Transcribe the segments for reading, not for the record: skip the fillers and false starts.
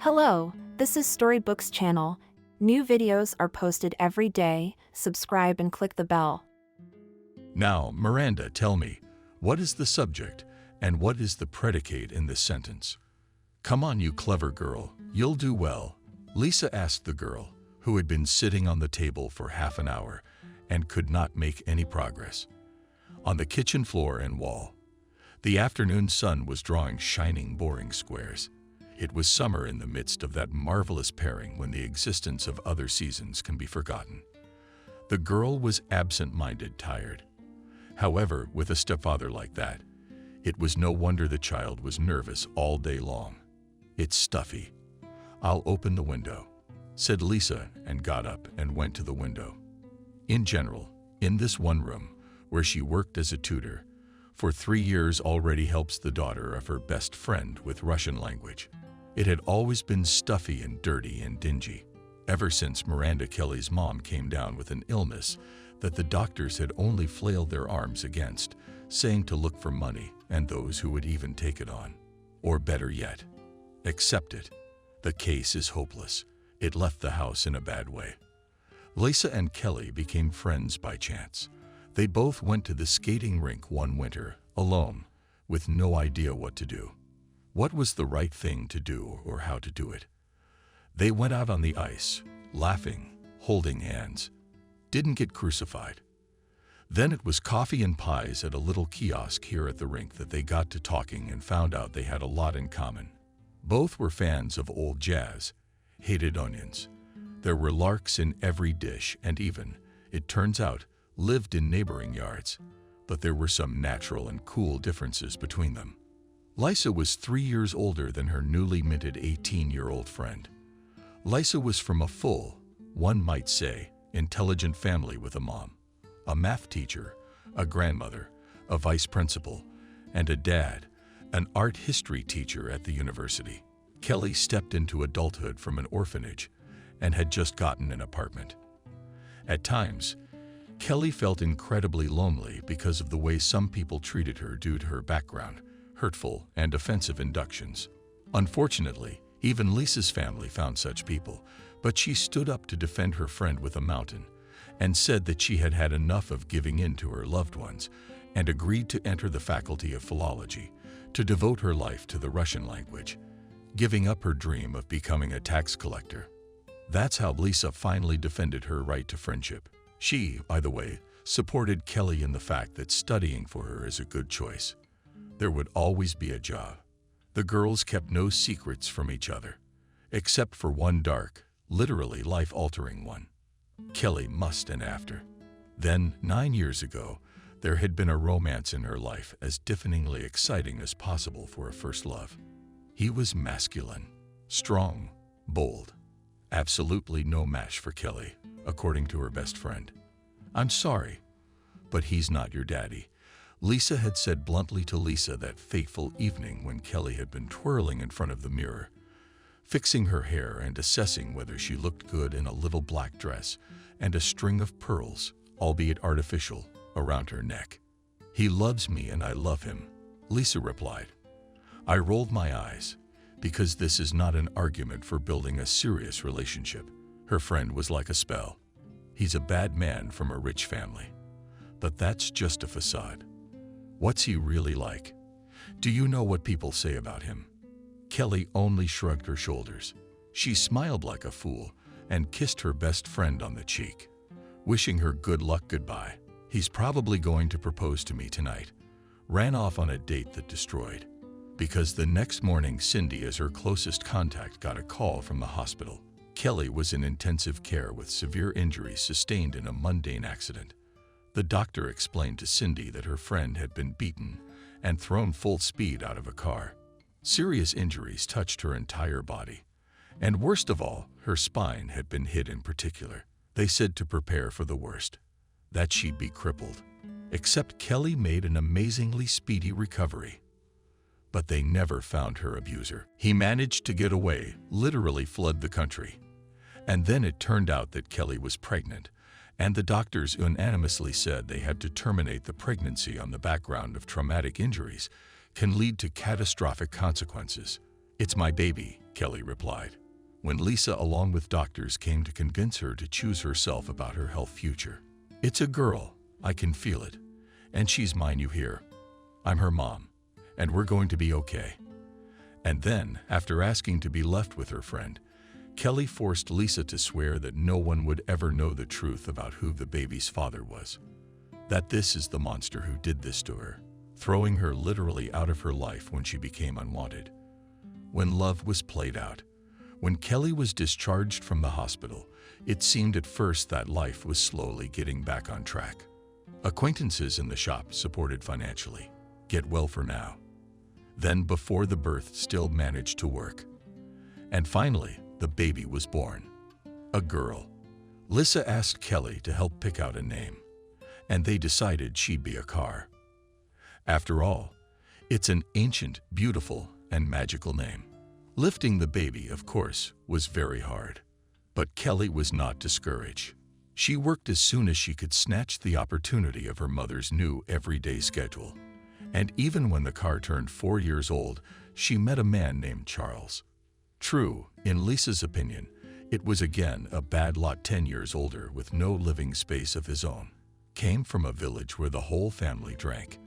Hello, this is Storybooks channel. New videos are posted every day. Subscribe and click the bell. Now, Miranda, tell me, what is the subject and what is the predicate in this sentence? Come on, you clever girl, you'll do well, Lisa asked the girl, who had been sitting on the table for half an hour and could not make any progress. On the kitchen floor and wall, the afternoon sun was drawing shining, boring squares. It was summer in the midst of that marvelous pairing when the existence of other seasons can be forgotten. The girl was absent-minded, tired. However, with a stepfather like that, it was no wonder the child was nervous all day long. "It's stuffy. I'll open the window," said Lisa, and got up and went to the window. In general, in this one room, where she worked as a tutor, for 3 years already helps the daughter of her best friend with Russian language. It had always been stuffy and dirty and dingy, ever since Miranda Kelly's mom came down with an illness that the doctors had only flailed their arms against, saying to look for money and those who would even take it on. Or better yet, accept it. The case is hopeless. It left the house in a bad way. Lisa and Kelly became friends by chance. They both went to the skating rink one winter, alone, with no idea what to do. What was the right thing to do or how to do it? They went out on the ice, laughing, holding hands, didn't get crucified. Then it was coffee and pies at a little kiosk here at the rink that they got to talking and found out they had a lot in common. Both were fans of old jazz, hated onions. There were larks in every dish and even, it turns out, lived in neighboring yards. But there were some natural and cool differences between them. Lisa was 3 years older than her newly minted 18-year-old friend. Lisa was from a full, one might say, intelligent family with a mom, a math teacher, a grandmother, a vice principal, and a dad, an art history teacher at the university. Kelly stepped into adulthood from an orphanage and had just gotten an apartment. At times, Kelly felt incredibly lonely because of the way some people treated her due to her background, hurtful and offensive inductions. Unfortunately, even Lisa's family found such people, but she stood up to defend her friend with a mountain and said that she had had enough of giving in to her loved ones and agreed to enter the faculty of philology to devote her life to the Russian language, giving up her dream of becoming a tax collector. That's how Lisa finally defended her right to friendship. She, by the way, supported Kelly in the fact that studying for her is a good choice. There would always be a job. The girls kept no secrets from each other, except for one dark, literally life-altering one. Kelly must and after. Then, 9 years ago, there had been a romance in her life as deafeningly exciting as possible for a first love. He was masculine, strong, bold. Absolutely no match for Kelly, according to her best friend. "I'm sorry, but he's not your daddy," Lisa had said bluntly to Lisa that fateful evening when Kelly had been twirling in front of the mirror, fixing her hair and assessing whether she looked good in a little black dress and a string of pearls, albeit artificial, around her neck. "He loves me and I love him," Lisa replied. I rolled my eyes, because this is not an argument for building a serious relationship. Her friend was like a spell. "He's a bad man from a rich family. But that's just a facade. What's he really like? Do you know what people say about him?" Kelly only shrugged her shoulders. She smiled like a fool and kissed her best friend on the cheek, wishing her good luck goodbye. "He's probably going to propose to me tonight." Ran off on a date that destroyed. Because the next morning, Cindy, as her closest contact, got a call from the hospital. Kelly was in intensive care with severe injuries sustained in a mundane accident. The doctor explained to Cindy that her friend had been beaten and thrown full speed out of a car. Serious injuries touched her entire body. And worst of all, her spine had been hit in particular. They said to prepare for the worst, that she'd be crippled. Except Kelly made an amazingly speedy recovery. But they never found her abuser. He managed to get away, literally fled the country. And then it turned out that Kelly was pregnant, and the doctors unanimously said they had to terminate the pregnancy on the background of traumatic injuries can lead to catastrophic consequences. "It's my baby," Kelly replied. When Lisa, along with doctors, came to convince her to choose herself about her health future. It's a girl, I can feel it. And she's mine, you hear? I'm her mom, and we're going to be okay. And then, after asking to be left with her friend, Kelly forced Lisa to swear that no one would ever know the truth about who the baby's father was. That this is the monster who did this to her, throwing her literally out of her life when she became unwanted. When love was played out, when Kelly was discharged from the hospital, it seemed at first that life was slowly getting back on track. Acquaintances in the shop supported financially. Get well for now. Then, before the birth, still managed to work. And finally, the baby was born. A girl. Lisa asked Kelly to help pick out a name, and they decided she'd be a car. After all, it's an ancient, beautiful, and magical name. Lifting the baby, of course, was very hard. But Kelly was not discouraged. She worked as soon as she could snatch the opportunity of her mother's new everyday schedule. And even when the car turned 4 years old, she met a man named Charles. True, in Lisa's opinion, it was again a bad lot, 10 years older with no living space of his own. Came from a village where the whole family drank.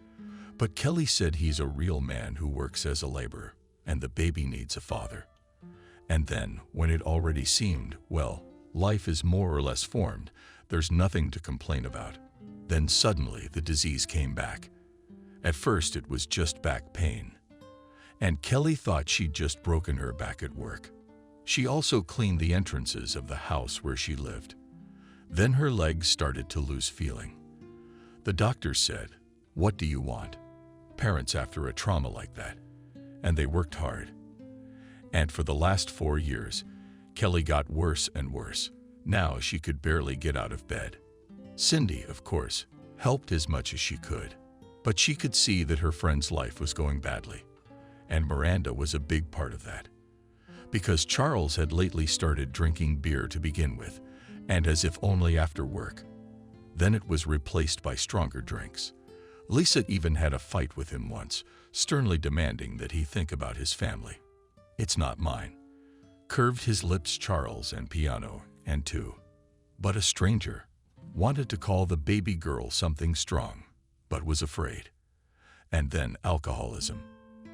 But Kelly said he's a real man who works as a laborer, and the baby needs a father. And then, when it already seemed, well, life is more or less formed, there's nothing to complain about. Then suddenly the disease came back. At first it was just back pain. And Kelly thought she'd just broken her back at work. She also cleaned the entrances of the house where she lived. Then her legs started to lose feeling. The doctor said, "What do you want?" Parents after a trauma like that. And they worked hard. And for the last 4 years, Kelly got worse and worse. Now she could barely get out of bed. Cindy, of course, helped as much as she could. But she could see that her friend's life was going badly. And Miranda was a big part of that. Because Charles had lately started drinking beer to begin with, and as if only after work. Then it was replaced by stronger drinks. Lisa even had a fight with him once, sternly demanding that he think about his family. "It's not mine," curved his lips Charles, and piano, and two. But a stranger wanted to call the baby girl something strong, but was afraid. And then alcoholism.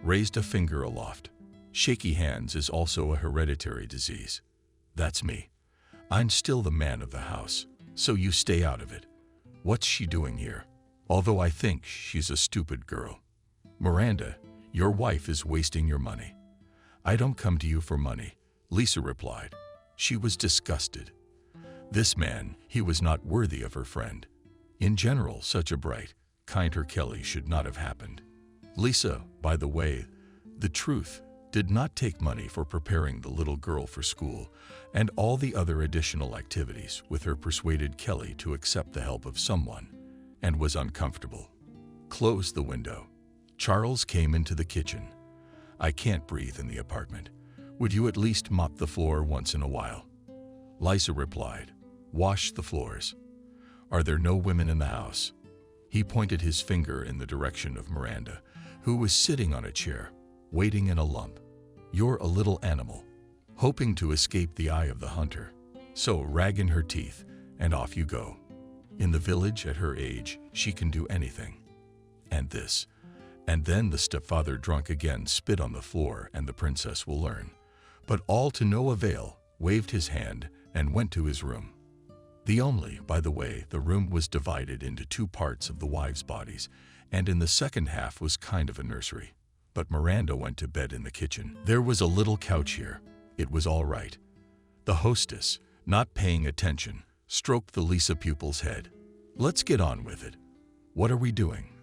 Raised a finger aloft. Shaky hands is also a hereditary disease. That's me. I'm still the man of the house, so you stay out of it. What's she doing here? Although I think she's a stupid girl. Miranda, your wife is wasting your money. I don't come to you for money, Lisa replied. She was disgusted. This man, he was not worthy of her friend. In general, such a bright, kinder Kelly should not have happened. Lisa, by the way, the truth, did not take money for preparing the little girl for school and all the other additional activities with her persuaded Kelly to accept the help of someone, and was uncomfortable. Close the window. Charles came into the kitchen. I can't breathe in the apartment. Would you at least mop the floor once in a while? Lisa replied, wash the floors. Are there no women in the house? He pointed his finger in the direction of Miranda, who was sitting on a chair, waiting in a lump. You're a little animal, hoping to escape the eye of the hunter. So rag in her teeth, and off you go. In the village at her age, she can do anything. And this. And then the stepfather, drunk again, spit on the floor, and the princess will learn. But all to no avail, waved his hand, and went to his room. By the way, the room was divided into two parts of the wives' bodies, and in the second half was kind of a nursery. But Miranda went to bed in the kitchen. There was a little couch here. It was all right. The hostess, not paying attention, stroked the Lisa pupil's head. Let's get on with it. What are we doing?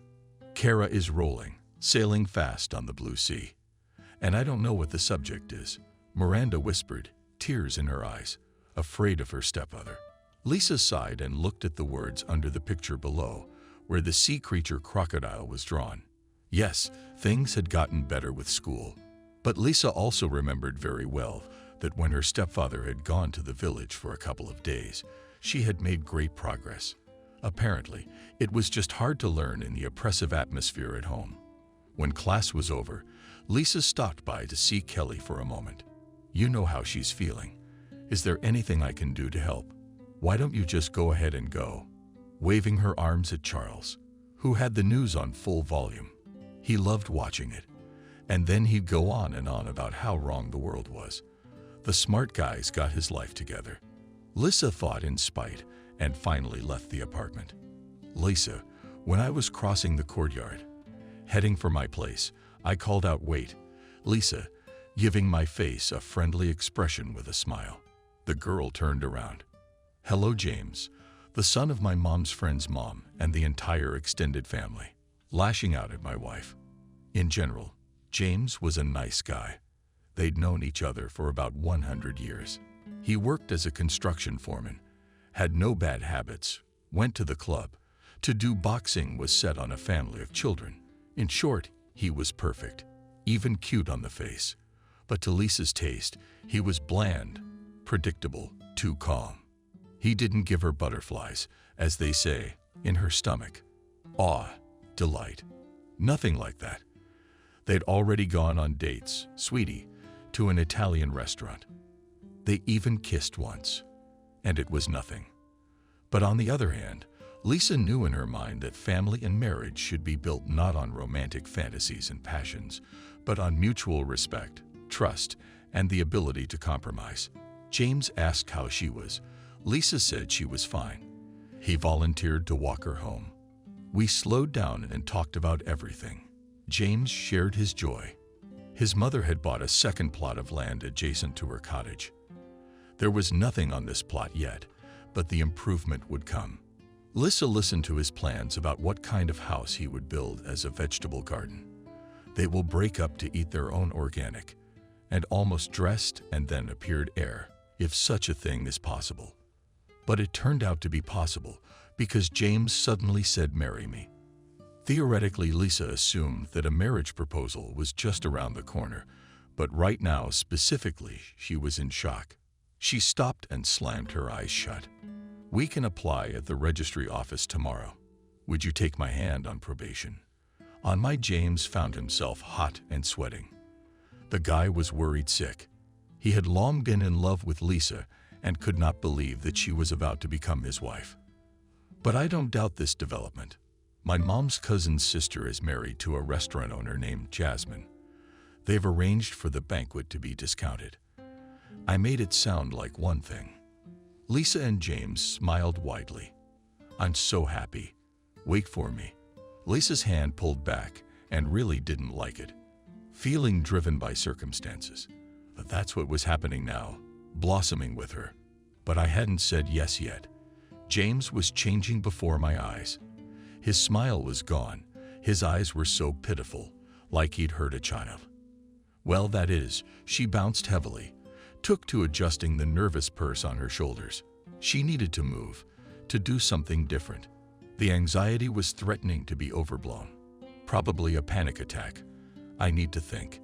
Kara is rolling, sailing fast on the blue sea. And I don't know what the subject is, Miranda whispered, tears in her eyes, afraid of her stepmother. Lisa sighed and looked at the words under the picture below, where the sea creature crocodile was drawn. Yes, things had gotten better with school. But Lisa also remembered very well that when her stepfather had gone to the village for a couple of days, she had made great progress. Apparently, it was just hard to learn in the oppressive atmosphere at home. When class was over, Lisa stopped by to see Kelly for a moment. You know how she's feeling. Is there anything I can do to help? Why don't you just go ahead and go?" Waving her arms at Charles, who had the news on full volume. He loved watching it. And then he'd go on and on about how wrong the world was. The smart guy's got his life together. Lisa fought in spite and finally left the apartment. "Lisa, when I was crossing the courtyard, heading for my place, I called out, 'Wait.' Lisa, giving my face a friendly expression with a smile. The girl turned around. 'Hello, James, the son of my mom's friend's mom and the entire extended family,' lashing out at my wife. In general, James was a nice guy. They'd known each other for about 100 years. He worked as a construction foreman, had no bad habits, went to the club. To do boxing was set on a family of children. In short, he was perfect, even cute on the face. But to Lisa's taste, he was bland, predictable, too calm. He didn't give her butterflies, as they say, in her stomach. Awe, delight. Nothing like that. They'd already gone on dates, sweetie, to an Italian restaurant. They even kissed once, and it was nothing. But on the other hand, Lisa knew in her mind that family and marriage should be built not on romantic fantasies and passions, but on mutual respect, trust, and the ability to compromise. James asked how she was. Lisa said she was fine. He volunteered to walk her home. We slowed down and talked about everything. James shared his joy. His mother had bought a second plot of land adjacent to her cottage. There was nothing on this plot yet, but the improvement would come. Lisa listened to his plans about what kind of house he would build as a vegetable garden. They will break up to eat their own organic, and almost dressed and then appeared heir, if such a thing is possible. But it turned out to be possible because James suddenly said, "Marry me." Theoretically, Lisa assumed that a marriage proposal was just around the corner, but right now, specifically, she was in shock. She stopped and slammed her eyes shut. "We can apply at the registry office tomorrow. Would you take my hand on probation?" On my James found himself hot and sweating. The guy was worried sick. He had long been in love with Lisa and could not believe that she was about to become his wife. But I don't doubt this development. My mom's cousin's sister is married to a restaurant owner named Jasmine. They've arranged for the banquet to be discounted. I made it sound like one thing. Lisa and James smiled widely. "I'm so happy. Wait for me." Lisa's hand pulled back and really didn't like it. Feeling driven by circumstances. But that's what was happening now, blossoming with her. But I hadn't said yes yet. James was changing before my eyes. His smile was gone. His eyes were so pitiful, like he'd hurt a child. "Well, that is," she bounced heavily, took to adjusting the nervous purse on her shoulders. She needed to move, to do something different. The anxiety was threatening to be overblown. Probably a panic attack. I need to think.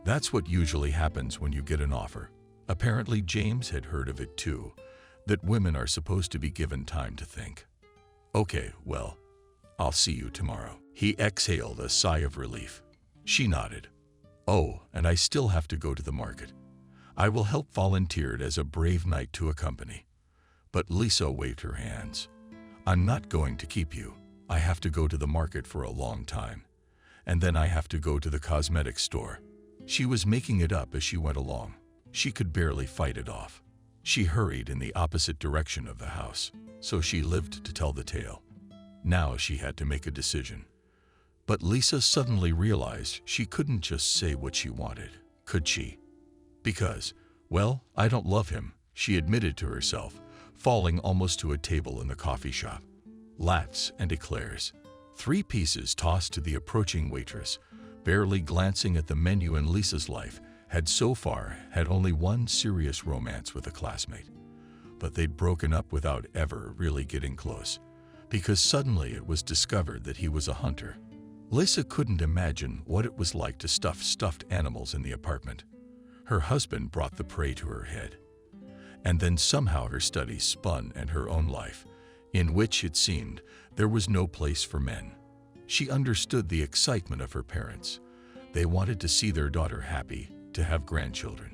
That's what usually happens when you get an offer. Apparently James had heard of it too, that women are supposed to be given time to think. "Okay, well, I'll see you tomorrow." He exhaled a sigh of relief. She nodded. "Oh, and I still have to go to the market. I will help volunteered as a brave knight to accompany." But Lisa waved her hands. "I'm not going to keep you. I have to go to the market for a long time. And then I have to go to the cosmetics store." She was making it up as she went along. She could barely fight it off. She hurried in the opposite direction of the house, so she lived to tell the tale. Now she had to make a decision. But Lisa suddenly realized she couldn't just say what she wanted, could she? Because, well, I don't love him, she admitted to herself, falling almost to a table in the coffee shop. Laughs and eclairs. 3 pieces tossed to the approaching waitress, barely glancing at the menu in Lisa's life, had so far had only one serious romance with a classmate. But they'd broken up without ever really getting close, because suddenly it was discovered that he was a hunter. Lisa couldn't imagine what it was like to stuff stuffed animals in the apartment. Her husband brought the prey to her head. And then somehow her studies spun and her own life, in which, it seemed, there was no place for men. She understood the excitement of her parents. They wanted to see their daughter happy, to have grandchildren.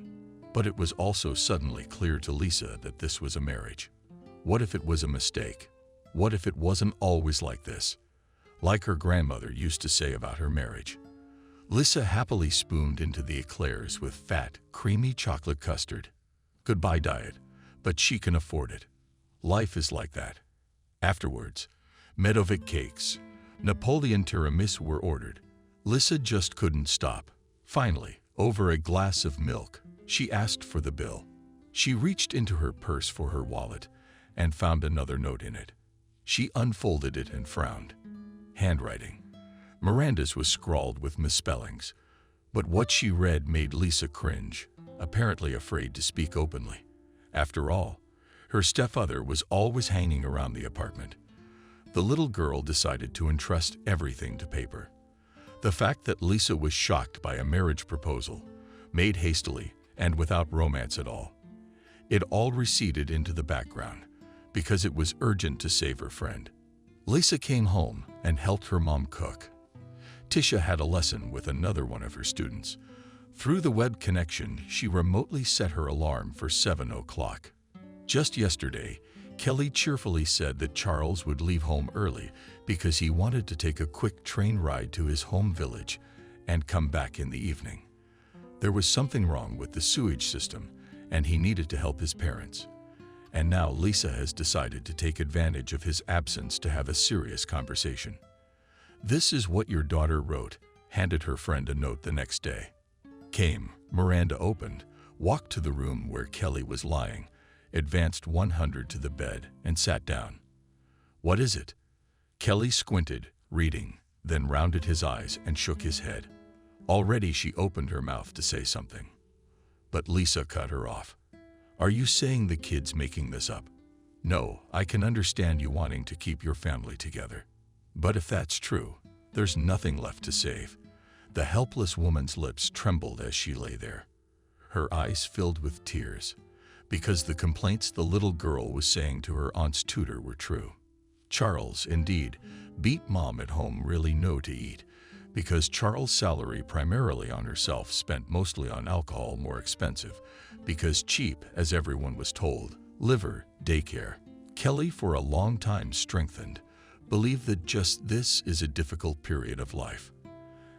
But it was also suddenly clear to Lisa that this was a marriage. What if it was a mistake? What if it wasn't always like this? Like her grandmother used to say about her marriage. Lisa happily spooned into the eclairs with fat, creamy chocolate custard. Goodbye diet, but she can afford it. Life is like that. Afterwards, Medovic cakes, Napoleon tiramisu were ordered. Lisa just couldn't stop. Finally, over a glass of milk, she asked for the bill. She reached into her purse for her wallet and found another note in it. She unfolded it and frowned. Handwriting. Miranda's was scrawled with misspellings, but what she read made Lisa cringe, apparently afraid to speak openly. After all, her stepfather was always hanging around the apartment. The little girl decided to entrust everything to paper. The fact that Lisa was shocked by a marriage proposal, made hastily and without romance at all. It all receded into the background because it was urgent to save her friend. Lisa came home and helped her mom cook. Tisha had a lesson with another one of her students. Through the web connection, she remotely set her alarm for 7 o'clock. Just yesterday, Kelly cheerfully said that Charles would leave home early because he wanted to take a quick train ride to his home village and come back in the evening. There was something wrong with the sewage system, and he needed to help his parents. And now Lisa has decided to take advantage of his absence to have a serious conversation. "This is what your daughter wrote," handed her friend a note the next day. Came, Miranda opened, walked to the room where Kelly was lying, advanced 100 to the bed, and sat down. "What is it?" Kelly squinted, reading, then rounded his eyes and shook his head. Already she opened her mouth to say something. But Lisa cut her off. "Are you saying the kid's making this up?" "No, I can understand you wanting to keep your family together. But if that's true, there's nothing left to save." The helpless woman's lips trembled as she lay there. Her eyes filled with tears, because the complaints the little girl was saying to her aunt's tutor were true. Charles, indeed, beat mom at home really no to eat, because Charles' salary primarily on herself spent mostly on alcohol more expensive, because cheap, as everyone was told, liver, daycare. Kelly for a long time strengthened, believed that just this is a difficult period of life.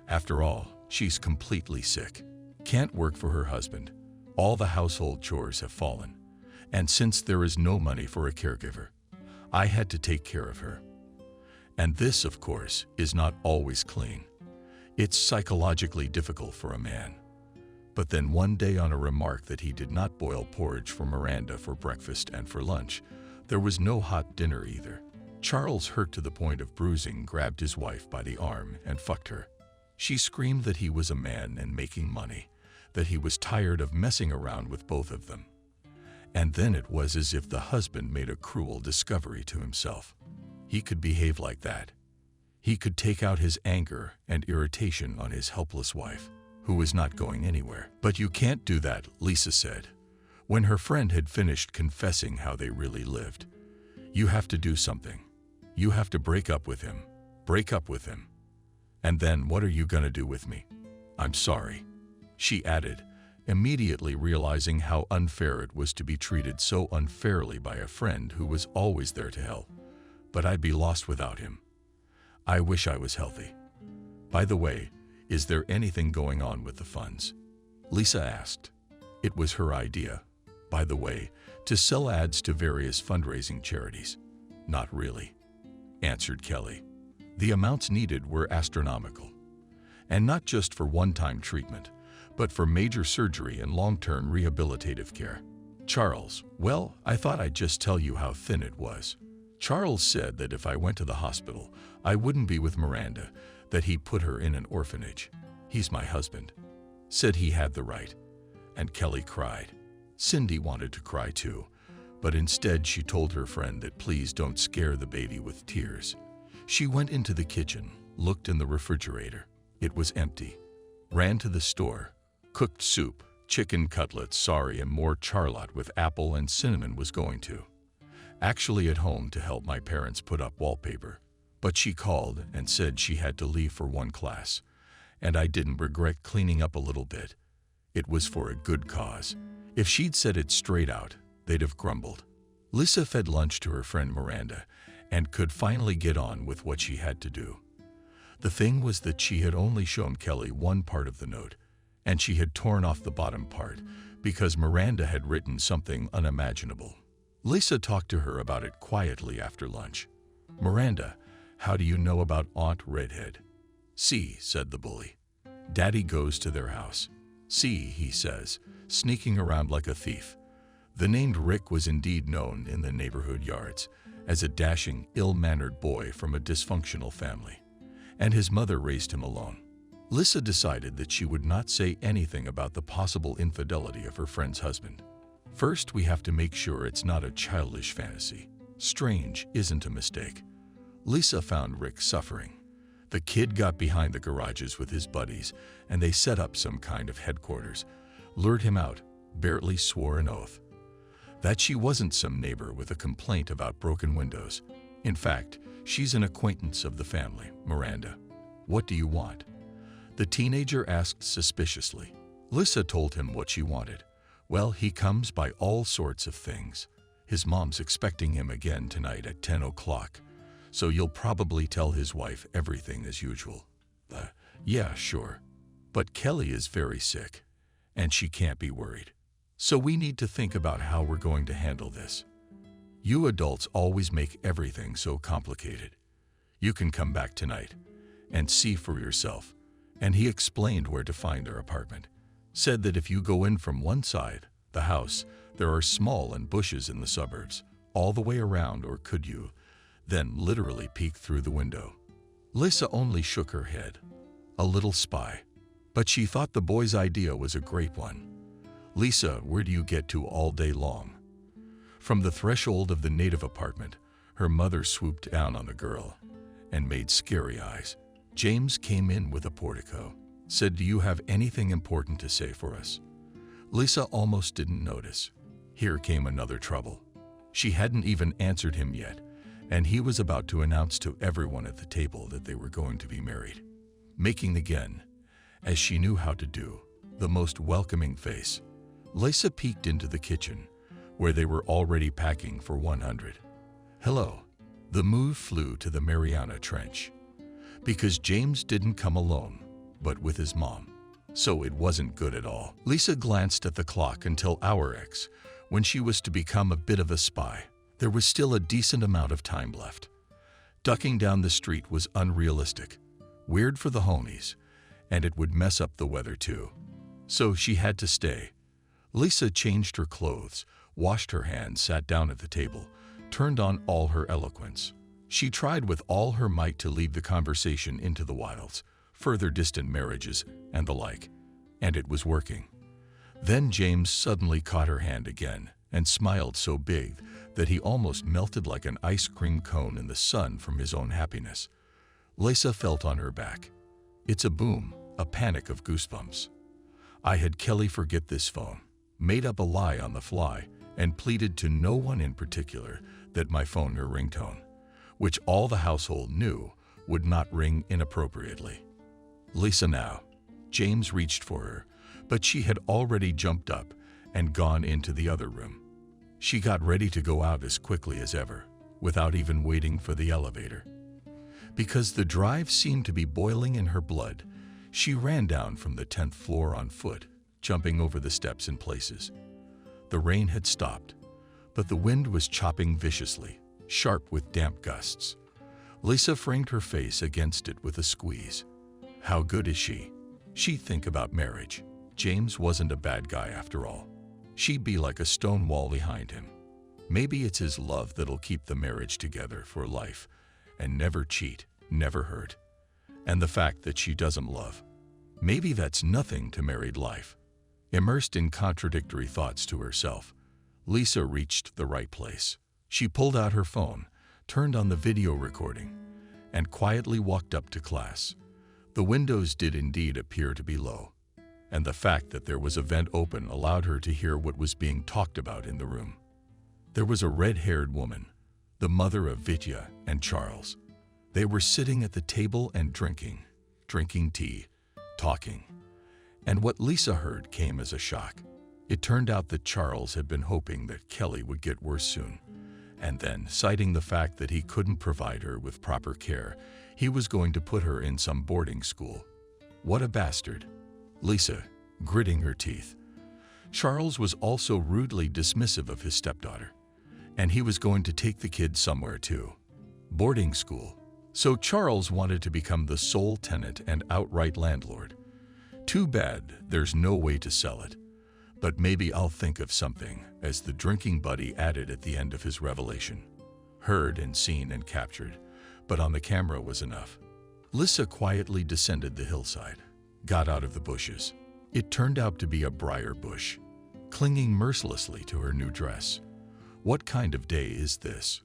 After all, she's completely sick. Can't work for her husband. All the household chores have fallen. And since there is no money for a caregiver, I had to take care of her. And this, of course, is not always clean. It's psychologically difficult for a man. But then one day on a remark that he did not boil porridge for Miranda for breakfast and for lunch, there was no hot dinner either. Charles, hurt to the point of bruising, grabbed his wife by the arm and fucked her. She screamed that he was a man and making money, that he was tired of messing around with both of them. And then it was as if the husband made a cruel discovery to himself. He could behave like that. He could take out his anger and irritation on his helpless wife, who was not going anywhere. "But you can't do that," Lisa said, when her friend had finished confessing how they really lived. "You have to do something. You have to break up with him. Break up with him. And then what are you gonna do with me? I'm sorry," she added, immediately realizing how unfair it was to be treated so unfairly by a friend who was always there to help. "But I'd be lost without him. I wish I was healthy. By the way, is there anything going on with the funds?" Lisa asked. It was her idea, by the way, to sell ads to various fundraising charities. "Not really," answered Kelly. The amounts needed were astronomical. And not just for one-time treatment, but for major surgery and long-term rehabilitative care. "Charles, well, I thought I'd just tell you how thin it was. Charles said that if I went to the hospital, I wouldn't be with Miranda, that he put her in an orphanage. He's my husband. Said he had the right." And Kelly cried. Cindy wanted to cry too, but instead she told her friend that please don't scare the baby with tears. She went into the kitchen, looked in the refrigerator. It was empty. Ran to the store, cooked soup, chicken cutlets, and more charlotte with apple and cinnamon was going to. Actually at home to help my parents put up wallpaper. But she called and said she had to leave for one class, and I didn't regret cleaning up a little bit. It was for a good cause. If she'd said it straight out, they'd have grumbled. Lisa fed lunch to her friend Miranda and could finally get on with what she had to do. The thing was that she had only shown Kelly one part of the note, and she had torn off the bottom part because Miranda had written something unimaginable. Lisa talked to her about it quietly after lunch. "Miranda, how do you know about Aunt Redhead?" "See," said the bully. "Daddy goes to their house. See," he says, sneaking around like a thief. The named Rick was indeed known in the neighborhood yards as a dashing, ill-mannered boy from a dysfunctional family, and his mother raised him alone. Lisa decided that she would not say anything about the possible infidelity of her friend's husband. First, we have to make sure it's not a childish fantasy. Strange isn't a mistake. Lisa found Rick suffering. The kid got behind the garages with his buddies, and they set up some kind of headquarters, lured him out, barely swore an oath. That she wasn't some neighbor with a complaint about broken windows. In fact, she's an acquaintance of the family, Miranda. "What do you want?" the teenager asked suspiciously. Lisa told him what she wanted. "Well, he comes by all sorts of things. His mom's expecting him again tonight at 10 o'clock, so you'll probably tell his wife everything as usual." Yeah, sure. But Kelly is very sick, and she can't be worried. So we need to think about how we're going to handle this. You adults always make everything so complicated. You can come back tonight and see for yourself." And he explained where to find their apartment. Said that if you go in from one side, the house, there are small and bushes in the suburbs, all the way around, or could you then literally peek through the window? Lisa only shook her head. A little spy. But she thought the boy's idea was a great one. "Lisa, where do you get to all day long?" From the threshold of the native apartment, her mother swooped down on the girl and made scary eyes. James came in with a portico, said, "Do you have anything important to say for us?" Lisa almost didn't notice. Here came another trouble. She hadn't even answered him yet, and he was about to announce to everyone at the table that they were going to be married. Making again, as she knew how to do, the most welcoming face, Lisa peeked into the kitchen, where they were already packing for 100. "Hello." The move flew to the Mariana Trench. Because James didn't come alone, but with his mom. So it wasn't good at all. Lisa glanced at the clock until hour X, when she was to become a bit of a spy. There was still a decent amount of time left. Ducking down the street was unrealistic, weird for the homies, and it would mess up the weather too. So she had to stay. Lisa changed her clothes, washed her hands, sat down at the table, turned on all her eloquence. She tried with all her might to lead the conversation into the wilds, further distant marriages, and the like, and it was working. Then James suddenly caught her hand again and smiled so big that he almost melted like an ice cream cone in the sun from his own happiness. Lisa felt on her back. It's a boom, a panic of goosebumps. I had Kelly forget this phone, made up a lie on the fly, and pleaded to no one in particular that my phone her ringtone, which all the household knew would not ring inappropriately. Lisa now. James reached for her, but she had already jumped up and gone into the other room. She got ready to go out as quickly as ever, without even waiting for the elevator. Because the drive seemed to be boiling in her blood, she ran down from the 10th floor on foot, jumping over the steps in places. The rain had stopped, but the wind was chopping viciously, sharp with damp gusts. Lisa framed her face against it with a squeeze. How good is she? She'd think about marriage. James wasn't a bad guy after all. She'd be like a stone wall behind him. Maybe it's his love that'll keep the marriage together for life and never cheat, never hurt. And the fact that she doesn't love. Maybe that's nothing to married life. Immersed in contradictory thoughts to herself, Lisa reached the right place. She pulled out her phone, turned on the video recording, and quietly walked up to class. The windows did indeed appear to be low, and the fact that there was a vent open allowed her to hear what was being talked about in the room. There was a red-haired woman, the mother of Vitya and Charles. They were sitting at the table and drinking tea, talking. And what Lisa heard came as a shock. It turned out that Charles had been hoping that Kelly would get worse soon, and then, citing the fact that he couldn't provide her with proper care, he was going to put her in some boarding school. What a bastard. Lisa, gritting her teeth. Charles was also rudely dismissive of his stepdaughter, and he was going to take the kid somewhere too. Boarding school. So Charles wanted to become the sole tenant and outright landlord. Too bad there's no way to sell it. But maybe I'll think of something, as the drinking buddy added at the end of his revelation. Heard and seen and captured, but on the camera was enough. Lisa quietly descended the hillside, got out of the bushes. It turned out to be a briar bush, clinging mercilessly to her new dress. What kind of day is this?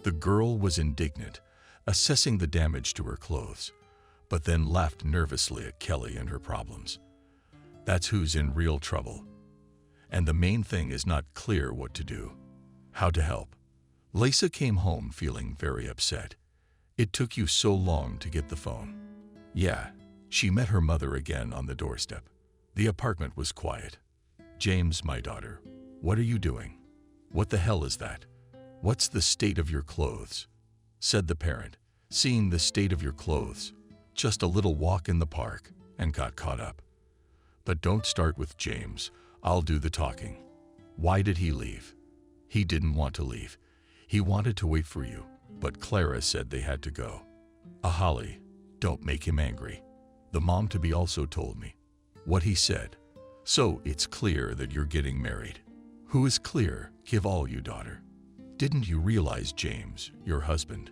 The girl was indignant, assessing the damage to her clothes, but then laughed nervously at Kelly and her problems. That's who's in real trouble. And the main thing is not clear what to do, how to help. Lisa came home feeling very upset. It took you so long to get the phone. Yeah, she met her mother again on the doorstep. The apartment was quiet. James, my daughter, what are you doing? What the hell is that? What's the state of your clothes? Said the parent, seeing the state of your clothes. Just a little walk in the park, and got caught up. But don't start with James. I'll do the talking. Why did he leave? He didn't want to leave. He wanted to wait for you, but Clara said they had to go. Holly, don't make him angry. The mom-to-be also told me what he said. So it's clear that you're getting married. Who is clear? Give all you, daughter. Didn't you realize James, your husband?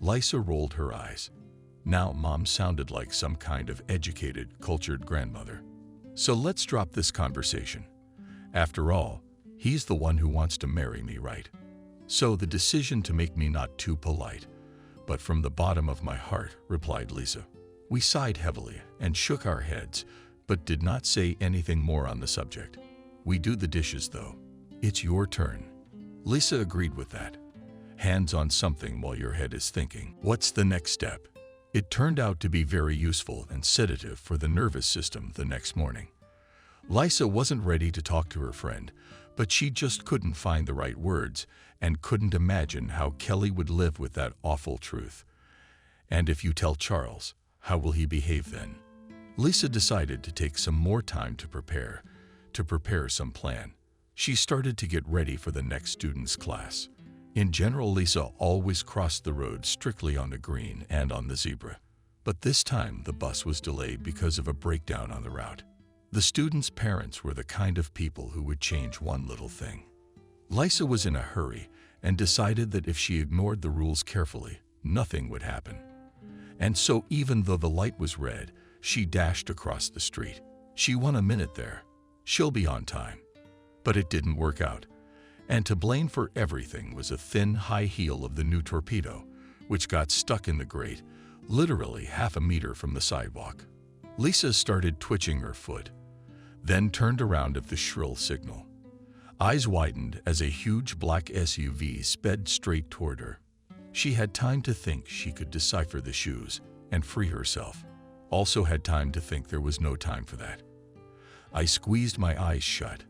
Lisa rolled her eyes. Now Mom sounded like some kind of educated, cultured grandmother. So let's drop this conversation. After all, he's the one who wants to marry me, right? So the decision to make me not too polite, but from the bottom of my heart, replied Lisa. We sighed heavily and shook our heads, but did not say anything more on the subject. We do the dishes, though. It's your turn. Lisa agreed with that. Hands on something while your head is thinking. What's the next step? It turned out to be very useful and sedative for the nervous system the next morning. Lisa wasn't ready to talk to her friend, but she just couldn't find the right words and couldn't imagine how Kelly would live with that awful truth. And if you tell Charles, how will he behave then? Lisa decided to take some more time to prepare some plan. She started to get ready for the next student's class. In general, Lisa always crossed the road strictly on the green and on the zebra. But this time, the bus was delayed because of a breakdown on the route. The students' parents were the kind of people who would change one little thing. Lisa was in a hurry and decided that if she ignored the rules carefully, nothing would happen. And so even though the light was red, she dashed across the street. She won a minute there. She'll be on time. But it didn't work out. And to blame for everything was a thin, high heel of the new torpedo, which got stuck in the grate, literally half a meter from the sidewalk. Lisa started twitching her foot, then turned around at the shrill signal. Eyes widened as a huge black SUV sped straight toward her. She had time to think she could decipher the shoes and free herself. Also had time to think there was no time for that. I squeezed my eyes shut,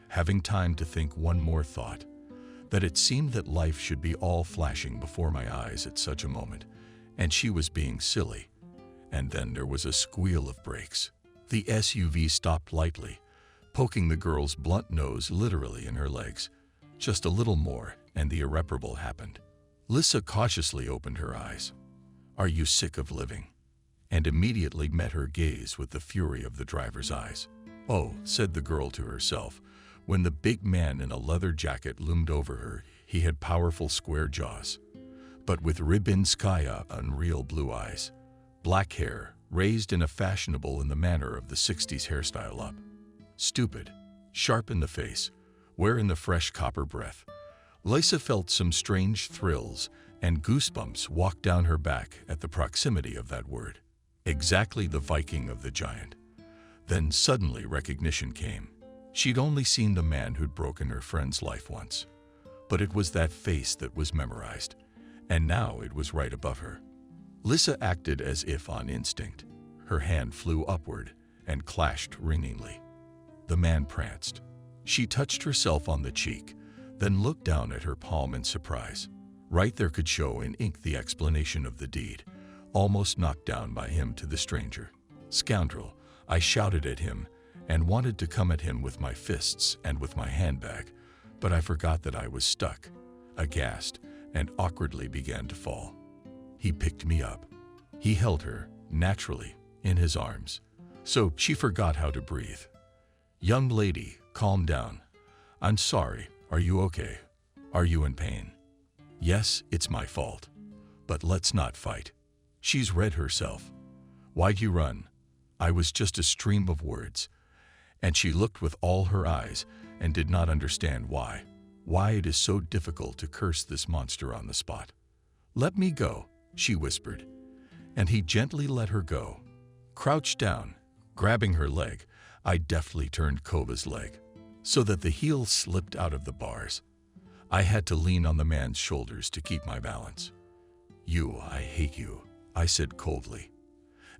having time to think one more thought, that it seemed that life should be all flashing before my eyes at such a moment, and she was being silly. And then there was a squeal of brakes. The SUV stopped lightly, poking the girl's blunt nose literally in her legs. Just a little more, and the irreparable happened. Lisa cautiously opened her eyes. Are you sick of living? And immediately met her gaze with the fury of the driver's eyes. Oh, said the girl to herself. When the big man in a leather jacket loomed over her, he had powerful square jaws, but with Rybinskaya unreal blue eyes. Black hair, raised in a fashionable in the manner of the 60s hairstyle up. Stupid, sharp in the face, wearing the fresh copper breath. Lisa felt some strange thrills and goosebumps walk down her back at the proximity of that word. Exactly the Viking of the giant. Then suddenly recognition came. She'd only seen the man who'd broken her friend's life once. But it was that face that was memorized, and now it was right above her. Lisa acted as if on instinct. Her hand flew upward and clashed ringingly. The man pranced. She touched herself on the cheek, then looked down at her palm in surprise. Right there could show in ink the explanation of the deed, almost knocked down by him to the stranger. "Scoundrel," I shouted at him and wanted to come at him with my fists and with my handbag, but I forgot that I was stuck, aghast, and awkwardly began to fall. He picked me up. He held her, naturally, in his arms, so she forgot how to breathe. "Young lady, calm down. I'm sorry. Are you okay? Are you in pain?" "Yes, it's my fault. But let's not fight." She's read herself. "Why'd you run?" I was just a stream of words, and she looked with all her eyes and did not understand why it is so difficult to curse this monster on the spot. "Let me go," she whispered, and he gently let her go. Crouched down, grabbing her leg, I deftly turned Kova's leg, so that the heel slipped out of the bars. I had to lean on the man's shoulders to keep my balance. I hate you," I said coldly,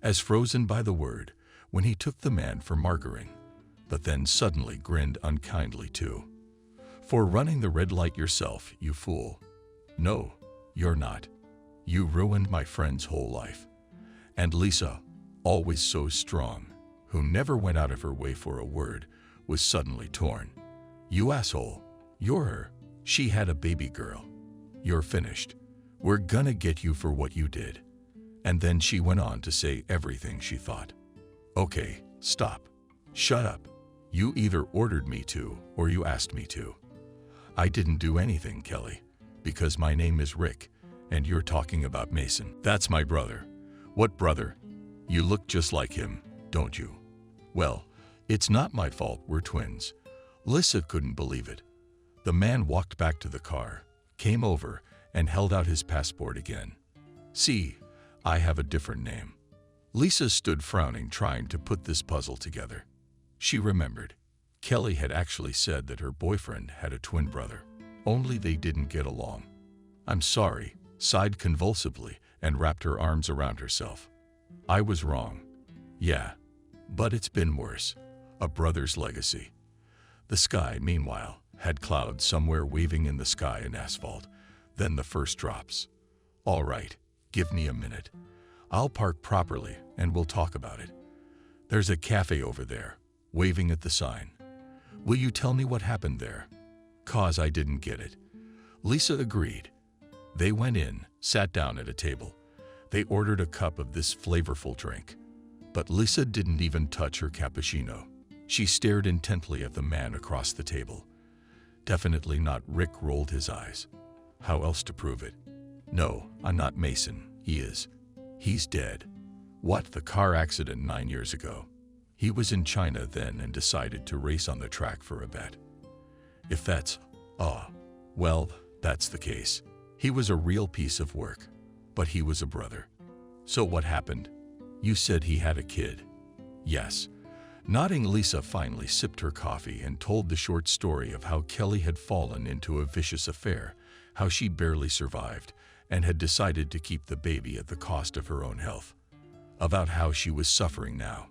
as frozen by the word when he took the man for Margarine, but then suddenly grinned unkindly too. "For running the red light yourself, you fool." "No, you're not. You ruined my friend's whole life." And Lisa, always so strong, who never went out of her way for a word, was suddenly torn. "You asshole. You're her. She had a baby girl. You're finished. We're gonna get you for what you did." And then she went on to say everything she thought. "Okay, stop. Shut up. You either ordered me to or you asked me to." "I didn't do anything, Kelly, because my name is Rick, and you're talking about Mason." "That's my brother." "What brother? You look just like him, don't you?" "Well, it's not my fault, we're twins." Lisa couldn't believe it. The man walked back to the car, came over, and held out his passport again. "See, I have a different name." Lisa stood frowning, trying to put this puzzle together. She remembered. Kelly had actually said that her boyfriend had a twin brother, only they didn't get along. "I'm sorry," sighed convulsively and wrapped her arms around herself. "I was wrong. Yeah, but it's been worse. A brother's legacy." The sky, meanwhile, had clouds somewhere waving in the sky and asphalt, then the first drops. "All right, give me a minute. I'll park properly and we'll talk about it. There's a cafe over there," waving at the sign. "Will you tell me what happened there?" "'Cause I didn't get it." Lisa agreed. They went in, sat down at a table. They ordered a cup of this flavorful drink. But Lisa didn't even touch her cappuccino. She stared intently at the man across the table. Definitely not. Rick rolled his eyes. How else to prove it? "No, I'm not Mason. He is. He's dead." "What?" "The car accident 9 years ago. He was in China then and decided to race on the track for a bet." "If that's... well, that's the case. He was a real piece of work. But he was a brother." "So what happened?" "You said he had a kid." "Yes." Nodding, Lisa finally sipped her coffee and told the short story of how Kelly had fallen into a vicious affair, how she barely survived, and had decided to keep the baby at the cost of her own health. About how she was suffering now.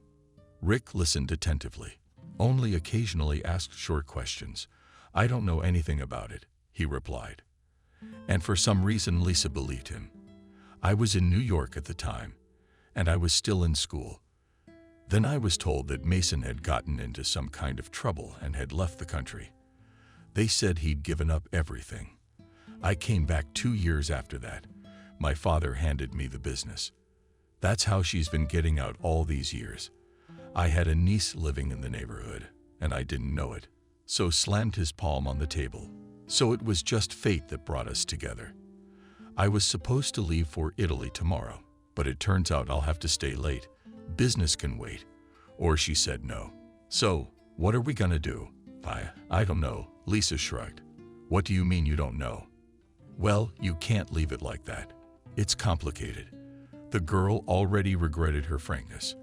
Rick listened attentively, only occasionally asked short questions. "I don't know anything about it," he replied. And for some reason Lisa believed him. "I was in New York at the time, and I was still in school. Then I was told that Mason had gotten into some kind of trouble and had left the country. They said he'd given up everything. I came back 2 years after that. My father handed me the business. That's how she's been getting out all these years. I had a niece living in the neighborhood, and I didn't know it." So slammed his palm on the table. "So it was just fate that brought us together. I was supposed to leave for Italy tomorrow, but it turns out I'll have to stay late. Business can wait." Or she said no. "So, what are we gonna do?" I don't know," Lisa shrugged. "What do you mean you don't know?" "Well, you can't leave it like that. It's complicated." The girl already regretted her frankness.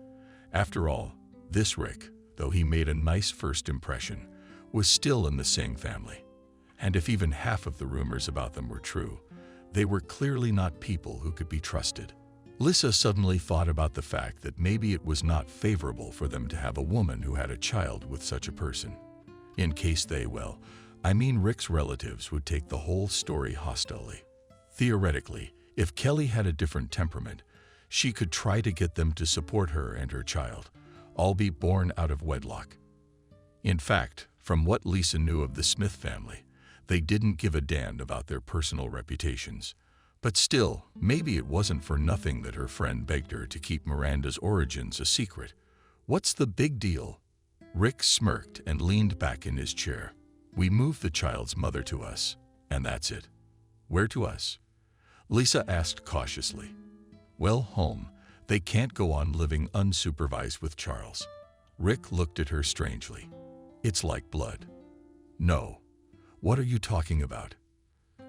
After all, this Rick, though he made a nice first impression, was still in the Singh family. And if even half of the rumors about them were true, they were clearly not people who could be trusted. Lisa suddenly thought about the fact that maybe it was not favorable for them to have a woman who had a child with such a person. in case they, well, I mean Rick's relatives would take the whole story hostilely. Theoretically, if Kelly had a different temperament, she could try to get them to support her and her child, all be born out of wedlock. In fact, from what Lisa knew of the Smith family, they didn't give a damn about their personal reputations. But still, maybe it wasn't for nothing that her friend begged her to keep Miranda's origins a secret. What's the big deal? Rick smirked and leaned back in his chair. We moved the child's mother to us, and that's it. Where to us? Lisa asked cautiously. Well, home. They can't go on living unsupervised with Charles. Rick looked at her strangely. It's like blood. No. What are you talking about?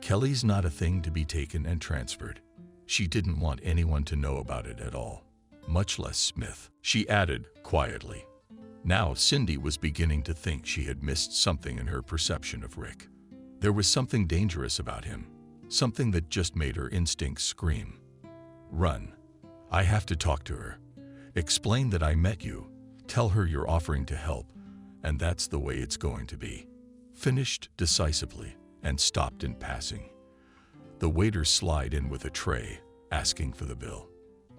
Kelly's not a thing to be taken and transferred. She didn't want anyone to know about it at all, much less Smith. She added quietly. Now Cindy was beginning to think she had missed something in her perception of Rick. There was something dangerous about him, something that just made her instincts scream. Run. I have to talk to her. Explain that I met you. Tell her you're offering to help, and that's the way it's going to be. Finished decisively and stopped in passing. The waiter slid in with a tray, asking for the bill.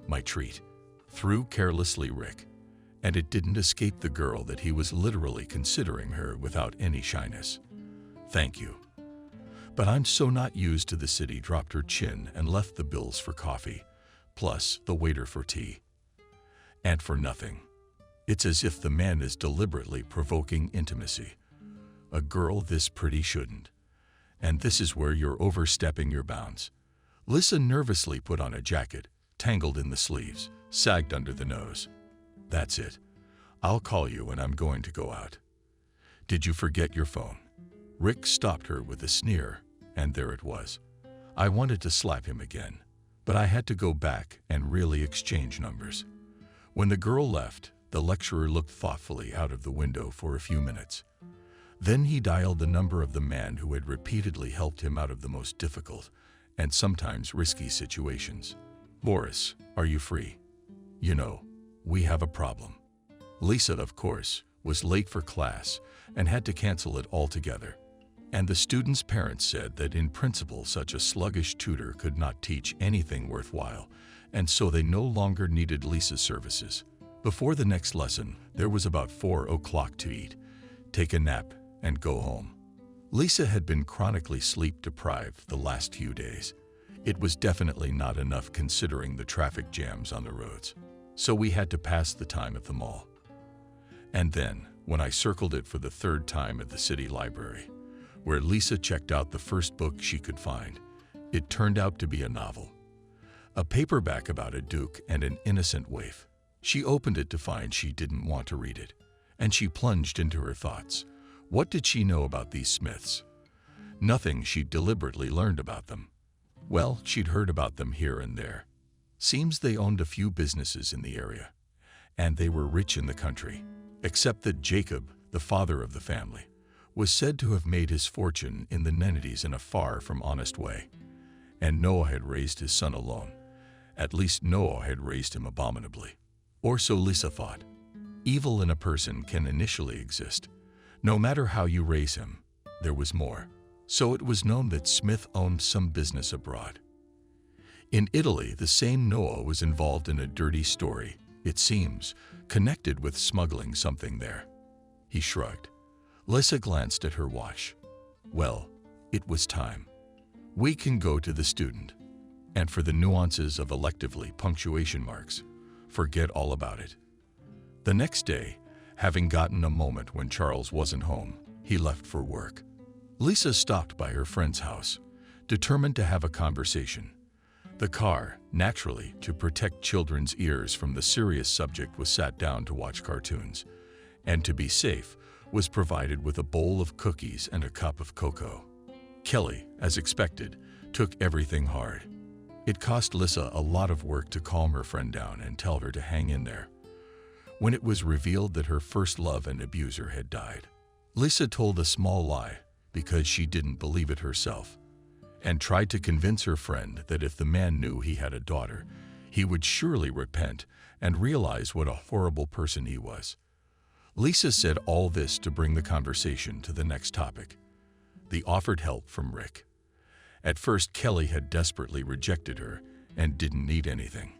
My treat. Threw carelessly Rick, and it didn't escape the girl that he was literally considering her without any shyness. Thank you. But I'm so not used to the city. Dropped her chin and left the bills for coffee, plus the waiter for tea. And for nothing. It's as if the man is deliberately provoking intimacy. A girl this pretty shouldn't. And this is where you're overstepping your bounds. Lisa nervously put on a jacket, tangled in the sleeves, sagged under the nose. That's it. I'll call you when I'm going to go out. Did you forget your phone? Rick stopped her with a sneer, and there it was. I wanted to slap him again, but I had to go back and really exchange numbers. When the girl left, the lecturer looked thoughtfully out of the window for a few minutes. Then he dialed the number of the man who had repeatedly helped him out of the most difficult and sometimes risky situations. Boris, are you free? You know, we have a problem. Lisa, of course, was late for class and had to cancel it altogether. And the students' parents said that in principle such a sluggish tutor could not teach anything worthwhile, and so they no longer needed Lisa's services. Before the next lesson, there was about 4 o'clock to eat, take a nap, and go home. Lisa had been chronically sleep-deprived the last few days. It was definitely not enough considering the traffic jams on the roads. So we had to pass the time at the mall. And then, when I circled it for the 3rd time at the city library, where Lisa checked out the first book she could find, it turned out to be a novel. A paperback about a duke and an innocent waif. She opened it to find she didn't want to read it, and she plunged into her thoughts. What did she know about these Smiths? Nothing. She'd deliberately learned about them. Well, she'd heard about them here and there. Seems they owned a few businesses in the area, and they were rich in the country, except that Jacob, the father of the family, was said to have made his fortune in the Nennities in a far from honest way. And Noah had raised his son alone. At least Noah had raised him abominably. Or so Lisa thought. Evil in a person can initially exist. No matter how you raise him, there was more. So it was known that Smith owned some business abroad. In Italy, the same Noah was involved in a dirty story, it seems, connected with smuggling something there. He shrugged. Lisa glanced at her watch. Well, it was time. We can go to the student. And for the nuances of electively punctuation marks, forget all about it. The next day, having gotten a moment when Charles wasn't home, he left for work. Lisa stopped by her friend's house, determined to have a conversation. The car, naturally, to protect children's ears from the serious subject, was sat down to watch cartoons, and to be safe, was provided with a bowl of cookies and a cup of cocoa. Kelly, as expected, took everything hard. It cost Lisa a lot of work to calm her friend down and tell her to hang in there. When it was revealed that her first love and abuser had died, Lisa told a small lie because she didn't believe it herself, and tried to convince her friend that if the man knew he had a daughter, he would surely repent and realize what a horrible person he was. Lisa said all this to bring the conversation to the next topic, the offered help from Rick. At first, Kelly had desperately rejected her and didn't need anything.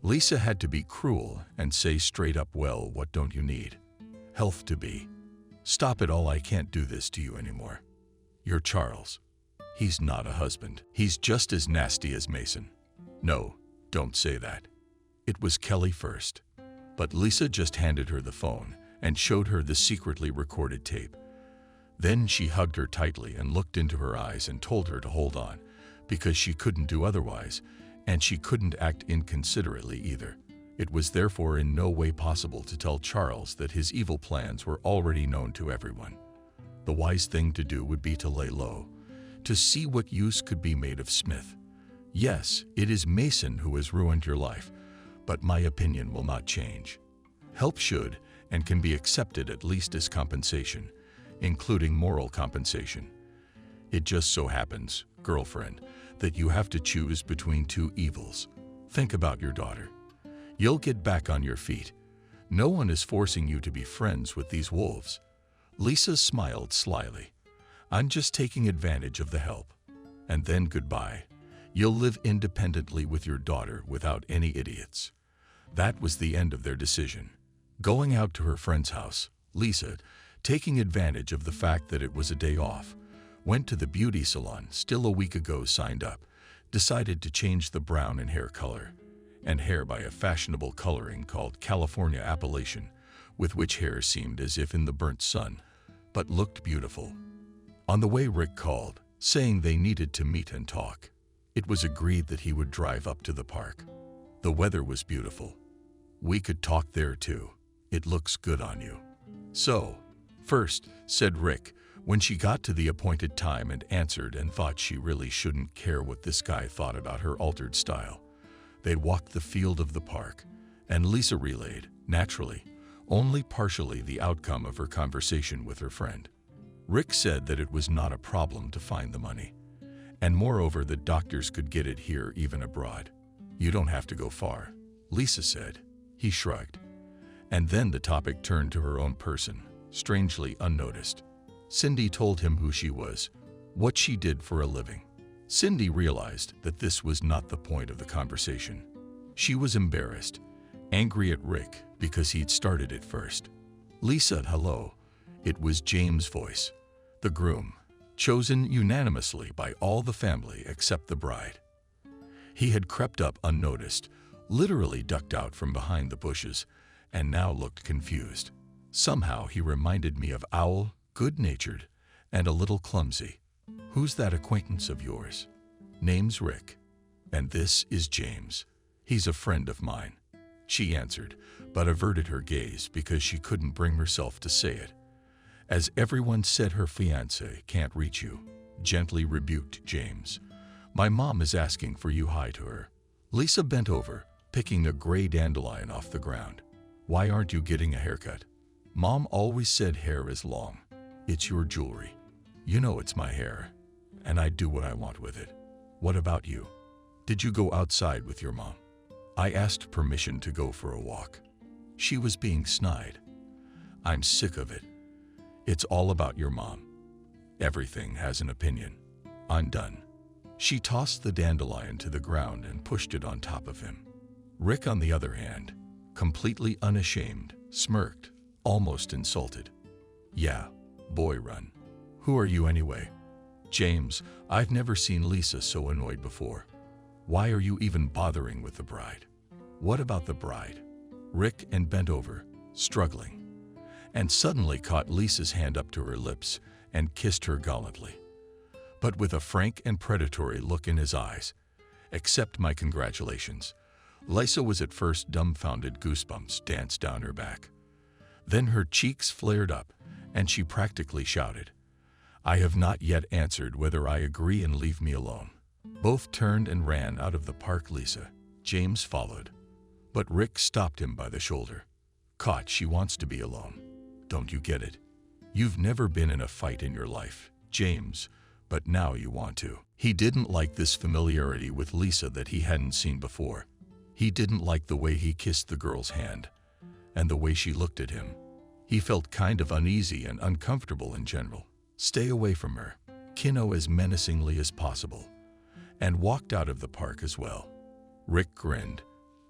Lisa had to be cruel and say straight up, well, what don't you need? Health to be. Stop it all, I can't do this to you anymore. You're Charles. He's not a husband. He's just as nasty as Mason. No, don't say that. It was Kelly first. But Lisa just handed her the phone and showed her the secretly recorded tape. Then she hugged her tightly and looked into her eyes and told her to hold on, because she couldn't do otherwise, and she couldn't act inconsiderately either. It was therefore in no way possible to tell Charles that his evil plans were already known to everyone. The wise thing to do would be to lay low, to see what use could be made of Smith. Yes, it is Mason who has ruined your life, but my opinion will not change. Help should and can be accepted at least as compensation, including moral compensation. It just so happens, girlfriend, that you have to choose between two evils. Think about your daughter. You'll get back on your feet. No one is forcing you to be friends with these wolves. Lisa smiled slyly. I'm just taking advantage of the help. And then goodbye. You'll live independently with your daughter without any idiots. That was the end of their decision. Going out to her friend's house, Lisa, taking advantage of the fact that it was a day off, went to the beauty salon still a week ago signed up, decided to change the brown in hair color, and hair by a fashionable coloring called California Appellation, with which hair seemed as if in the burnt sun, but looked beautiful. On the way, Rick called, saying they needed to meet and talk. It was agreed that he would drive up to the park. The weather was beautiful. We could talk there too. It looks good on you. So, first, said Rick, when she got to the appointed time and answered and thought she really shouldn't care what this guy thought about her altered style. They walked the field of the park, and Lisa relayed, naturally, only partially the outcome of her conversation with her friend. Rick said that it was not a problem to find the money, and moreover that doctors could get it here even abroad. You don't have to go far, Lisa said. He shrugged. And then the topic turned to her own person, strangely unnoticed. Cindy told him who she was, what she did for a living. Cindy realized that this was not the point of the conversation. She was embarrassed, angry at Rick because he'd started it first. Lisa, hello. It was James' voice, the groom, chosen unanimously by all the family except the bride. He had crept up unnoticed, literally ducked out from behind the bushes, and now looked confused. Somehow he reminded me of Owl, good-natured, and a little clumsy. Who's that acquaintance of yours? Name's Rick. And this is James. He's a friend of mine. She answered, but averted her gaze because she couldn't bring herself to say it. As everyone said, her fiancé can't reach you, gently rebuked James. My mom is asking for you. Hi to her. Lisa bent over, picking a gray dandelion off the ground. Why aren't you getting a haircut? Mom always said hair is long. It's your jewelry. You know it's my hair, and I do what I want with it. What about you? Did you go outside with your mom? I asked permission to go for a walk. She was being snide. I'm sick of it. It's all about your mom. Everything has an opinion. I'm done. She tossed the dandelion to the ground and pushed it on top of him. Rick, on the other hand, completely unashamed, smirked, almost insulted. Yeah, boy run. Who are you anyway? James, I've never seen Lisa so annoyed before. Why are you even bothering with the bride? What about the bride? Rick and bent over, struggling, and suddenly caught Lisa's hand up to her lips and kissed her gallantly, but with a frank and predatory look in his eyes. Accept my congratulations. Lisa was at first dumbfounded. Goosebumps danced down her back. Then her cheeks flared up, and she practically shouted, I have not yet answered whether I agree, and leave me alone. Both turned and ran out of the park. Lisa, James followed, but Rick stopped him by the shoulder. Caught, she wants to be alone. Don't you get it? You've never been in a fight in your life, James, but now you want to. He didn't like this familiarity with Lisa that he hadn't seen before. He didn't like the way he kissed the girl's hand, and the way she looked at him. He felt kind of uneasy and uncomfortable in general. "Stay away from her," Kino as menacingly as possible, and walked out of the park as well. Rick grinned.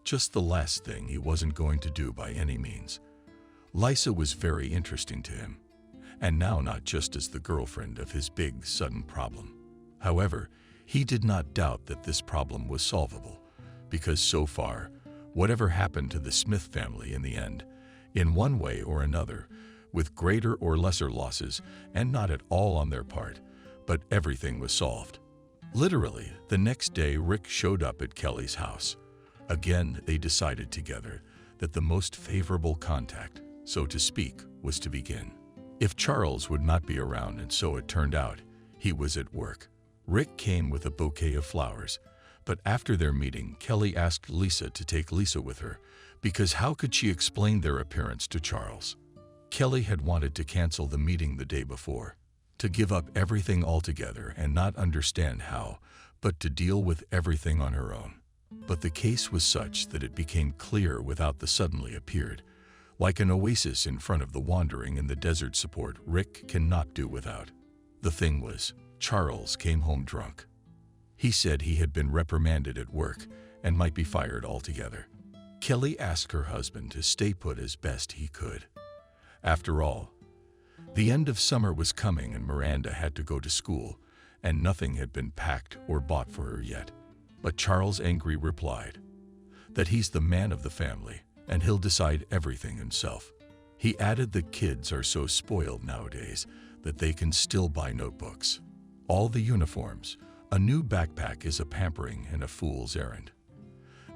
Just the last thing he wasn't going to do by any means. Lisa was very interesting to him, and now not just as the girlfriend of his big, sudden problem. However, he did not doubt that this problem was solvable, because so far, whatever happened to the Smith family in the end, in one way or another, with greater or lesser losses, and not at all on their part, but everything was solved. Literally, the next day Rick showed up at Kelly's house. Again, they decided together that the most favorable contact, so to speak, was to begin. If Charles would not be around, and so it turned out, he was at work. Rick came with a bouquet of flowers, but after their meeting, Kelly asked Lisa to take Lisa with her, because how could she explain their appearance to Charles? Kelly had wanted to cancel the meeting the day before, to give up everything altogether and not understand how, but to deal with everything on her own. But the case was such that it became clear without the suddenly appeared, like an oasis in front of the wandering in the desert support Rick cannot do without. The thing was, Charles came home drunk. He said he had been reprimanded at work and might be fired altogether. Kelly asked her husband to stay put as best he could. After all, the end of summer was coming and Miranda had to go to school, and nothing had been packed or bought for her yet. But Charles angrily replied that he's the man of the family and he'll decide everything himself. He added that kids are so spoiled nowadays that they can still buy notebooks, all the uniforms, a new backpack is a pampering and a fool's errand.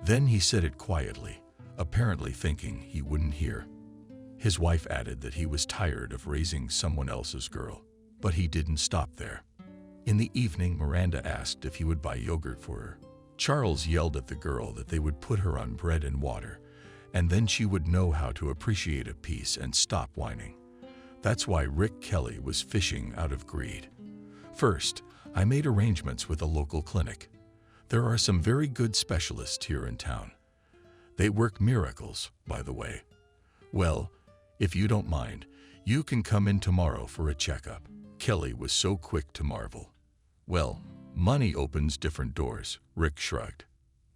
Then he said it quietly, apparently thinking he wouldn't hear. His wife added that he was tired of raising someone else's girl, but he didn't stop there. In the evening, Miranda asked if he would buy yogurt for her. Charles yelled at the girl that they would put her on bread and water, and then she would know how to appreciate a piece and stop whining. That's why Rick Kelly was fishing out of greed. First, I made arrangements with a local clinic. There are some very good specialists here in town. They work miracles, by the way. Well, if you don't mind, you can come in tomorrow for a checkup. Kelly was so quick to marvel. Well, money opens different doors, Rick shrugged.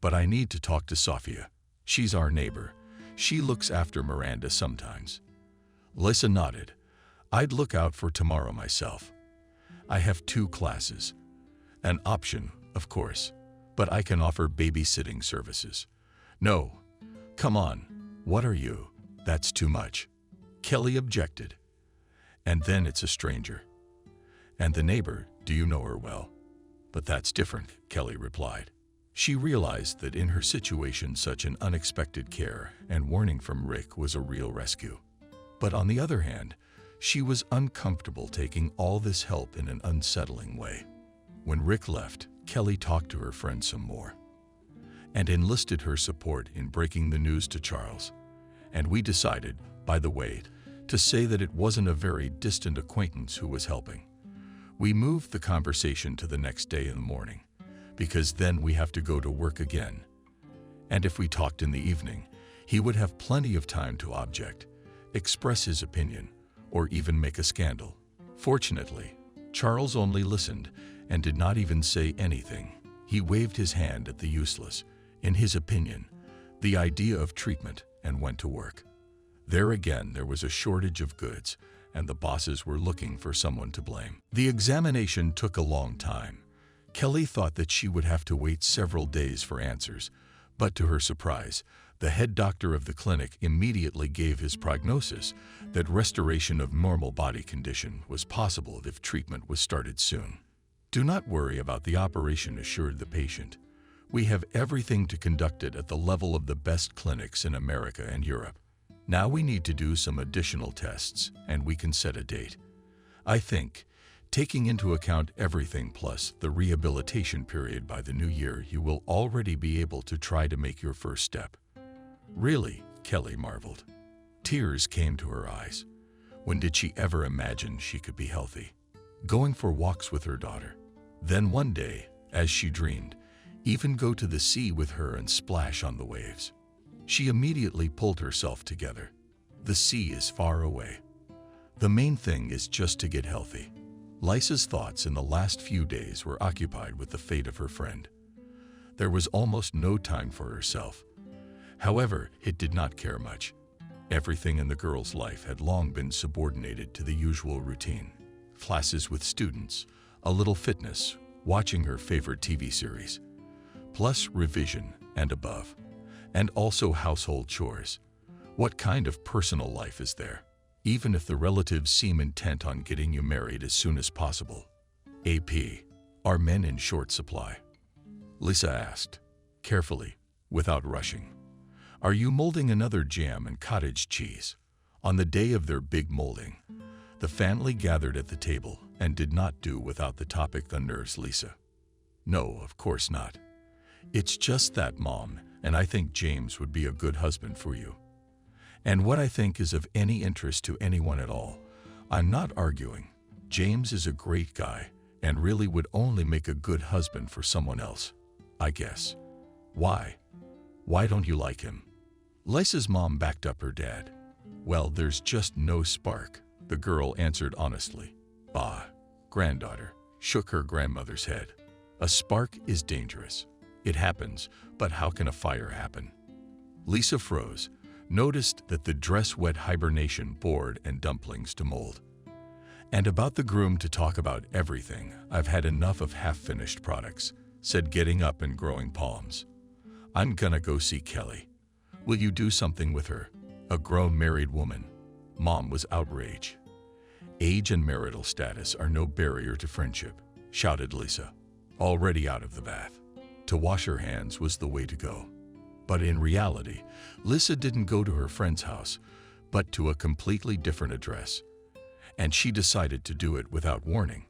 But I need to talk to Sophia. She's our neighbor. She looks after Miranda sometimes. Lisa nodded. I'd look out for tomorrow myself. I have 2 classes. An option, of course, but I can offer babysitting services. No, come on, what are you? That's too much. Kelly objected. And then it's a stranger. And the neighbor, do you know her well? But that's different, Kelly replied. She realized that in her situation such an unexpected care and warning from Rick was a real rescue. But on the other hand, she was uncomfortable taking all this help in an unsettling way. When Rick left, Kelly talked to her friend some more and enlisted her support in breaking the news to Charles. And we decided, by the way, to say that it wasn't a very distant acquaintance who was helping. We moved the conversation to the next day in the morning, because then we have to go to work again. And if we talked in the evening, he would have plenty of time to object, express his opinion, or even make a scandal. Fortunately, Charles only listened and did not even say anything. He waved his hand at the useless, in his opinion, the idea of treatment, and went to work. There again, there was a shortage of goods, and the bosses were looking for someone to blame. The examination took a long time. Kelly thought that she would have to wait several days for answers, but to her surprise, the head doctor of the clinic immediately gave his prognosis that restoration of normal body condition was possible if treatment was started soon. Do not worry about the operation, assured the patient. We have everything to conduct it at the level of the best clinics in America and Europe. Now we need to do some additional tests, and we can set a date. I think, taking into account everything plus the rehabilitation period, by the new year, you will already be able to try to make your first step. Really? Kelly marveled. Tears came to her eyes. When did she ever imagine she could be healthy? Going for walks with her daughter. Then one day, as she dreamed, even go to the sea with her and splash on the waves. She immediately pulled herself together. The sea is far away. The main thing is just to get healthy. Lisa's thoughts in the last few days were occupied with the fate of her friend. There was almost no time for herself. However, it did not care much. Everything in the girl's life had long been subordinated to the usual routine. Classes with students, a little fitness, watching her favorite TV series, plus revision and above, and also household chores. What kind of personal life is there? Even if the relatives seem intent on getting you married as soon as possible. AP, are men in short supply? Lisa asked, carefully, without rushing. Are you molding another jam and cottage cheese? On the day of their big molding, the family gathered at the table and did not do without the topic that unnerves Lisa. No, of course not. It's just that, Mom, and I think James would be a good husband for you. And what I think is of any interest to anyone at all. I'm not arguing. James is a great guy and really would only make a good husband for someone else, I guess. Why? Why don't you like him? Lisa's mom backed up her dad. Well, there's just no spark, the girl answered honestly. Bah, granddaughter shook her grandmother's head. A spark is dangerous. It happens, but how can a fire happen? Lisa froze, noticed that the dress wet hibernation board and dumplings to mold. And about the groom to talk about everything. I've had enough of half-finished products, said, getting up and growing palms. I'm gonna go see Kelly. Will you do something with her? A grown married woman. Mom was outraged. Age and marital status are no barrier to friendship, shouted Lisa, already out of the bath. To wash her hands was the way to go. But in reality, Lisa didn't go to her friend's house, but to a completely different address. And she decided to do it without warning,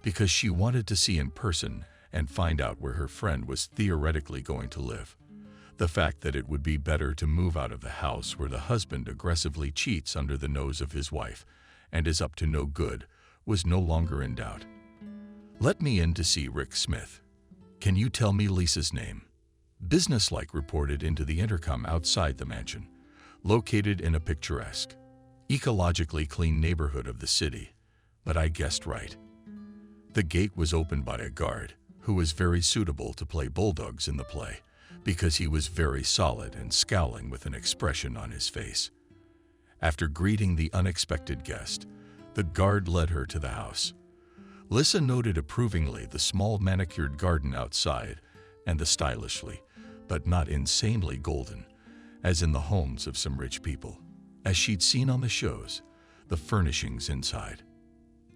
because she wanted to see in person and find out where her friend was theoretically going to live. The fact that it would be better to move out of the house where the husband aggressively cheats under the nose of his wife and is up to no good was no longer in doubt. Let me in to see Rick Smith. Can you tell me Lisa's name? Businesslike reported into the intercom outside the mansion, located in a picturesque, ecologically clean neighborhood of the city. But I guessed right. The gate was opened by a guard who was very suitable to play bulldogs in the play because he was very solid and scowling with an expression on his face. After greeting the unexpected guest, the guard led her to the house. Lisa noted approvingly the small manicured garden outside and the stylishly, but not insanely golden, as in the homes of some rich people, as she'd seen on the shows, the furnishings inside.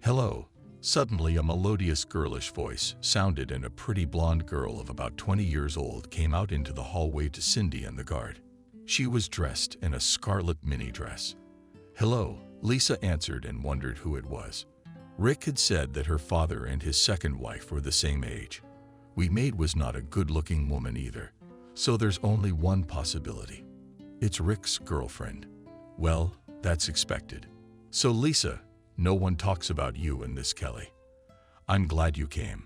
Hello. Suddenly a melodious girlish voice sounded and a pretty blonde girl of about 20 years old came out into the hallway to Cindy and the guard. She was dressed in a scarlet mini dress. Hello, Lisa answered and wondered who it was. Rick had said that her father and his second wife were the same age. We maid was not a good-looking woman either, so there's only one possibility. It's Rick's girlfriend. Well, that's expected. So Lisa, no one talks about you and this Kelly. I'm glad you came.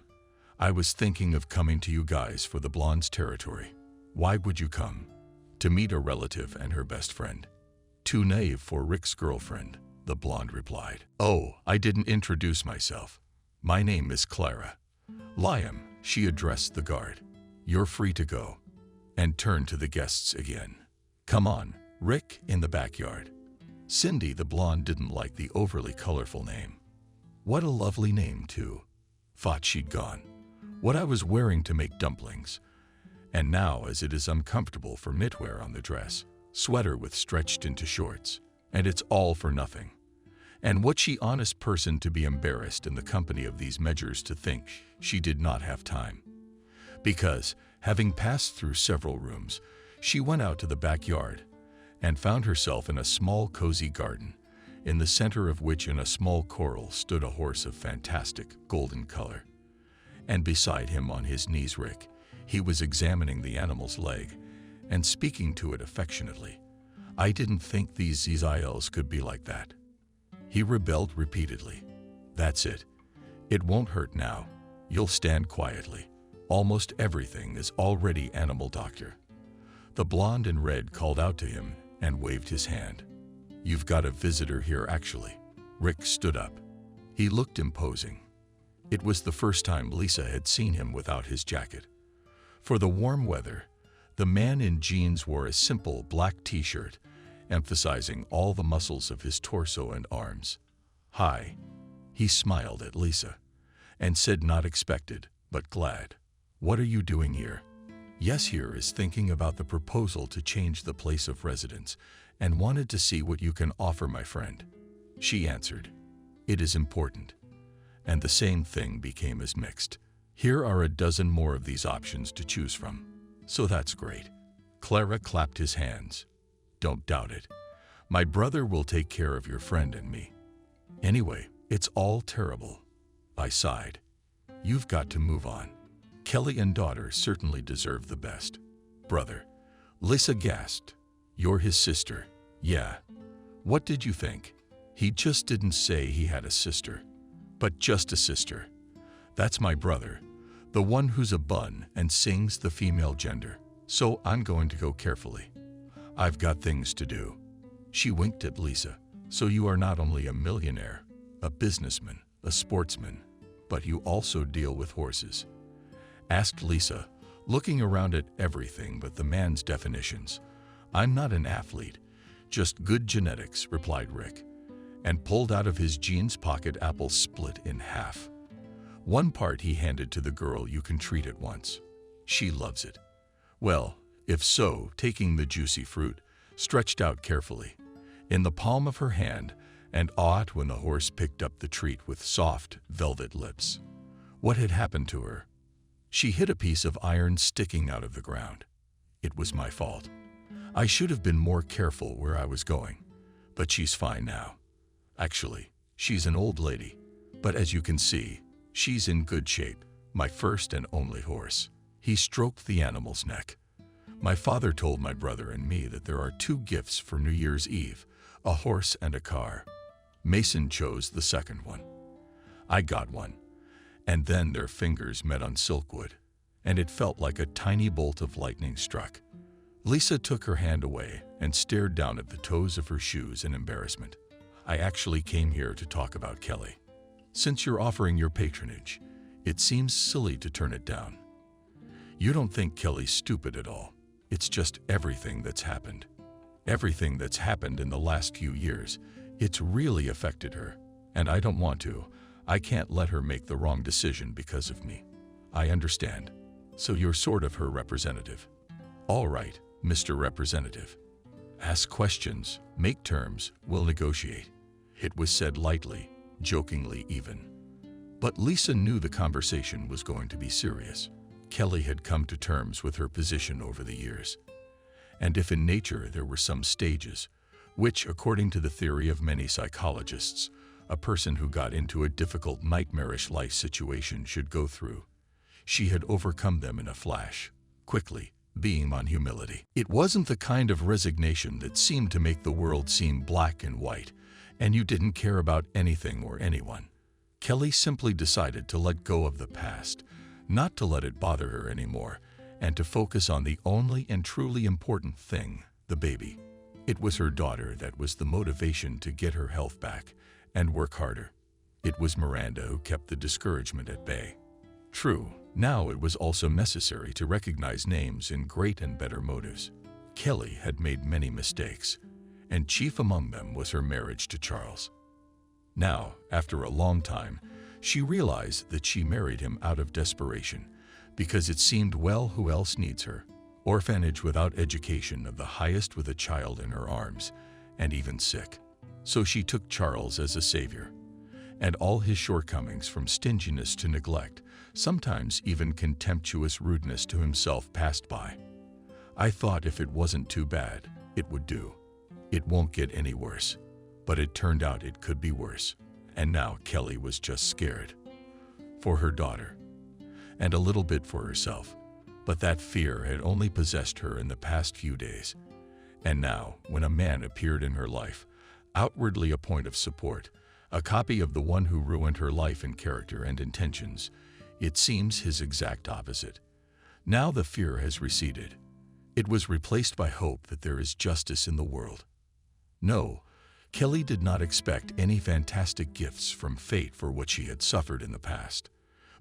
I was thinking of coming to you guys for the blonde's territory. Why would you come? To meet a relative and her best friend. Too naive for Rick's girlfriend, the blonde replied. Oh, I didn't introduce myself. My name is Clara. Liam, she addressed the guard. You're free to go. And turned to the guests again. Come on, Rick in the backyard. Cindy, the blonde, didn't like the overly colorful name. What a lovely name, too. Thought she'd gone. What I was wearing to make dumplings. And now, as it is uncomfortable for knitwear on the dress, sweater with stretched into shorts, and it's all for nothing. And what she honest person to be embarrassed in the company of these measures to think she did not have time. Because, having passed through several rooms, she went out to the backyard and found herself in a small cozy garden, in the center of which in a small corral stood a horse of fantastic golden color. And beside him on his knees Rick, he was examining the animal's leg and speaking to it affectionately. I didn't think these Zizils could be like that. He rebelled repeatedly. That's it. It won't hurt now. You'll stand quietly. Almost everything is already animal doctor. The blonde in red called out to him and waved his hand. You've got a visitor here, actually. Rick stood up. He looked imposing. It was the first time Lisa had seen him without his jacket. For the warm weather, the man in jeans wore a simple black t-shirt, emphasizing all the muscles of his torso and arms. "Hi." He smiled at Lisa and said, "Not expected, but glad. What are you doing here?" "Yes, here is thinking about the proposal to change the place of residence and wanted to see what you can offer my friend," she answered. "It is important." And the same thing became as mixed. "Here are a dozen more of these options to choose from. So that's great." Clara clapped his hands. "Don't doubt it. My brother will take care of your friend and me. Anyway, it's all terrible." I sighed. "You've got to move on. Kelly and daughter certainly deserve the best." "Brother?" Lisa gasped. "You're his sister." "Yeah. What did you think? He just didn't say he had a sister." "But just a sister. That's my brother, the one who's a bun and sings the female gender. So I'm going to go carefully. I've got things to do." She winked at Lisa. "So you are not only a millionaire, a businessman, a sportsman, but you also deal with horses?" asked Lisa, looking around at everything but the man's definitions. "I'm not an athlete, just good genetics," replied Rick, and pulled out of his jeans pocket apple split in half. One part he handed to the girl. "You can treat it once. She loves it." "Well, if so," taking the juicy fruit, stretched out carefully, in the palm of her hand, and awed when the horse picked up the treat with soft, velvet lips. What had happened to her? She hit a piece of iron sticking out of the ground. "It was my fault. I should have been more careful where I was going. But she's fine now. Actually, she's an old lady, but as you can see, she's in good shape. My first and only horse." He stroked the animal's neck. "My father told my brother and me that there are 2 gifts for New Year's Eve, a horse and a car. Mason chose the second one. I got one." And then their fingers met on silkwood, and it felt like a tiny bolt of lightning struck. Lisa took her hand away and stared down at the toes of her shoes in embarrassment. "I actually came here to talk about Kelly. Since you're offering your patronage, it seems silly to turn it down. You don't think Kelly's stupid at all. It's just everything that's happened. Everything that's happened in the last few years. It's really affected her, and I don't want to. I can't let her make the wrong decision because of me. I understand. So you're sort of her representative." "All right, Mr. Representative. Ask questions, make terms, we'll negotiate." It was said lightly, jokingly even. But Lisa knew the conversation was going to be serious. Kelly had come to terms with her position over the years. And if in nature there were some stages, which, according to the theory of many psychologists, a person who got into a difficult, nightmarish life situation should go through, she had overcome them in a flash, quickly, being on humility. It wasn't the kind of resignation that seemed to make the world seem black and white, and you didn't care about anything or anyone. Kelly simply decided to let go of the past, not to let it bother her anymore, and to focus on the only and truly important thing, the baby. It was her daughter that was the motivation to get her health back and work harder. It was Miranda who kept the discouragement at bay. True, now it was also necessary to recognize names in great and better motives. Kelly had made many mistakes, and chief among them was her marriage to Charles. Now, after a long time, she realized that she married him out of desperation, because it seemed, well, who else needs her? Orphanage without education of the highest with a child in her arms, and even sick. So she took Charles as a savior. And all his shortcomings, from stinginess to neglect, sometimes even contemptuous rudeness to himself, passed by. I thought if it wasn't too bad, it would do. It won't get any worse. But it turned out it could be worse. And now Kelly was just scared. For her daughter. And a little bit for herself. But that fear had only possessed her in the past few days. And now, when a man appeared in her life, outwardly a point of support, a copy of the one who ruined her life in character and intentions, it seems his exact opposite. Now the fear has receded. It was replaced by hope that there is justice in the world. No, Kelly did not expect any fantastic gifts from fate for what she had suffered in the past,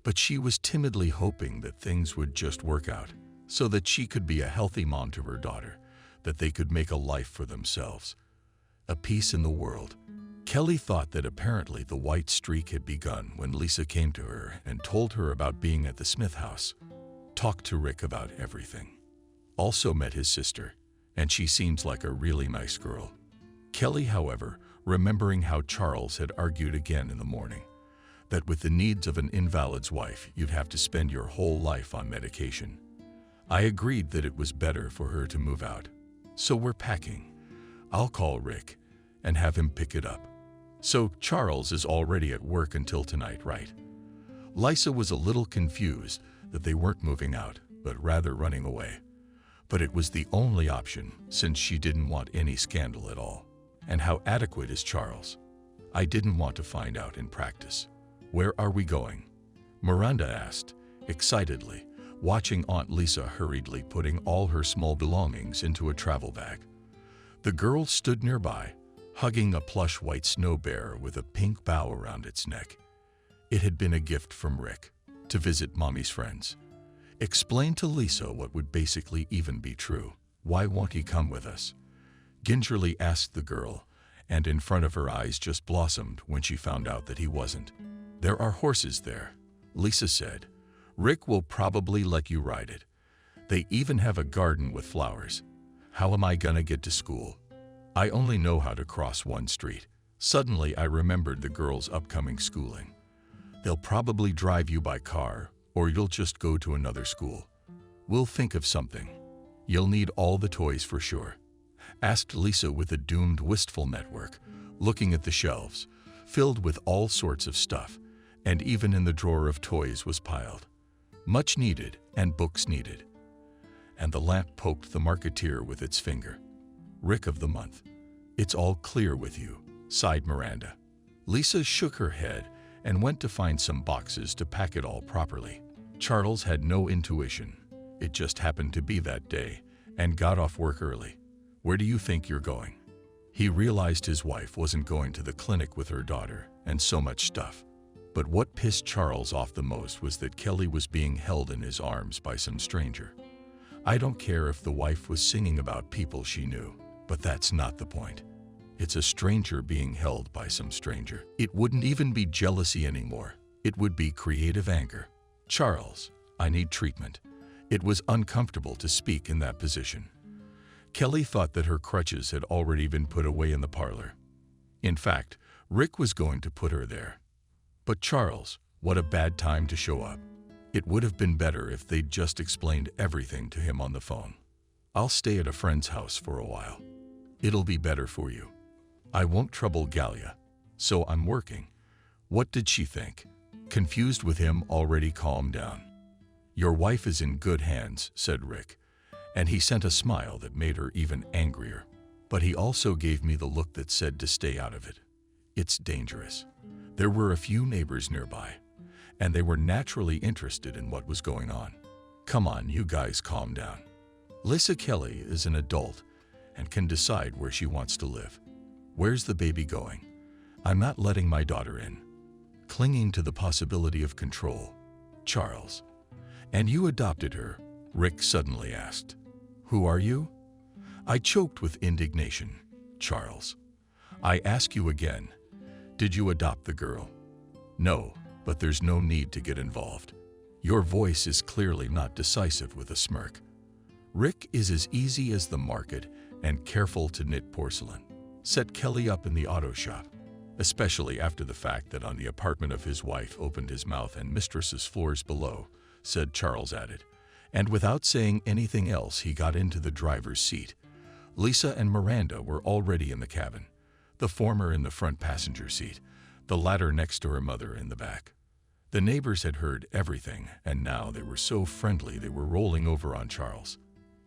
but she was timidly hoping that things would just work out so that she could be a healthy mom to her daughter, that they could make a life for themselves, a peace in the world. Kelly thought that apparently the white streak had begun when Lisa came to her and told her about being at the Smith house, talked to Rick about everything. Also met his sister, and she seems like a really nice girl. Kelly, however, remembering how Charles had argued again in the morning, that with the needs of an invalid's wife, you'd have to spend your whole life on medication. I agreed that it was better for her to move out. So we're packing. I'll call Rick and have him pick it up. So Charles is already at work until tonight, right? Lisa was a little confused that they weren't moving out, but rather running away. But it was the only option since she didn't want any scandal at all. And how adequate is Charles? I didn't want to find out in practice. Where are we going? Miranda asked, excitedly, watching Aunt Lisa hurriedly putting all her small belongings into a travel bag. The girl stood nearby, hugging a plush white snow bear with a pink bow around its neck. It had been a gift from Rick to visit Mommy's friends. Explain to Lisa what would basically even be true. Why won't he come with us? Gingerly asked the girl, and in front of her eyes just blossomed when she found out that he wasn't. There are horses there, Lisa said. Rick will probably let you ride it. They even have a garden with flowers. How am I gonna get to school? I only know how to cross one street. Suddenly, I remembered the girl's upcoming schooling. They'll probably drive you by car, or you'll just go to another school. We'll think of something. You'll need all the toys for sure, asked Lisa with a doomed, wistful network, looking at the shelves, filled with all sorts of stuff, and even in the drawer of toys was piled. Much needed and books needed. And the lamp poked the marketeer with its finger. Rick of the month. It's all clear with you, sighed Miranda. Lisa shook her head and went to find some boxes to pack it all properly. Charles had no intuition. It just happened to be that day and got off work early. Where do you think you're going? He realized his wife wasn't going to the clinic with her daughter and so much stuff. But what pissed Charles off the most was that Kelly was being held in his arms by some stranger. I don't care if the wife was singing about people she knew, but that's not the point. It's a stranger being held by some stranger. It wouldn't even be jealousy anymore. It would be creative anger. Charles, I need treatment. It was uncomfortable to speak in that position. Kelly thought that her crutches had already been put away in the parlor. In fact, Rick was going to put her there. But Charles, what a bad time to show up. It would have been better if they'd just explained everything to him on the phone. I'll stay at a friend's house for a while. It'll be better for you. I won't trouble Galia, so I'm working. What did she think? Confused with him, already calmed down. Your wife is in good hands, said Rick, and he sent a smile that made her even angrier. But he also gave me the look that said to stay out of it. It's dangerous. There were a few neighbors nearby, and they were naturally interested in what was going on. Come on, you guys, calm down. Lisa Kelly is an adult and can decide where she wants to live. Where's the baby going? I'm not letting my daughter in. Clinging to the possibility of control. Charles. And you adopted her? Rick suddenly asked. Who are you? I choked with indignation. Charles. I ask you again. Did you adopt the girl? No, but there's no need to get involved. Your voice is clearly not decisive with a smirk. Rick is as easy as the market and careful to knit porcelain. Set Kelly up in the auto shop, especially after the fact that on the apartment of his wife opened his mouth and mistress's floors below, said Charles added. And without saying anything else, he got into the driver's seat. Lisa and Miranda were already in the cabin, the former in the front passenger seat, the latter next to her mother in the back. The neighbors had heard everything, and now they were so friendly they were rolling over on Charles.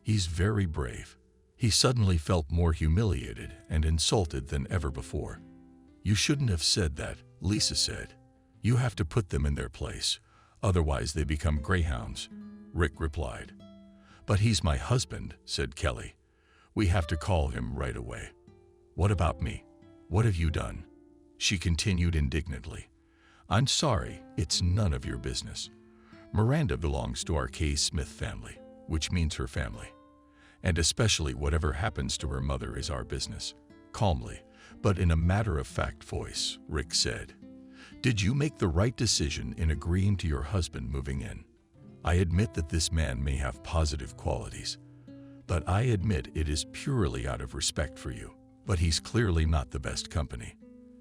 He's very brave. He suddenly felt more humiliated and insulted than ever before. You shouldn't have said that, Lisa said. You have to put them in their place, otherwise they become greyhounds, Rick replied. But he's my husband, said Kelly. We have to call him right away. What about me? What have you done? She continued indignantly. I'm sorry, it's none of your business. Miranda belongs to our K. Smith family, which means her family. And especially whatever happens to her mother is our business. Calmly, but in a matter-of-fact voice, Rick said, Did you make the right decision in agreeing to your husband moving in? I admit that this man may have positive qualities, but I admit it is purely out of respect for you. But he's clearly not the best company.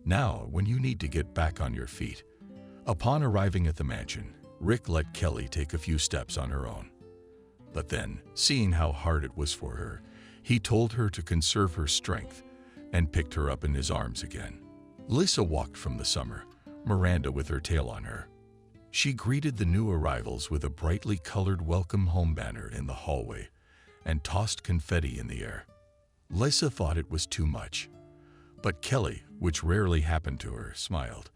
Now, when you need to get back on your feet. Upon arriving at the mansion, Rick let Kelly take a few steps on her own. But then, seeing how hard it was for her, he told her to conserve her strength and picked her up in his arms again. Lisa walked from the summer, Miranda with her tail on her. She greeted the new arrivals with a brightly colored welcome home banner in the hallway and tossed confetti in the air. Lisa thought it was too much, but Kelly, which rarely happened to her, smiled,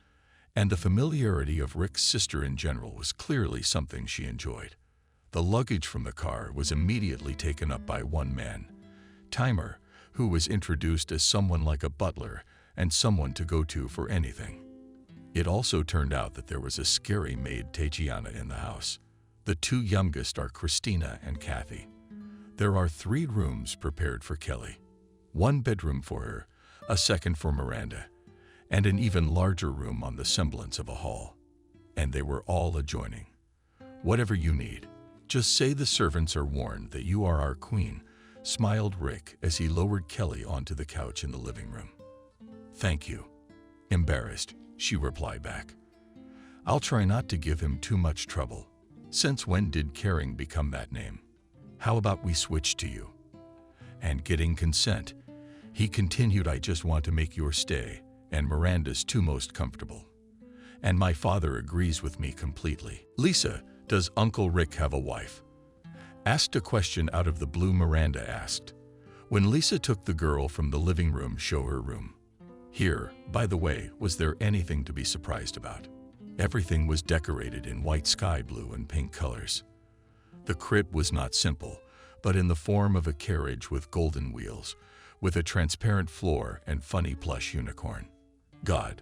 and the familiarity of Rick's sister in general was clearly something she enjoyed. The luggage from the car was immediately taken up by one man, Timer, who was introduced as someone like a butler and someone to go to for anything. It also turned out that there was a scary maid Tatiana in the house. The two youngest are Christina and Kathy. There are 3 rooms prepared for Kelly. 1 bedroom for her, a second for Miranda, and an even larger room on the semblance of a hall. And they were all adjoining. Whatever you need, just say the servants are warned that you are our queen, smiled Rick as he lowered Kelly onto the couch in the living room. Thank you. Embarrassed, she replied back. I'll try not to give him too much trouble. Since when did caring become that name? How about we switch to you? And getting consent, he continued, I just want to make your stay and Miranda's too most comfortable. And my father agrees with me completely. Lisa, does Uncle Rick have a wife? Asked a question out of the blue, Miranda asked, when Lisa took the girl from the living room show her room. Here, by the way, was there anything to be surprised about? Everything was decorated in white sky blue and pink colors. The crib was not simple, but in the form of a carriage with golden wheels, with a transparent floor and funny plush unicorn. God,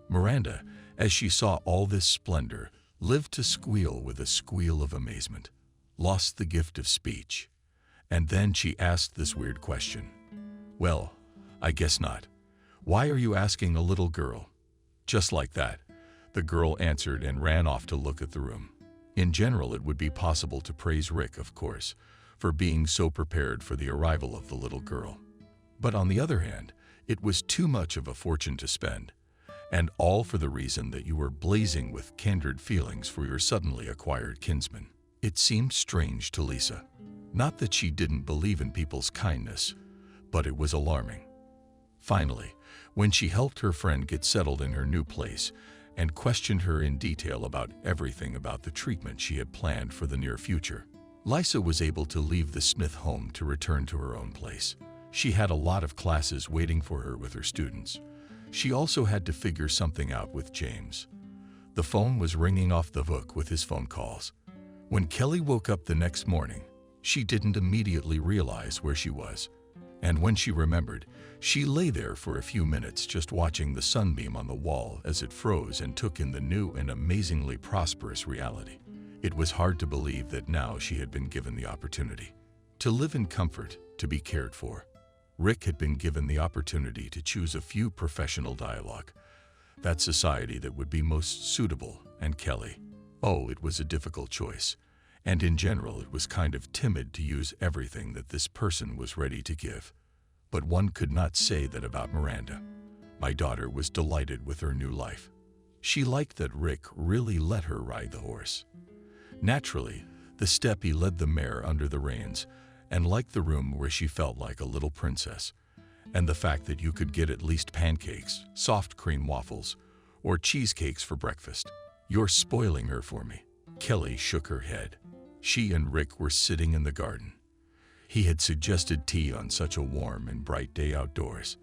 Miranda, as she saw all this splendor, lived to squeal with a squeal of amazement, lost the gift of speech. And then she asked this weird question. Well, I guess not. Why are you asking a little girl? Just like that, the girl answered and ran off to look at the room. In general, it would be possible to praise Rick, of course, for being so prepared for the arrival of the little girl. But on the other hand, it was too much of a fortune to spend, and all for the reason that you were blazing with kindred feelings for your suddenly acquired kinsman. It seemed strange to Lisa. Not that she didn't believe in people's kindness, but it was alarming. Finally, when she helped her friend get settled in her new place and questioned her in detail about everything about the treatment she had planned for the near future, Lisa was able to leave the Smith home to return to her own place. She had a lot of classes waiting for her with her students. She also had to figure something out with James. The phone was ringing off the hook with his phone calls. When Kelly woke up the next morning, she didn't immediately realize where she was. And when she remembered, she lay there for a few minutes just watching the sunbeam on the wall as it froze and took in the new and amazingly prosperous reality. It was hard to believe that now she had been given the opportunity to live in comfort, to be cared for. Rick had been given the opportunity to choose a few professional dialogue, that society that would be most suitable, and Kelly. Oh, it was a difficult choice, and in general it was kind of timid to use everything that this person was ready to give. But one could not say that about Miranda. My daughter was delighted with her new life. She liked that Rick really let her ride the horse. Naturally, the step he led the mare under the reins, and liked the room where she felt like a little princess, and the fact that you could get at least pancakes, soft cream waffles, or cheesecakes for breakfast. You're spoiling her for me. Kelly shook her head. She and Rick were sitting in the garden. He had suggested tea on such a warm and bright day outdoors.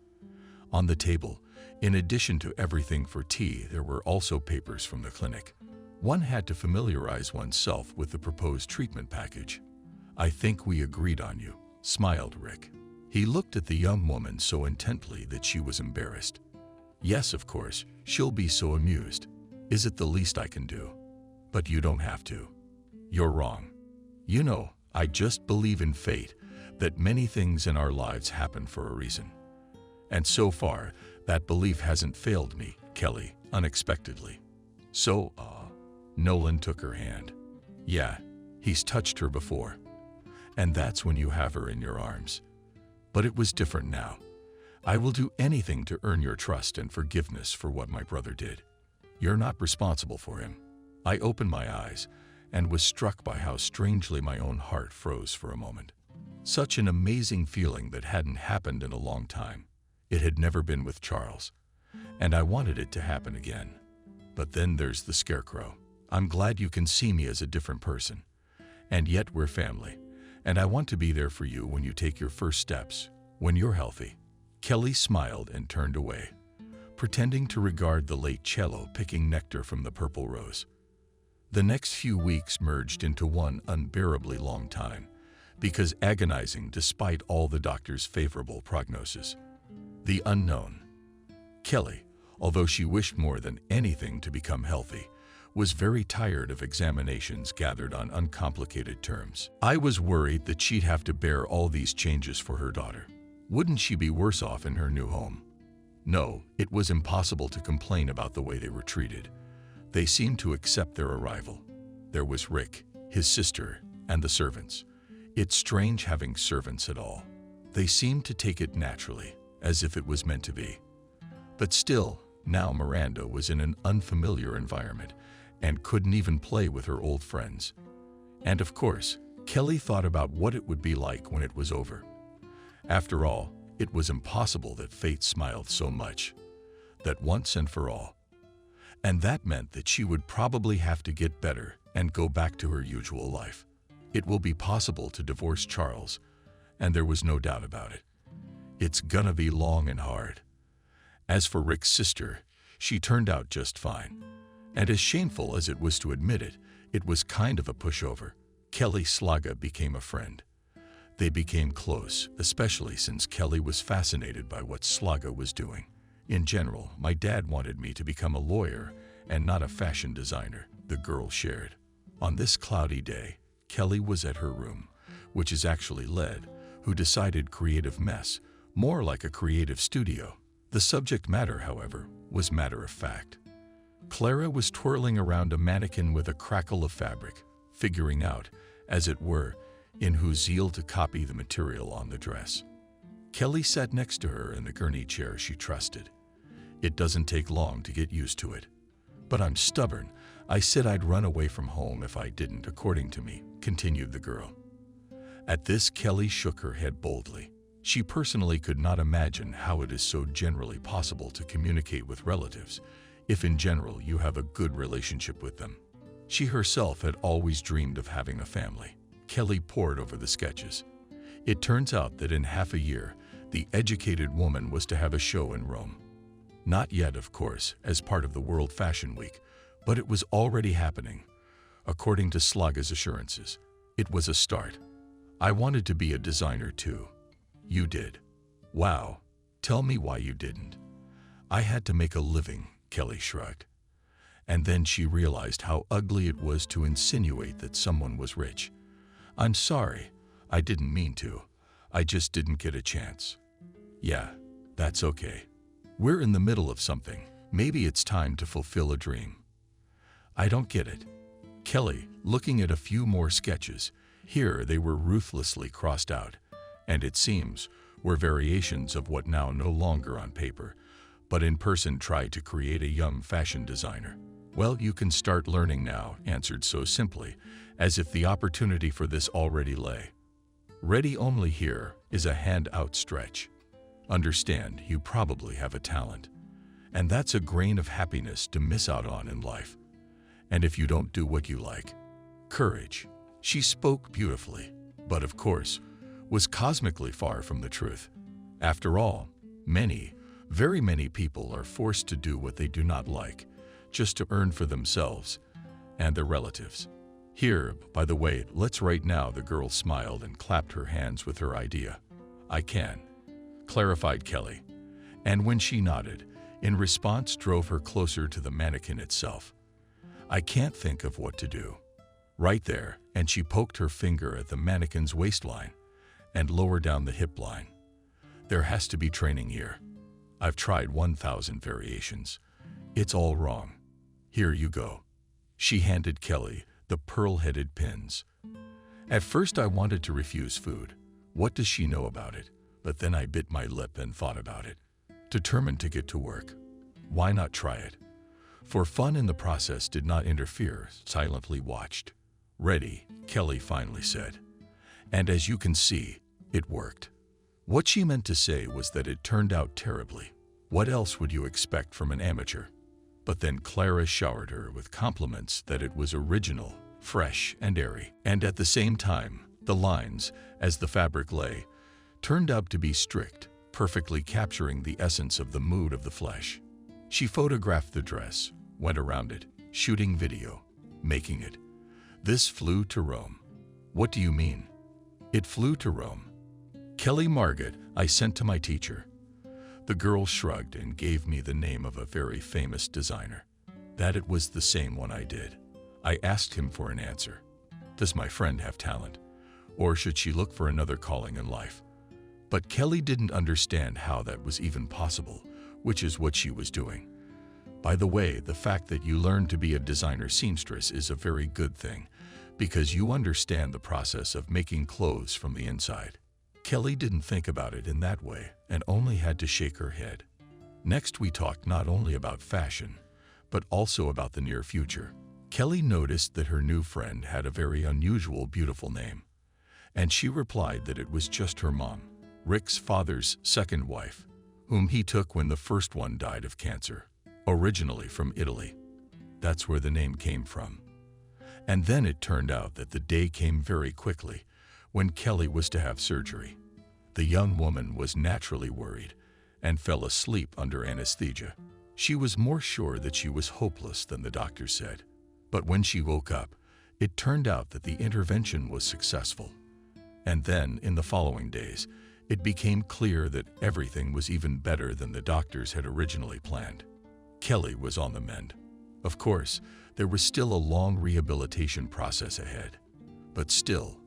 On the table, in addition to everything for tea, there were also papers from the clinic. One had to familiarize oneself with the proposed treatment package. I think we agreed on you, smiled Rick. He looked at the young woman so intently that she was embarrassed. Yes, of course, she'll be so amused. Is it the least I can do? But you don't have to. You're wrong. You know, I just believe in fate, that many things in our lives happen for a reason. And so far, that belief hasn't failed me, Kelly, unexpectedly. So, Nolan took her hand. Yeah, he's touched her before. And that's when you have her in your arms. But it was different now. I will do anything to earn your trust and forgiveness for what my brother did. You're not responsible for him. I opened my eyes and was struck by how strangely my own heart froze for a moment. Such an amazing feeling that hadn't happened in a long time. It had never been with Charles, and I wanted it to happen again. But then there's the scarecrow. I'm glad you can see me as a different person. And yet we're family, and I want to be there for you when you take your first steps, when you're healthy. Kelly smiled and turned away, pretending to regard the late cello picking nectar from the purple rose. The next few weeks merged into one unbearably long time, because agonizing despite all the doctor's favorable prognosis. The unknown. Kelly, although she wished more than anything to become healthy, was very tired of examinations gathered on uncomplicated terms. I was worried that she'd have to bear all these changes for her daughter. Wouldn't she be worse off in her new home? No, it was impossible to complain about the way they were treated. They seemed to accept their arrival. There was Rick, his sister, and the servants. It's strange having servants at all. They seemed to take it naturally, as if it was meant to be. But still, now Miranda was in an unfamiliar environment and couldn't even play with her old friends. And of course, Kelly thought about what it would be like when it was over. After all, it was impossible that fate smiled so much, that once and for all. And that meant that she would probably have to get better and go back to her usual life. It will be possible to divorce Charles, and there was no doubt about it. It's gonna be long and hard. As for Rick's sister, she turned out just fine. And as shameful as it was to admit it, it was kind of a pushover. Kelly Slaga became a friend. They became close, especially since Kelly was fascinated by what Slaga was doing. In general, my dad wanted me to become a lawyer and not a fashion designer, the girl shared. On this cloudy day, Kelly was at her room, which is actually Led, who decided creative mess, more like a creative studio. The subject matter, however, was matter of fact. Clara was twirling around a mannequin with a crackle of fabric, figuring out, as it were, in whose zeal to copy the material on the dress. Kelly sat next to her in the gurney chair she trusted. It doesn't take long to get used to it. But I'm stubborn. I said I'd run away from home if I didn't, according to me, continued the girl. At this, Kelly shook her head boldly. She personally could not imagine how it is so generally possible to communicate with relatives, if in general you have a good relationship with them. She herself had always dreamed of having a family. Kelly pored over the sketches. It turns out that in half a year, the educated woman was to have a show in Rome. Not yet, of course, as part of the World Fashion Week, but it was already happening. According to Slaga's assurances, it was a start. I wanted to be a designer too. You did. Wow. Tell me why you didn't. I had to make a living, Kelly shrugged. And then she realized how ugly it was to insinuate that someone was rich. I'm sorry. I didn't mean to. I just didn't get a chance. Yeah, that's okay. We're in the middle of something. Maybe it's time to fulfill a dream. I don't get it. Kelly, looking at a few more sketches, here they were ruthlessly crossed out, and it seems were variations of what now no longer on paper, but in person tried to create a young fashion designer. Well, you can start learning now, answered so simply, as if the opportunity for this already lay. Ready only here is a hand outstretch. Understand, you probably have a talent, and that's a grain of happiness to miss out on in life. And if you don't do what you like, courage. She spoke beautifully, but of course, was cosmically far from the truth. After all, many, very many people are forced to do what they do not like, just to earn for themselves and their relatives. Here, by the way, let's right now, the girl smiled and clapped her hands with her idea. I can, clarified Kelly. And when she nodded, In response, drove her closer to the mannequin itself. I can't think of what to do. Right there, and she poked her finger at the mannequin's waistline and lower down the hip line. There has to be training here. I've tried 1,000 variations. It's all wrong. Here you go. She handed Kelly the pearl-headed pins. At first I wanted to refuse food. What does she know about it? But then I bit my lip and thought about it. Determined to get to work. Why not try it? For fun in the process did not interfere, silently watched. Ready, Kelly finally said. And as you can see, it worked. What she meant to say was that it turned out terribly. What else would you expect from an amateur? But then Clara showered her with compliments that it was original, fresh, and airy. And at the same time, the lines, as the fabric lay, turned out to be strict, perfectly capturing the essence of the mood of the flesh. She photographed the dress, went around it, shooting video, making it. This flew to Rome. What do you mean? It flew to Rome. Kelly Margaret, I sent to my teacher. The girl shrugged and gave me the name of a very famous designer. That it was the same one I did. I asked him for an answer. Does my friend have talent? Or should she look for another calling in life? But Kelly didn't understand how that was even possible, which is what she was doing. By the way, the fact that you learned to be a designer seamstress is a very good thing, because you understand the process of making clothes from the inside. Kelly didn't think about it in that way and only had to shake her head. Next, we talked not only about fashion, but also about the near future. Kelly noticed that her new friend had a very unusual, beautiful name, and she replied that it was just her mom, Rick's father's second wife, whom he took when the first one died of cancer, originally from Italy. That's where the name came from. And then it turned out that the day came very quickly when Kelly was to have surgery. The young woman was naturally worried and fell asleep under anesthesia. She was more sure that she was hopeless than the doctor said. But when she woke up, it turned out that the intervention was successful. And then, in the following days, it became clear that everything was even better than the doctors had originally planned. Kelly was on the mend. Of course, there was still a long rehabilitation process ahead. But still,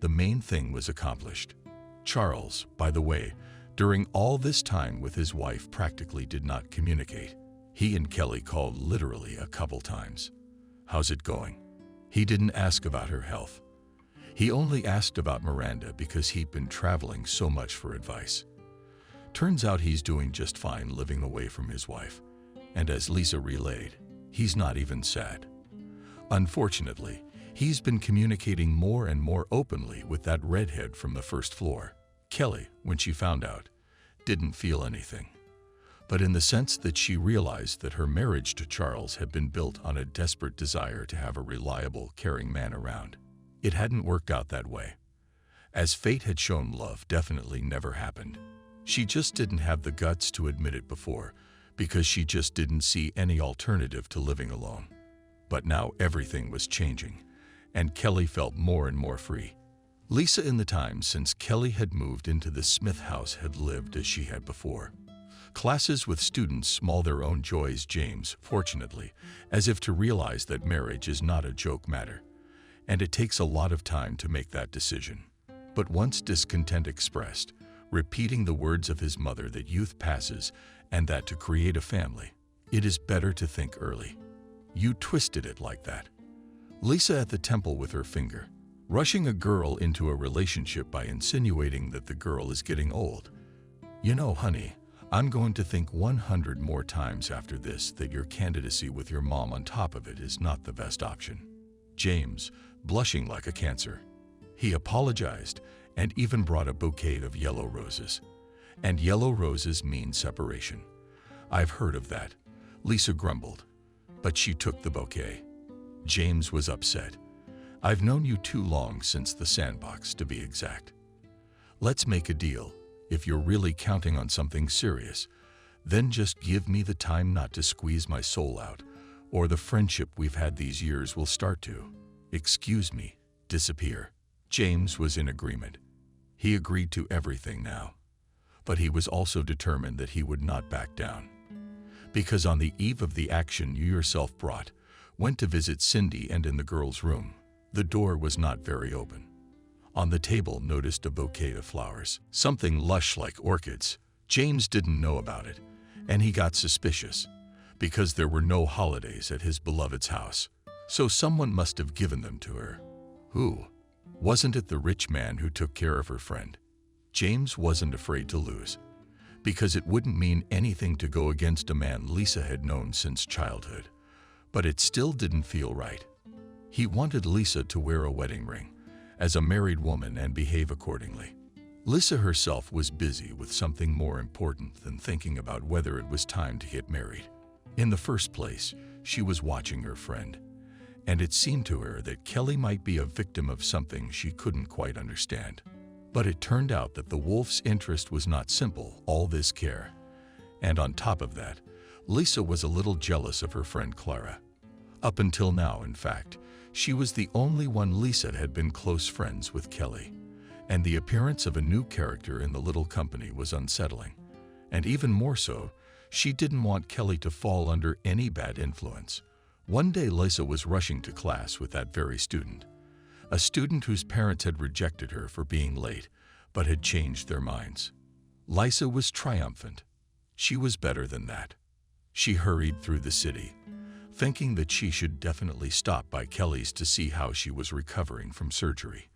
the main thing was accomplished. Charles, by the way, during all this time with his wife practically did not communicate. He and Kelly called literally a couple times. How's it going? He didn't ask about her health. He only asked about Miranda because he'd been traveling so much for advice. Turns out he's doing just fine living away from his wife. And as Lisa relayed, he's not even sad. Unfortunately, he's been communicating more and more openly with that redhead from the first floor. Kelly, when she found out, didn't feel anything. But in the sense that she realized that her marriage to Charles had been built on a desperate desire to have a reliable, caring man around. It hadn't worked out that way. As fate had shown, love definitely never happened. She just didn't have the guts to admit it before, because she just didn't see any alternative to living alone. But now everything was changing, and Kelly felt more and more free. Lisa, in the time since Kelly had moved into the Smith house, had lived as she had before. Classes with students small their own joys. James, fortunately, as if to realize that marriage is not a joke matter, and it takes a lot of time to make that decision. But once discontent expressed, repeating the words of his mother that youth passes and that to create a family, it is better to think early. You twisted it like that. Lisa at the temple with her finger, rushing a girl into a relationship by insinuating that the girl is getting old. You know, honey, I'm going to think 100 more times after this that your candidacy with your mom on top of it is not the best option. James, blushing like a cancer. He apologized and even brought a bouquet of yellow roses. And yellow roses mean separation. I've heard of that, Lisa grumbled. But she took the bouquet. James was upset. I've known you too long, since the sandbox to be exact. Let's make a deal. If you're really counting on something serious, then just give me the time not to squeeze my soul out, or the friendship we've had these years will start to, excuse me, disappear. James was in agreement. He agreed to everything now. But he was also determined that he would not back down. because on the eve of the action you yourself brought, went to visit Cindy, and in the girl's room, the door was not very open. On the table noticed a bouquet of flowers, something lush like orchids. James didn't know about it, and he got suspicious, because there were no holidays at his beloved's house. So someone must have given them to her. Who? Wasn't it the rich man who took care of her friend? James wasn't afraid to lose, because it wouldn't mean anything to go against a man Lisa had known since childhood. But it still didn't feel right. He wanted Lisa to wear a wedding ring as a married woman and behave accordingly. Lisa herself was busy with something more important than thinking about whether it was time to get married. In the first place, she was watching her friend, and it seemed to her that Kelly might be a victim of something she couldn't quite understand. But it turned out that the wolf's interest was not simple, all this care. And on top of that, Lisa was a little jealous of her friend Clara. Up until now, in fact, she was the only one Lisa had been close friends with Kelly, and the appearance of a new character in the little company was unsettling. And even more so, she didn't want Kelly to fall under any bad influence. One day Lisa was rushing to class with that very student, a student whose parents had rejected her for being late, but had changed their minds. Lisa was triumphant. She was better than that. She hurried through the city, thinking that she should definitely stop by Kelly's to see how she was recovering from surgery.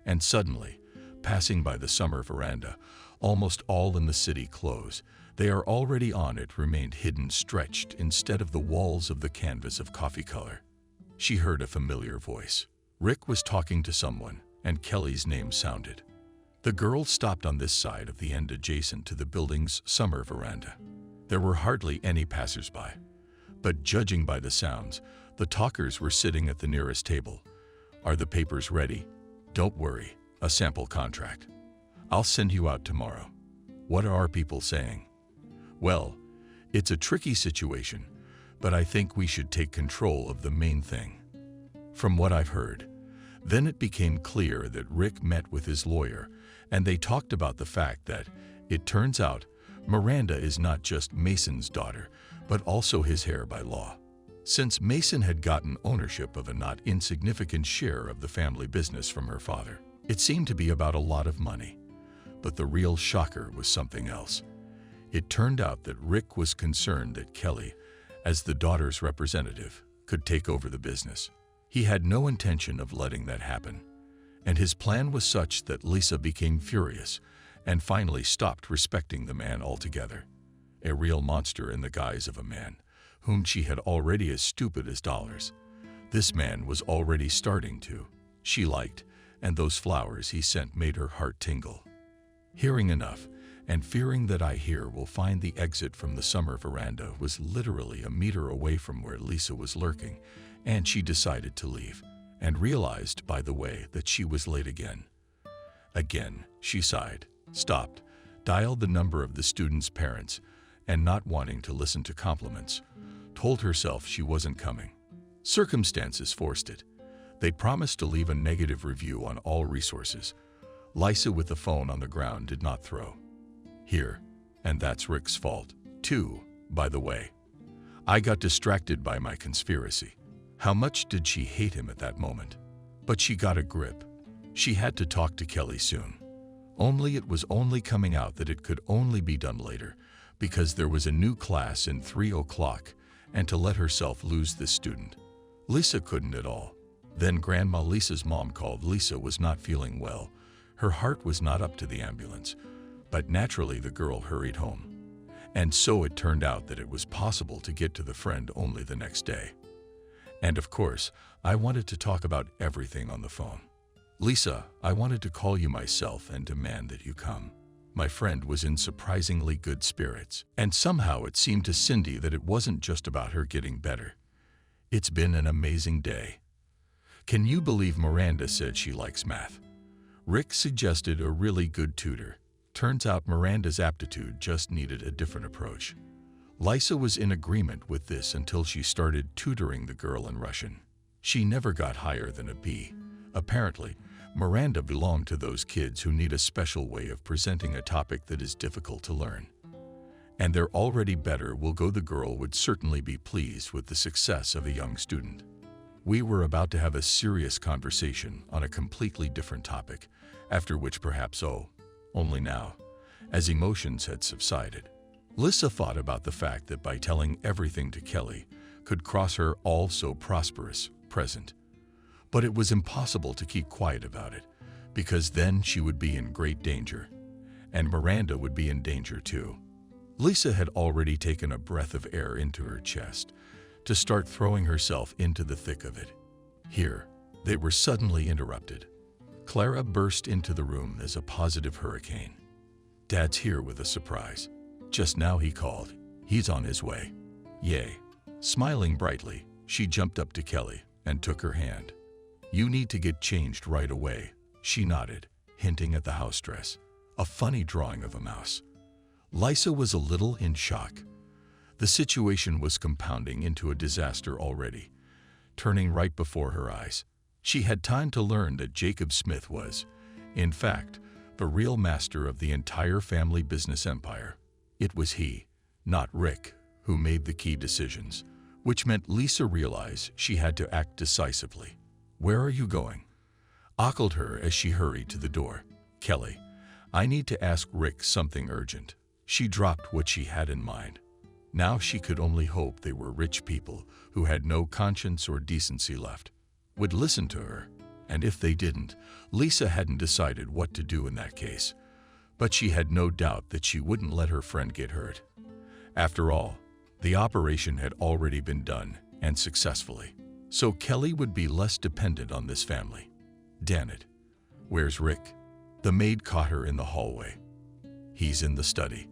And suddenly, passing by the summer veranda, almost all in the city clothes they are already on it remained hidden, stretched instead of the walls of the canvas of coffee color. She heard a familiar voice. Rick was talking to someone, and Kelly's name sounded. The girl stopped on this side of the end adjacent to the building's summer veranda. There were hardly any passersby, but judging by the sounds, the talkers were sitting at the nearest table. Are the papers ready? Don't worry, a sample contract. I'll send you out tomorrow. What are our people saying? Well, it's a tricky situation, but I think we should take control of the main thing. From what I've heard, then it became clear that Rick met with his lawyer, and they talked about the fact that, it turns out, Miranda is not just Mason's daughter, but also his heir by law. Since Mason had gotten ownership of a not insignificant share of the family business from her father, it seemed to be about a lot of money. But the real shocker was something else. It turned out that Rick was concerned that Kelly, as the daughter's representative, could take over the business. He had no intention of letting that happen, and his plan was such that Lisa became furious and finally stopped respecting the man altogether. A real monster in the guise of a man, whom she had already as stupid as dollars. This man was already starting to, she liked, and those flowers he sent made her heart tingle. Hearing enough, and fearing that I here will find the exit from the summer veranda was literally a meter away from where Lisa was lurking, and she decided to leave, and realized, by the way, that she was late again. Again, she sighed, stopped, dialed the number of the student's parents, and not wanting to listen to compliments, told herself she wasn't coming. Circumstances forced it. They'd promised to leave a negative review on all resources. Lisa, with the phone on the ground, did not throw. Here, and that's Rick's fault, too, by the way. I got distracted by my conspiracy. How much did she hate him at that moment? But she got a grip. She had to talk to Kelly soon. Only it was only coming out that it could only be done later, because there was a new class in 3 o'clock, and to let herself lose this student. Lisa couldn't at all. Then Grandma Lisa's mom called. Lisa was not feeling well. Her heart was not up to the ambulance. But naturally the girl hurried home. And so it turned out that it was possible to get to the friend only the next day. And of course, I wanted to talk about everything on the phone. Lisa, I wanted to call you myself and demand that you come. My friend was in surprisingly good spirits, and somehow it seemed to Cindy that it wasn't just about her getting better. It's been an amazing day. Can you believe Miranda said she likes math? Rick suggested a really good tutor. Turns out Miranda's aptitude just needed a different approach. Lisa was in agreement with this until she started tutoring the girl in Russian. She never got higher than a B. Apparently, Miranda belonged to those kids who need a special way of presenting a topic that is difficult to learn. and their already better will go. The girl would certainly be pleased with the success of a young student. We were about to have a serious conversation on a completely different topic, after which perhaps, only now, as emotions had subsided, Lisa thought about the fact that by telling everything to Kelly could cross her all so prosperous present. But it was impossible to keep quiet about it, because then she would be in great danger, and Miranda would be in danger too. Lisa had already taken a breath of air into her chest to start throwing herself into the thick of it. Here, they were suddenly interrupted. Clara burst into the room as a positive hurricane. "Dad's here with a surprise. Just now he called. He's on his way." "Yay." Smiling brightly, she jumped up to Kelly and took her hand. "You need to get changed right away," she nodded, hinting at the house dress, a funny drawing of a mouse. Lisa was a little in shock. The situation was compounding into a disaster already, turning right before her eyes. She had time to learn that Jacob Smith was, in fact, the real master of the entire family business empire. It was he, not Rick, who made the key decisions, which meant Lisa realized she had to act decisively. "Where are you going?" Ockled her as she hurried to the door. "Kelly, I need to ask Rick something urgent." She dropped what she had in mind. Now she could only hope they were rich people who had no conscience or decency left, would listen to her, and if they didn't, Lisa hadn't decided what to do in that case. But she had no doubt that she wouldn't let her friend get hurt. After all, the operation had already been done, and successfully. So Kelly would be less dependent on this family. Damn it. "Where's Rick?" The maid caught her in the hallway. "He's in the study."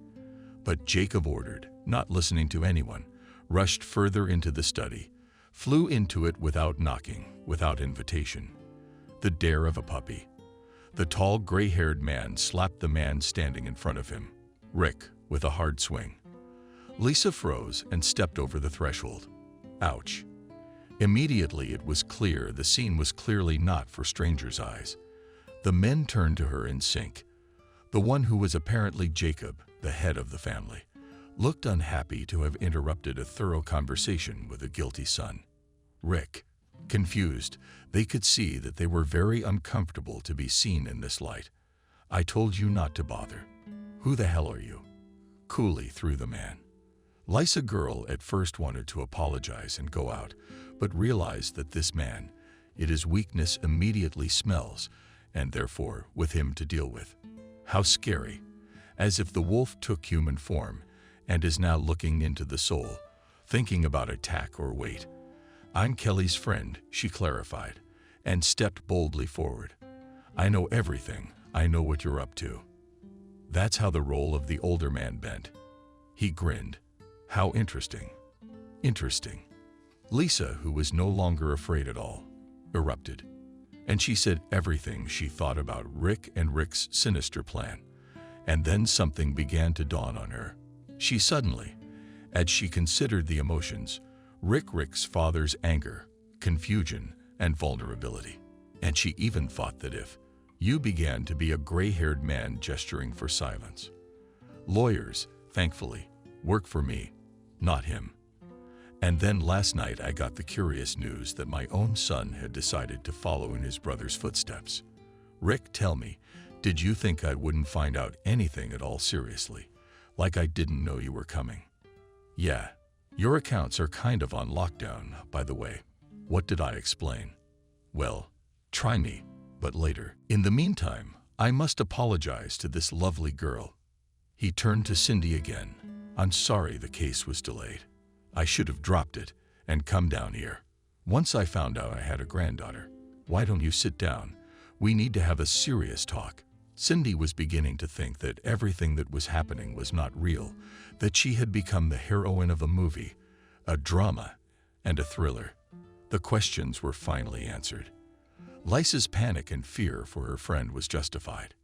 But Jacob ordered, not listening to anyone, rushed further into the study, flew into it without knocking, without invitation. The dare of a puppy. The tall, gray-haired man slapped the man standing in front of him, Rick, with a hard swing. Lisa froze and stepped over the threshold. Ouch. Immediately it was clear the scene was clearly not for strangers' eyes. The men turned to her in sync. The one who was apparently Jacob, the head of the family, looked unhappy to have interrupted a thorough conversation with a guilty son. Rick, confused, they could see that they were very uncomfortable to be seen in this light. "I told you not to bother." "Who the hell are you?" Coolly threw the man. Lisa girl at first wanted to apologize and go out, but realized that this man, his weakness immediately smells, and therefore with him to deal with. How scary, as if the wolf took human form and is now looking into the soul, thinking about attack or wait. "I'm Kelly's friend," she clarified, and stepped boldly forward. "I know everything. I know what you're up to." That's how the role of the older man bent. He grinned. "How interesting." Interesting. Lisa, who was no longer afraid at all, erupted, and she said everything she thought about Rick and Rick's sinister plan. And then something began to dawn on her. She suddenly, as she considered the emotions, Rick's father's anger, confusion, and vulnerability. And she even thought that if you began to be a gray-haired man gesturing for silence. Lawyers, thankfully, work for me, not him. And then last night I got the curious news that my own son had decided to follow in his brother's footsteps. Rick, tell me, did you think I wouldn't find out anything at all seriously? Like I didn't know you were coming? Yeah, your accounts are kind of on lockdown, by the way. What did I explain? Well, try me, but later. In the meantime, I must apologize to this lovely girl. He turned to Cindy again. I'm sorry the case was delayed. I should have dropped it and come down here. Once I found out I had a granddaughter. Why don't you sit down? We need to have a serious talk. Cindy was beginning to think that everything that was happening was not real, that she had become the heroine of a movie, a drama, and a thriller. The questions were finally answered. Lisa's panic and fear for her friend was justified.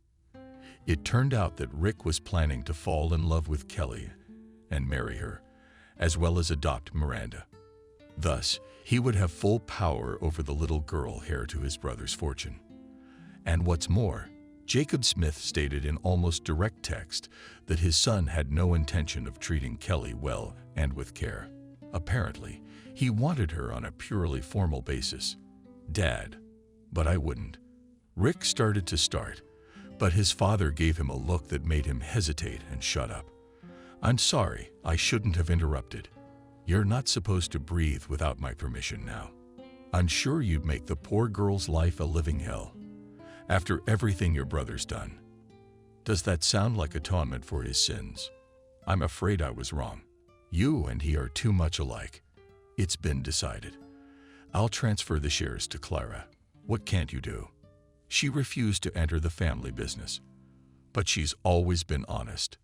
It turned out that Rick was planning to fall in love with Kelly and marry her, as well as adopt Miranda. Thus, he would have full power over the little girl heir to his brother's fortune. And what's more, Jacob Smith stated in almost direct text that his son had no intention of treating Kelly well and with care. Apparently, he wanted her on a purely formal basis. "Dad, but I wouldn't." Rick started to start, but his father gave him a look that made him hesitate and shut up. "I'm sorry, I shouldn't have interrupted. You're not supposed to breathe without my permission now. I'm sure you'd make the poor girl's life a living hell. After everything your brother's done. Does that sound like atonement for his sins? I'm afraid I was wrong. You and he are too much alike. It's been decided. I'll transfer the shares to Clara. What can't you do?" She refused to enter the family business, but she's always been honest.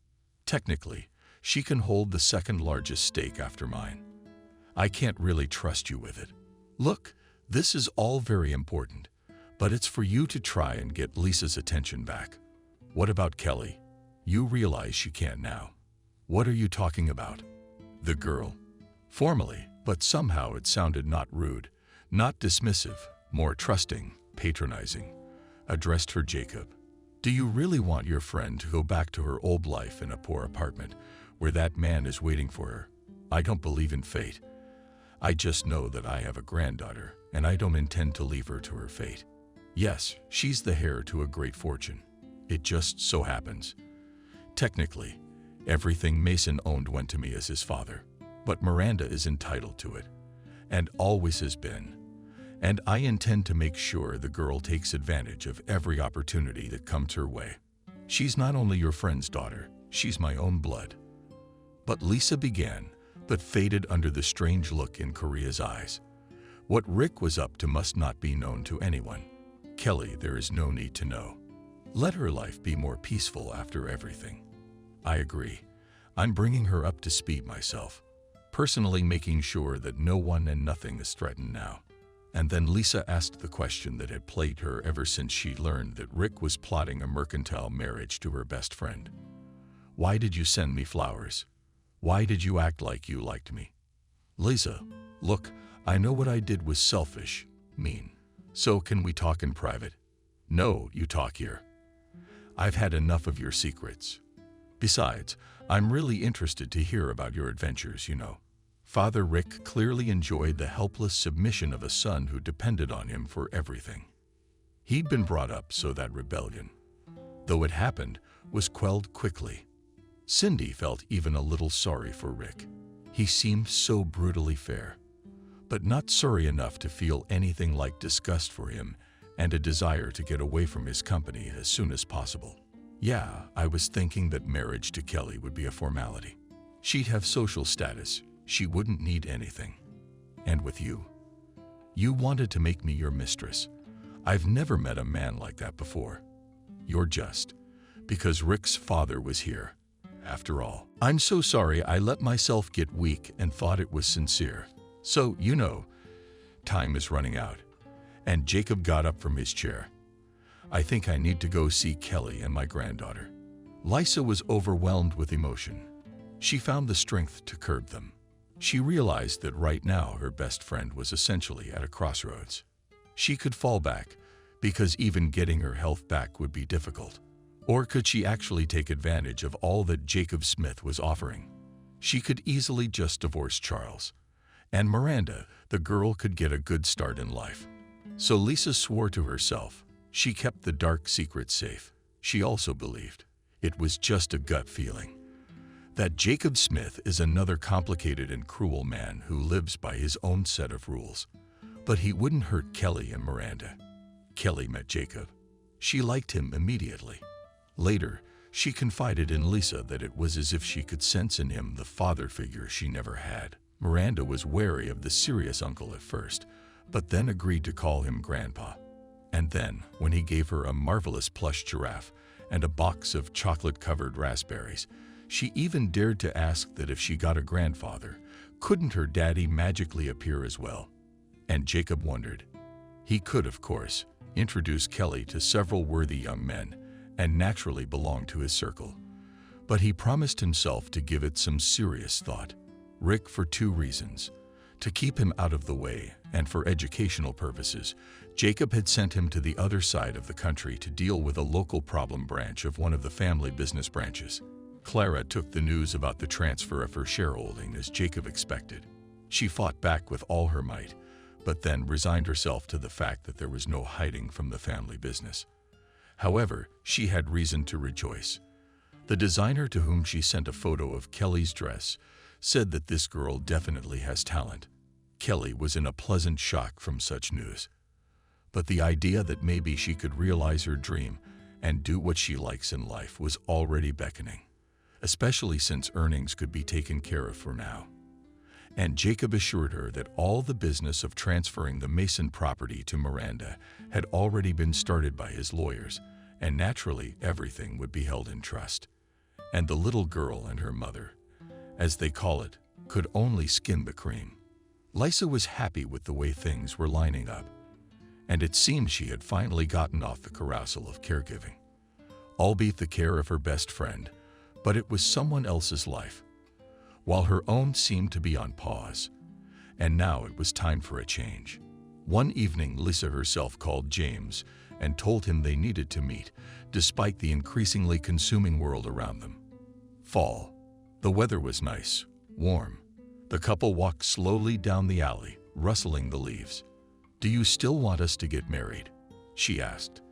Technically, she can hold the second largest stake after mine. I can't really trust you with it. Look, this is all very important, but it's for you to try and get Lisa's attention back. What about Kelly? You realize she can't now. What are you talking about? The girl. Formally, but somehow it sounded not rude, not dismissive, more trusting, patronizing. Addressed her Jacob. Do you really want your friend to go back to her old life in a poor apartment where that man is waiting for her? I don't believe in fate. I just know that I have a granddaughter, and I don't intend to leave her to her fate. Yes, she's the heir to a great fortune. It just so happens. Technically, everything Mason owned went to me as his father, but Miranda is entitled to it, and always has been. And I intend to make sure the girl takes advantage of every opportunity that comes her way. She's not only your friend's daughter, she's my own blood. But Lisa began, but faded under the strange look in Korea's eyes. What Rick was up to must not be known to anyone. Kelly, there is no need to know. Let her life be more peaceful after everything. I agree. I'm bringing her up to speed myself, personally making sure that no one and nothing is threatened now. And then Lisa asked the question that had plagued her ever since she learned that Rick was plotting a mercantile marriage to her best friend. Why did you send me flowers? Why did you act like you liked me? Lisa, look, I know what I did was selfish, mean. So can we talk in private? No, you talk here. I've had enough of your secrets. Besides, I'm really interested to hear about your adventures, you know. Father Rick clearly enjoyed the helpless submission of a son who depended on him for everything. He'd been brought up so that rebellion, though it happened, was quelled quickly. Cindy felt even a little sorry for Rick. He seemed so brutally fair, but not sorry enough to feel anything like disgust for him and a desire to get away from his company as soon as possible. Yeah, I was thinking that marriage to Kelly would be a formality. She'd have social status. She wouldn't need anything. And with you, you wanted to make me your mistress. I've never met a man like that before. You're just, because Rick's father was here. After all, I'm so sorry I let myself get weak and thought it was sincere. So, you know, time is running out. And Jacob got up from his chair. I think I need to go see Kelly and my granddaughter. Lisa was overwhelmed with emotion. She found the strength to curb them. She realized that right now her best friend was essentially at a crossroads. She could fall back, because even getting her health back would be difficult. Or could she actually take advantage of all that Jacob Smith was offering? She could easily just divorce Charles. And Miranda, the girl, could get a good start in life. So Lisa swore to herself. She kept the dark secret safe. She also believed, it was just a gut feeling, that Jacob Smith is another complicated and cruel man who lives by his own set of rules. But he wouldn't hurt Kelly and Miranda. Kelly met Jacob. She liked him immediately. Later, she confided in Lisa that it was as if she could sense in him the father figure she never had. Miranda was wary of the serious uncle at first, but then agreed to call him Grandpa. And then, when he gave her a marvelous plush giraffe and a box of chocolate-covered raspberries, she even dared to ask that if she got a grandfather, couldn't her daddy magically appear as well? And Jacob wondered. He could, of course, introduce Kelly to several worthy young men and naturally belong to his circle. But he promised himself to give it some serious thought. Rick, for two reasons. To keep him out of the way and for educational purposes, Jacob had sent him to the other side of the country to deal with a local problem branch of one of the family business branches. Clara took the news about the transfer of her shareholding as Jacob expected. She fought back with all her might, but then resigned herself to the fact that there was no hiding from the family business. However, she had reason to rejoice. The designer to whom she sent a photo of Kelly's dress said that this girl definitely has talent. Kelly was in a pleasant shock from such news. But the idea that maybe she could realize her dream and do what she likes in life was already beckoning, especially since earnings could be taken care of for now. And Jacob assured her that all the business of transferring the Mason property to Miranda had already been started by his lawyers, and naturally everything would be held in trust. And the little girl and her mother, as they call it, could only skim the cream. Lisa was happy with the way things were lining up, and it seemed she had finally gotten off the carousel of caregiving, albeit the care of her best friend, but it was someone else's life, while her own seemed to be on pause, and now it was time for a change. One evening, Lisa herself called James and told him they needed to meet, despite the increasingly consuming world around them. Fall. The weather was nice, warm. The couple walked slowly down the alley, rustling the leaves. "Do you still want us to get married?" she asked.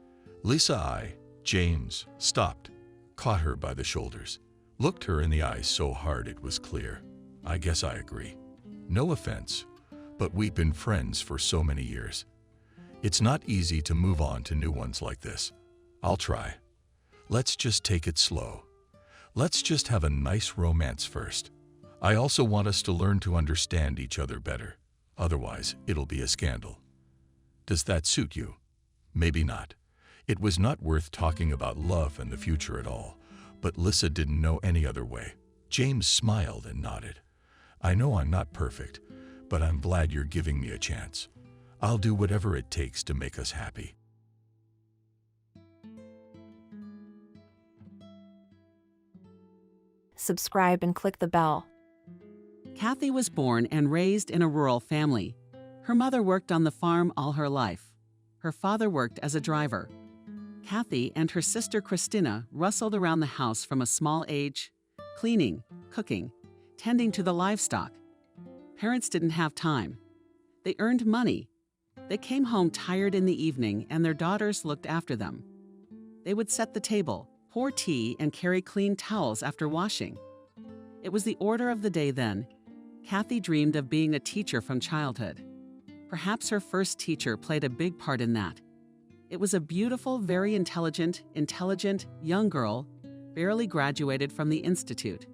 James stopped, caught her by the shoulders, looked her in the eyes so hard it was clear. "I guess I agree. No offense, but we've been friends for so many years. It's not easy to move on to new ones like this. I'll try. Let's just take it slow. Let's just have a nice romance first. I also want us to learn to understand each other better. Otherwise, it'll be a scandal. Does that suit you?" Maybe not. It was not worth talking about love and the future at all, but Lisa didn't know any other way. James smiled and nodded. "I know I'm not perfect, but I'm glad you're giving me a chance. I'll do whatever it takes to make us happy." Subscribe and click the bell. Kathy was born and raised in a rural family. Her mother worked on the farm all her life. Her father worked as a driver. Kathy and her sister Christina rustled around the house from a small age, cleaning, cooking, tending to the livestock. Parents didn't have time. They earned money. They came home tired in the evening, and their daughters looked after them. They would set the table, pour tea, and carry clean towels after washing. It was the order of the day then. Kathy dreamed of being a teacher from childhood. Perhaps her first teacher played a big part in that. It was a beautiful, very intelligent young girl, barely graduated from the institute.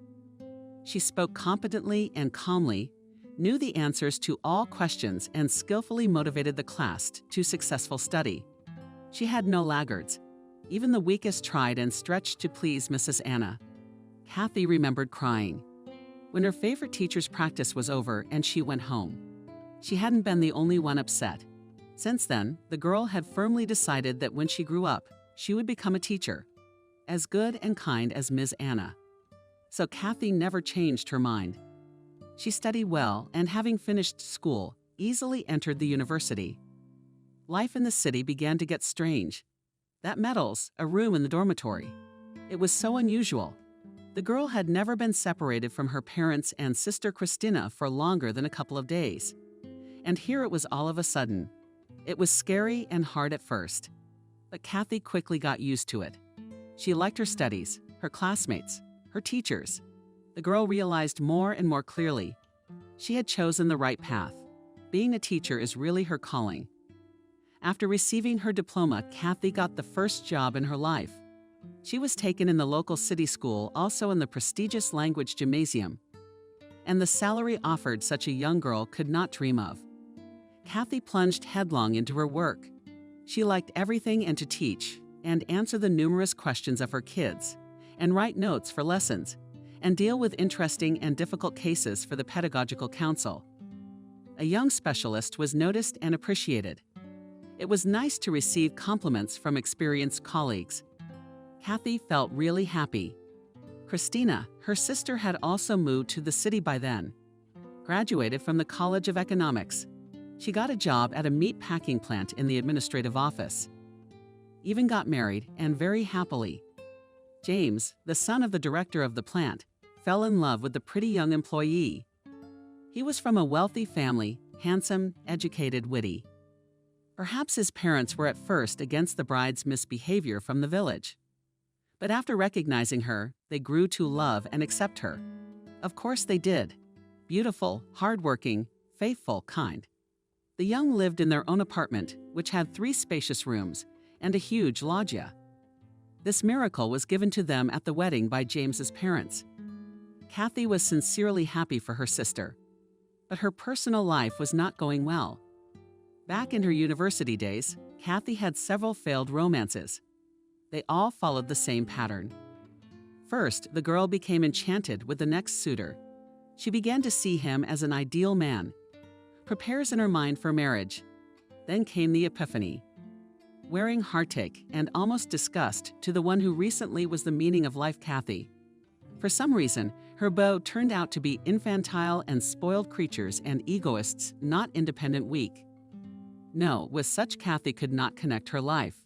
She spoke competently and calmly, knew the answers to all questions, and skillfully motivated the class to successful study. She had no laggards. Even the weakest tried and stretched to please Mrs. Anna. Kathy remembered crying when her favorite teacher's practice was over and she went home. She hadn't been the only one upset. Since then, the girl had firmly decided that when she grew up, she would become a teacher, as good and kind as Ms. Anna. So Kathy never changed her mind. She studied well and, having finished school, easily entered the university. Life in the city began to get strange. That metals, a room in the dormitory. It was so unusual. The girl had never been separated from her parents and sister Christina for longer than a couple of days. And here it was all of a sudden. It was scary and hard at first, but Kathy quickly got used to it. She liked her studies, her classmates, her teachers. The girl realized more and more clearly. She had chosen the right path. Being a teacher is really her calling. After receiving her diploma, Kathy got the first job in her life. She was taken in the local city school, also in the prestigious language gymnasium. And the salary offered such a young girl could not dream of. Kathy plunged headlong into her work. She liked everything and to teach, and answer the numerous questions of her kids, and write notes for lessons, and deal with interesting and difficult cases for the pedagogical council. A young specialist was noticed and appreciated. It was nice to receive compliments from experienced colleagues. Kathy felt really happy. Christina, her sister, had also moved to the city by then. graduated from the College of Economics. She got a job at a meat packing plant in the administrative office. Even got married, and very happily. James, the son of the director of the plant, fell in love with the pretty young employee. He was from a wealthy family, handsome, educated, witty. Perhaps his parents were at first against the bride's misbehavior from the village. But after recognizing her, they grew to love and accept her. Of course they did. Beautiful, hardworking, faithful, kind. The young lived in their own apartment, which had 3 spacious rooms and a huge loggia. This miracle was given to them at the wedding by James's parents. Kathy was sincerely happy for her sister. But her personal life was not going well. Back in her university days, Kathy had several failed romances. They all followed the same pattern. First, the girl became enchanted with the next suitor. She began to see him as an ideal man. Prepares in her mind for marriage. Then came the epiphany. Wearing heartache and almost disgust to the one who recently was the meaning of life, Kathy. For some reason, her beau turned out to be infantile and spoiled creatures and egoists, not independent, weak. No, with such Kathy could not connect her life.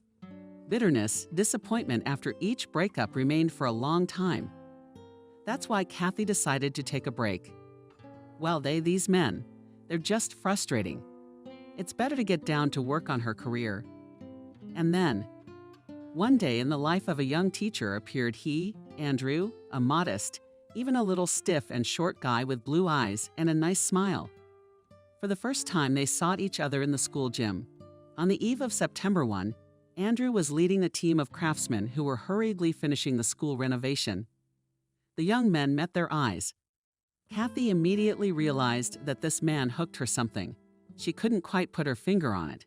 Bitterness, disappointment after each breakup remained for a long time. That's why Kathy decided to take a break. Well, these men, they're just frustrating. It's better to get down to work on her career. And then, one day in the life of a young teacher appeared he, Andrew, a modest, even a little stiff and short guy with blue eyes and a nice smile. For the first time, they sought each other in the school gym. On the eve of September 1, Andrew was leading a team of craftsmen who were hurriedly finishing the school renovation. The young men met their eyes. Kathy immediately realized that this man hooked her something. She couldn't quite put her finger on it.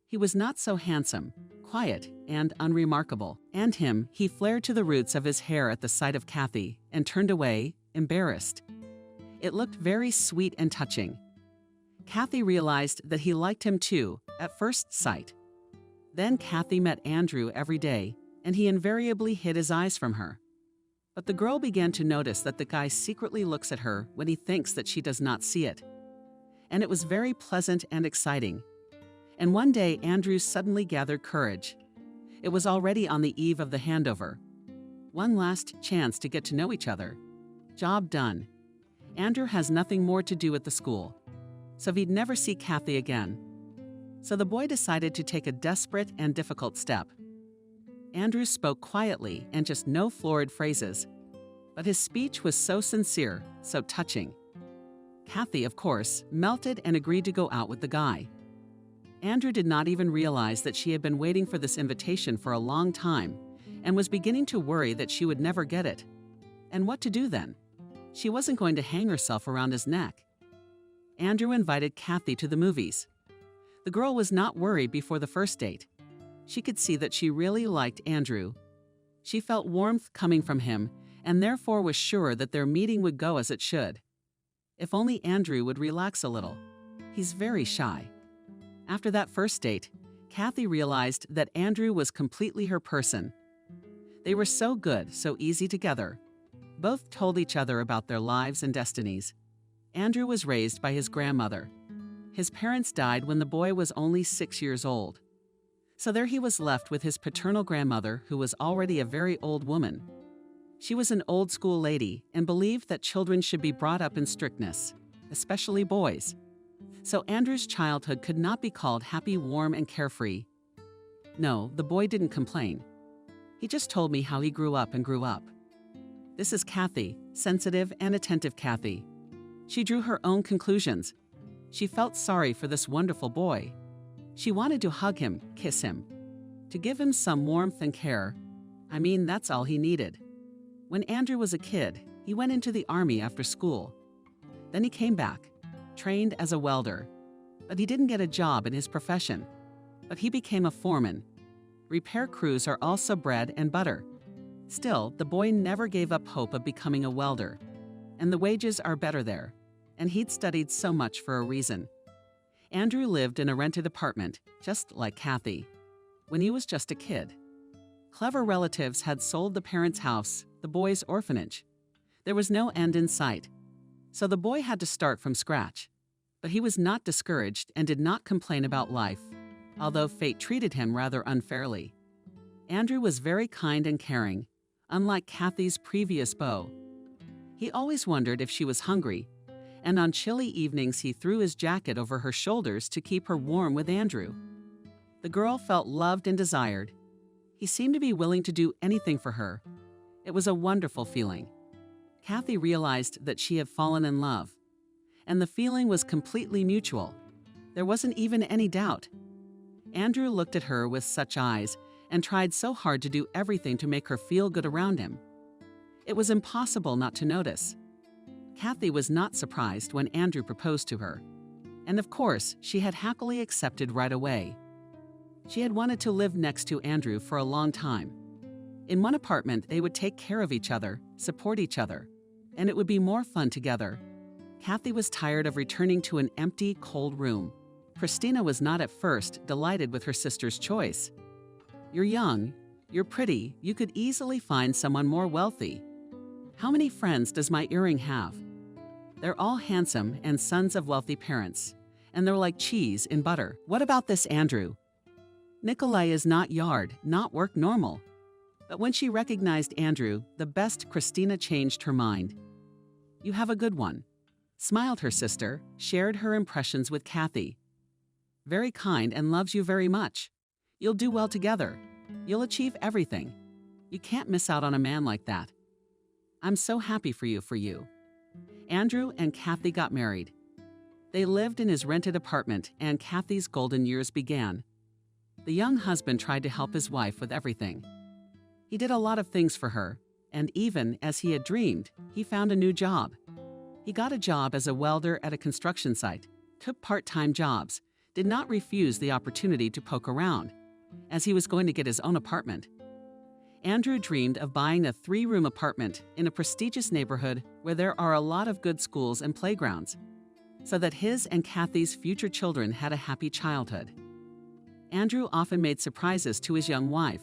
He was not so handsome, quiet, and unremarkable. And he flared to the roots of his hair at the sight of Kathy and turned away, embarrassed. It looked very sweet and touching. Kathy realized that he liked him too, at first sight. Then Kathy met Andrew every day, and he invariably hid his eyes from her. But the girl began to notice that the guy secretly looks at her when he thinks that she does not see it. And it was very pleasant and exciting. And one day, Andrew suddenly gathered courage. It was already on the eve of the handover. One last chance to get to know each other. Job done. Andrew has nothing more to do at the school, so he'd never see Kathy again. So the boy decided to take a desperate and difficult step. Andrew spoke quietly and just no florid phrases, but his speech was so sincere, so touching. Kathy, of course, melted and agreed to go out with the guy. Andrew did not even realize that she had been waiting for this invitation for a long time and was beginning to worry that she would never get it. And what to do then? She wasn't going to hang herself around his neck. Andrew invited Kathy to the movies. The girl was not worried before the first date. She could see that she really liked Andrew. She felt warmth coming from him and therefore was sure that their meeting would go as it should. If only Andrew would relax a little. He's very shy. After that first date, Kathy realized that Andrew was completely her person. They were so good, so easy together. Both told each other about their lives and destinies. Andrew was raised by his grandmother. His parents died when the boy was only 6 years old. So there he was left with his paternal grandmother, who was already a very old woman. She was an old-school lady and believed that children should be brought up in strictness, especially boys. So Andrew's childhood could not be called happy, warm, and carefree. No, the boy didn't complain. He just told me how he grew up. This is Kathy, sensitive and attentive Kathy. She drew her own conclusions. She felt sorry for this wonderful boy. She wanted to hug him, kiss him, to give him some warmth and care. I mean, that's all he needed. When Andrew was a kid, he went into the army after school. Then he came back, trained as a welder, but he didn't get a job in his profession. But he became a foreman. Repair crews are also bread and butter. Still, the boy never gave up hope of becoming a welder, and the wages are better there, and he'd studied so much for a reason. Andrew lived in a rented apartment, just like Kathy, when he was just a kid. Clever relatives had sold the parents' house, the boy's orphanage. There was no end in sight. So the boy had to start from scratch. But he was not discouraged and did not complain about life, although fate treated him rather unfairly. Andrew was very kind and caring, unlike Kathy's previous beau. He always wondered if she was hungry, and on chilly evenings he threw his jacket over her shoulders to keep her warm with Andrew. The girl felt loved and desired. He seemed to be willing to do anything for her. It was a wonderful feeling. Kathy realized that she had fallen in love, and the feeling was completely mutual. There wasn't even any doubt. Andrew looked at her with such eyes and tried so hard to do everything to make her feel good around him. It was impossible not to notice. Kathy was not surprised when Andrew proposed to her, and of course, she had happily accepted right away. She had wanted to live next to Andrew for a long time. In one apartment, they would take care of each other, support each other, and it would be more fun together. Kathy was tired of returning to an empty, cold room. Christina was not at first delighted with her sister's choice. "You're young, you're pretty, you could easily find someone more wealthy. How many friends does my earring have? They're all handsome and sons of wealthy parents, and they're like cheese in butter. What about this Andrew? Nikolai is not yard, not work normal." But when she recognized Andrew, the best, Christina changed her mind. "You have a good one," smiled her sister, shared her impressions with Kathy. "Very kind and loves you very much. You'll do well together. You'll achieve everything. You can't miss out on a man like that. I'm so happy for you. Andrew and Kathy got married. They lived in his rented apartment, and Kathy's golden years began. The young husband tried to help his wife with everything. He did a lot of things for her, and even as he had dreamed, he found a new job. He got a job as a welder at a construction site, took part-time jobs, did not refuse the opportunity to poke around, as he was going to get his own apartment. Andrew dreamed of buying a 3-room apartment in a prestigious neighborhood where there are a lot of good schools and playgrounds, so that his and Kathy's future children had a happy childhood. Andrew often made surprises to his young wife.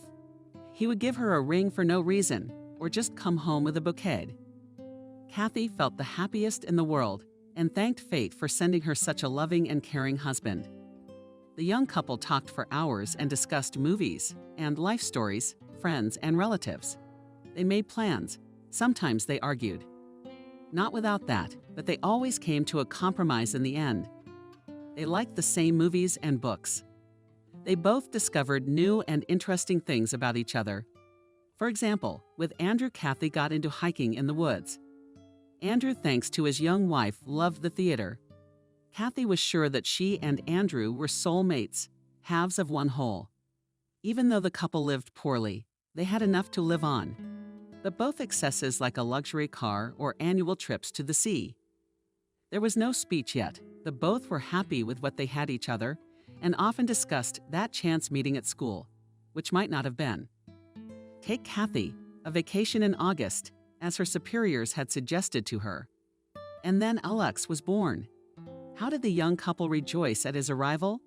He would give her a ring for no reason, or just come home with a bouquet. Kathy felt the happiest in the world and thanked fate for sending her such a loving and caring husband. The young couple talked for hours and discussed movies and life stories, friends and relatives. They made plans. Sometimes they argued. Not without that, but they always came to a compromise in the end. They liked the same movies and books. They both discovered new and interesting things about each other. For example, with Andrew, Kathy got into hiking in the woods. Andrew, thanks to his young wife, loved the theater. Kathy was sure that she and Andrew were soulmates, halves of one whole. Even though the couple lived poorly, they had enough to live on. But both excesses like a luxury car or annual trips to the sea. There was no speech yet, but both were happy with what they had each other and often discussed that chance meeting at school, which might not have been. Take Kathy, a vacation in August, as her superiors had suggested to her. And then Alex was born. How did the young couple rejoice at his arrival?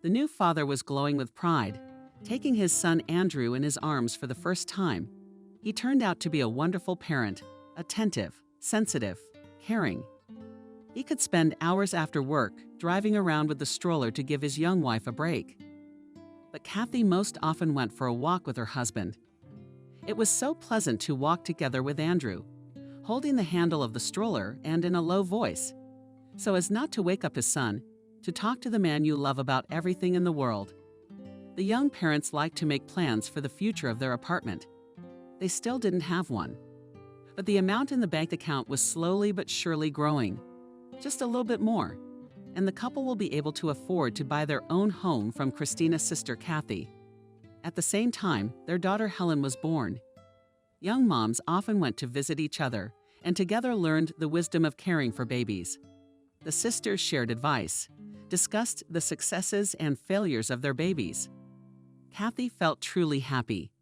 The new father was glowing with pride, taking his son Andrew in his arms for the first time. He turned out to be a wonderful parent, attentive, sensitive, caring. He could spend hours after work driving around with the stroller to give his young wife a break. But Kathy most often went for a walk with her husband. It was so pleasant to walk together with Andrew, holding the handle of the stroller and in a low voice, so as not to wake up his son, to talk to the man you love about everything in the world. The young parents liked to make plans for the future of their apartment. They still didn't have one. But the amount in the bank account was slowly but surely growing. Just a little bit more, and the couple will be able to afford to buy their own home from Christina's sister Kathy. At the same time, their daughter Helen was born. Young moms often went to visit each other and together learned the wisdom of caring for babies. The sisters shared advice, discussed the successes and failures of their babies. Kathy felt truly happy,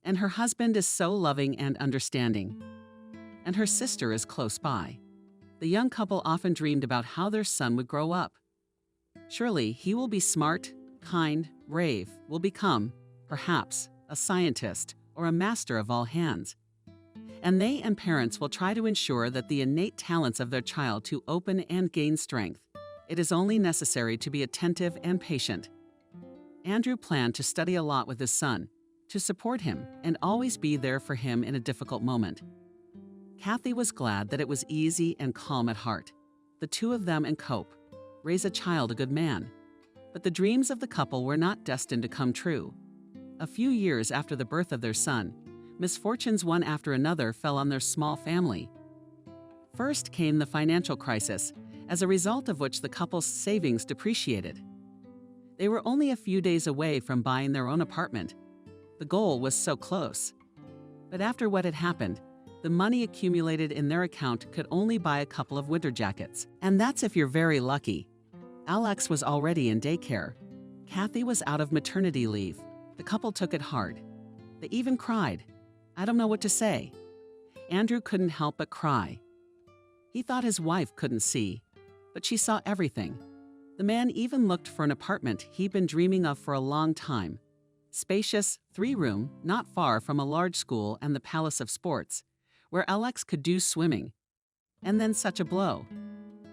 and her husband is so loving and understanding. And her sister is close by. The young couple often dreamed about how their son would grow up. Surely he will be smart, kind, brave, will become, perhaps, a scientist or a master of all hands. and they and parents will try to ensure that the innate talents of their child to open and gain strength. It is only necessary to be attentive and patient. Andrew planned to study a lot with his son, to support him and always be there for him in a difficult moment. Kathy was glad that it was easy and calm at heart. The two of them and cope, raise a child a good man. But the dreams of the couple were not destined to come true. A few years after the birth of their son, misfortunes one after another fell on their small family. First came the financial crisis, as a result of which the couple's savings depreciated. They were only a few days away from buying their own apartment. The goal was so close. But after what had happened, the money accumulated in their account could only buy a couple of winter jackets. And that's if you're very lucky. Alex was already in daycare. Kathy was out of maternity leave. The couple took it hard. They even cried. I don't know what to say. Andrew couldn't help but cry. He thought his wife couldn't see, but she saw everything. The man even looked for an apartment he'd been dreaming of for a long time. Spacious, 3-room, not far from a large school and the Palace of Sports, where Alex could do swimming. And then such a blow.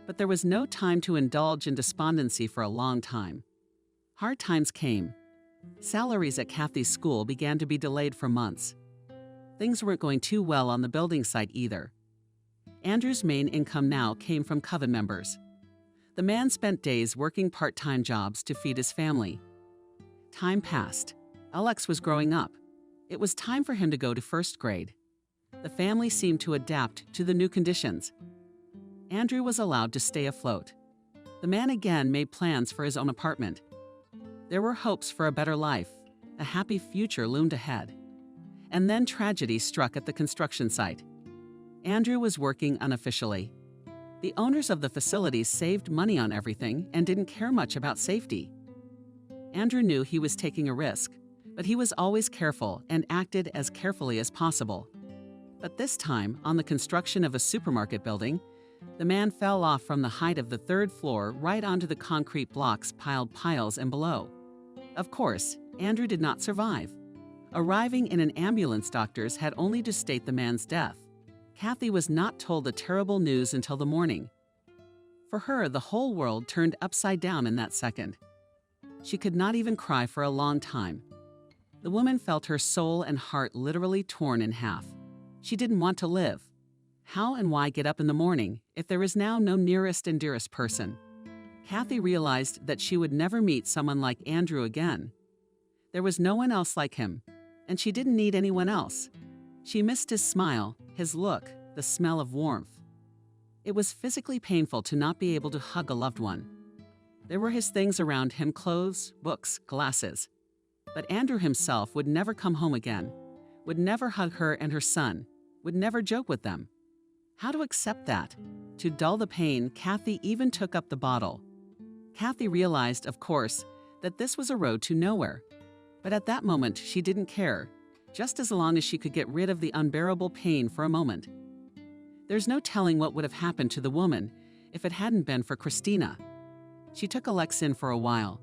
But there was no time to indulge in despondency for a long time. Hard times came. Salaries at Kathy's school began to be delayed for months. Things weren't going too well on the building site either. Andrew's main income now came from coven members. The man spent days working part-time jobs to feed his family. Time passed. Alex was growing up. It was time for him to go to first grade. The family seemed to adapt to the new conditions. Andrew was allowed to stay afloat. The man again made plans for his own apartment. There were hopes for a better life. A happy future loomed ahead. And then tragedy struck at the construction site. Andrew was working unofficially. The owners of the facilities saved money on everything and didn't care much about safety. Andrew knew he was taking a risk, but he was always careful and acted as carefully as possible. But this time, on the construction of a supermarket building, the man fell off from the height of the 3rd floor right onto the concrete blocks piled piles and below. Of course, Andrew did not survive. Arriving in an ambulance, doctors had only to state the man's death. Kathy was not told the terrible news until the morning. For her, the whole world turned upside down in that second. She could not even cry for a long time. The woman felt her soul and heart literally torn in half. She didn't want to live. How and why get up in the morning if there is now no nearest and dearest person? Kathy realized that she would never meet someone like Andrew again. There was no one else like him, and she didn't need anyone else. She missed his smile, his look, the smell of warmth. It was physically painful to not be able to hug a loved one. There were his things around him, clothes, books, glasses. But Andrew himself would never come home again, would never hug her and her son, would never joke with them. How to accept that? To dull the pain, Kathy even took up the bottle. Kathy realized, of course, that this was a road to nowhere. But at that moment, she didn't care, just as long as she could get rid of the unbearable pain for a moment. There's no telling what would have happened to the woman if it hadn't been for Christina. She took Alex in for a while.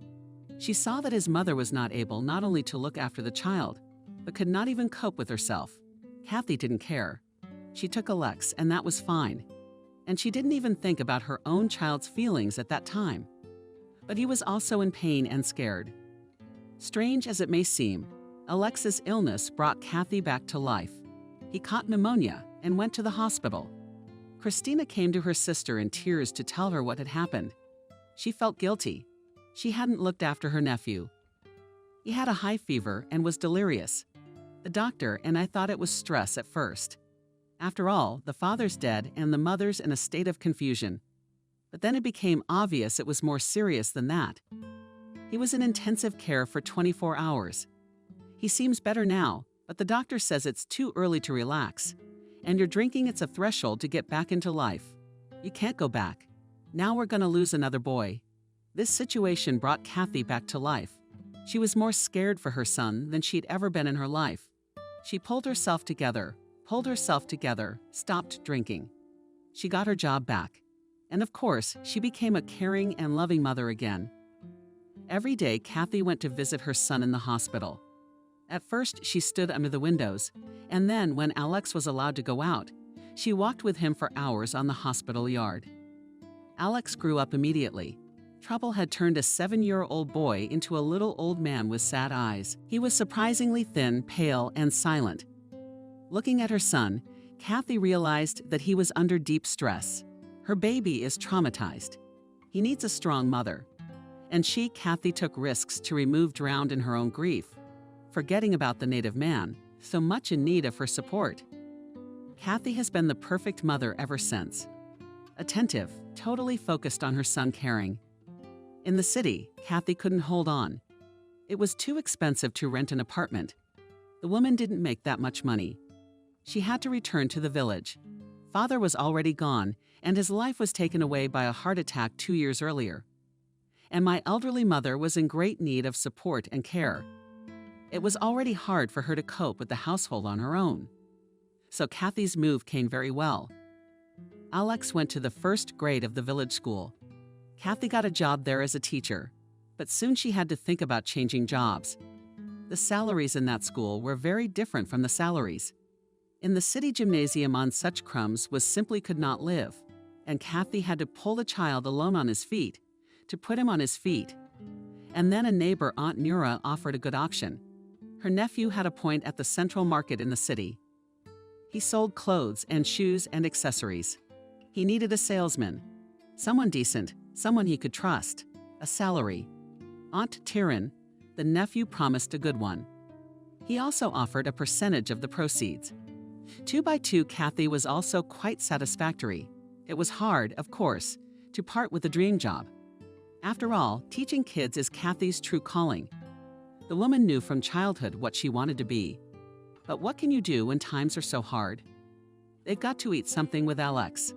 She saw that his mother was not able not only to look after the child, but could not even cope with herself. Kathy didn't care. She took Alex, and that was fine. And she didn't even think about her own child's feelings at that time. But he was also in pain and scared. Strange as it may seem, Alex's illness brought Kathy back to life. He caught pneumonia and went to the hospital. Christina came to her sister in tears to tell her what had happened. She felt guilty. She hadn't looked after her nephew. He had a high fever and was delirious. The doctor and I thought it was stress at first. After all, the father's dead and the mother's in a state of confusion. But then it became obvious it was more serious than that. He was in intensive care for 24 hours. He seems better now, but the doctor says it's too early to relax. And your drinking, it's a threshold to get back into life. You can't go back. Now we're going to lose another boy. This situation brought Kathy back to life. She was more scared for her son than she'd ever been in her life. She pulled herself together, stopped drinking. She got her job back. And of course, she became a caring and loving mother again. Every day, Kathy went to visit her son in the hospital. At first, she stood under the windows, and then, when Alex was allowed to go out, she walked with him for hours on the hospital yard. Alex grew up immediately. Trouble had turned a 7-year-old boy into a little old man with sad eyes. He was surprisingly thin, pale, and silent. Looking at her son, Kathy realized that he was under deep stress. Her baby is traumatized. He needs a strong mother. And she, Kathy, took risks to remove drowned in her own grief, forgetting about the native man, so much in need of her support. Kathy has been the perfect mother ever since. Attentive, totally focused on her son caring. In the city, Kathy couldn't hold on. It was too expensive to rent an apartment. The woman didn't make that much money. She had to return to the village. Father was already gone, and his life was taken away by a heart attack 2 years earlier. And my elderly mother was in great need of support and care. It was already hard for her to cope with the household on her own. So Kathy's move came very well. Alex went to the first grade of the village school. Kathy got a job there as a teacher, but soon she had to think about changing jobs. The salaries in that school were very different from the salaries. In the city gymnasium on such crumbs was simply could not live, and Kathy had to pull the child alone on his feet, to put him on his feet. And then a neighbor, Aunt Nura, offered a good auction. Her nephew had a point at the central market in the city. He sold clothes and shoes and accessories. He needed a salesman, someone decent, someone he could trust, a salary. Aunt Tyrin, the nephew, promised a good one. He also offered a percentage of the proceeds. 2 by 2, Kathy was also quite satisfactory. It was hard, of course, to part with the dream job. After all, teaching kids is Kathy's true calling. The woman knew from childhood what she wanted to be. But what can you do when times are so hard? They've got to eat something with Alex.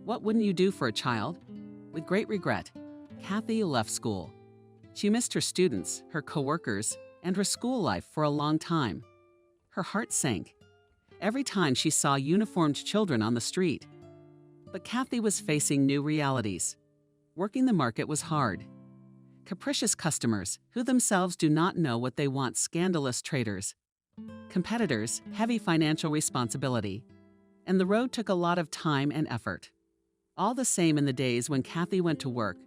What wouldn't you do for a child? With great regret, Kathy left school. She missed her students, her coworkers, and her school life for a long time. Her heart sank every time she saw uniformed children on the street. But Kathy was facing new realities. Working the market was hard. Capricious customers, who themselves do not know what they want, scandalous traders. Competitors, heavy financial responsibility. And the road took a lot of time and effort. All the same, in the days when Kathy went to work,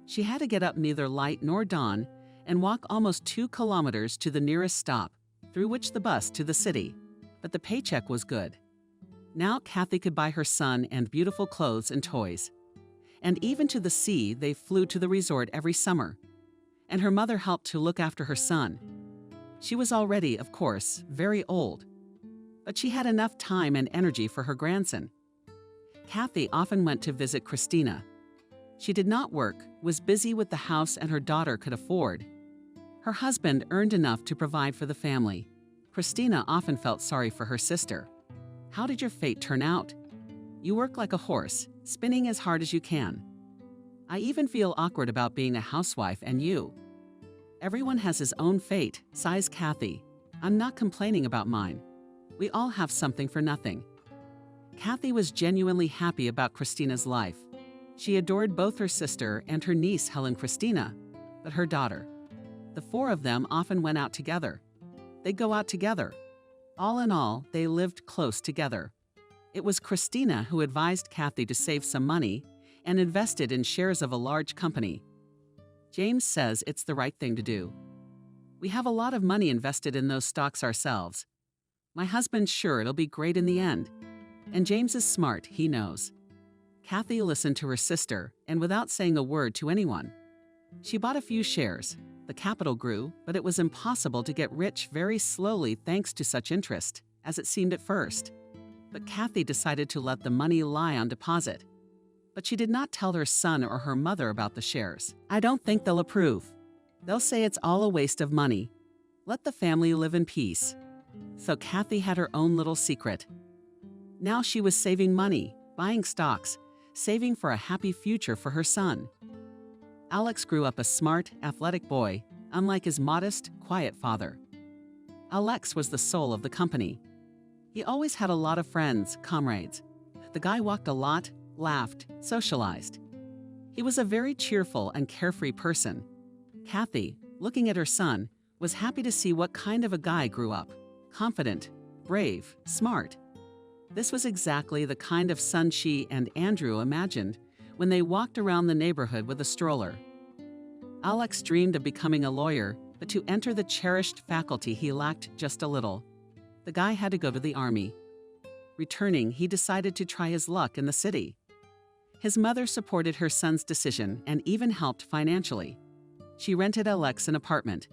she had to get up neither light nor dawn and walk almost 2 kilometers to the nearest stop, through which the bus to the city. But the paycheck was good. Now Kathy could buy her son and beautiful clothes and toys. And even to the sea, they flew to the resort every summer. And her mother helped to look after her son. She was already, of course, very old. But she had enough time and energy for her grandson. Kathy often went to visit Christina. She did not work, was busy with the house and her daughter could afford. Her husband earned enough to provide for the family. Christina often felt sorry for her sister. How did your fate turn out? You work like a horse, spinning as hard as you can. I even feel awkward about being a housewife, and you. Everyone has his own fate, sighs Kathy. I'm not complaining about mine. We all have something for nothing. Kathy was genuinely happy about Christina's life. She adored both her sister and her niece, Helen Christina, but her daughter. The 4 of them often went out together. They'd go out together. All in all, they lived close together. It was Christina who advised Kathy to save some money and invested in shares of a large company. James says it's the right thing to do. We have a lot of money invested in those stocks ourselves. My husband's sure it'll be great in the end. And James is smart, he knows. Kathy listened to her sister, and without saying a word to anyone, she bought a few shares. The capital grew, but it was impossible to get rich very slowly thanks to such interest, as it seemed at first. But Kathy decided to let the money lie on deposit. But she did not tell her son or her mother about the shares. I don't think they'll approve. They'll say it's all a waste of money. Let the family live in peace. So Kathy had her own little secret. Now she was saving money, buying stocks, saving for a happy future for her son. Alex grew up a smart, athletic boy, unlike his modest, quiet father. Alex was the soul of the company. He always had a lot of friends, comrades. The guy walked a lot, laughed, socialized. He was a very cheerful and carefree person. Kathy, looking at her son, was happy to see what kind of a guy grew up: confident, brave, smart. This was exactly the kind of son she and Andrew imagined when they walked around the neighborhood with a stroller. Alex dreamed of becoming a lawyer, but to enter the cherished faculty he lacked just a little. The guy had to go to the army. Returning, he decided to try his luck in the city. His mother supported her son's decision and even helped financially. She rented Alex an apartment.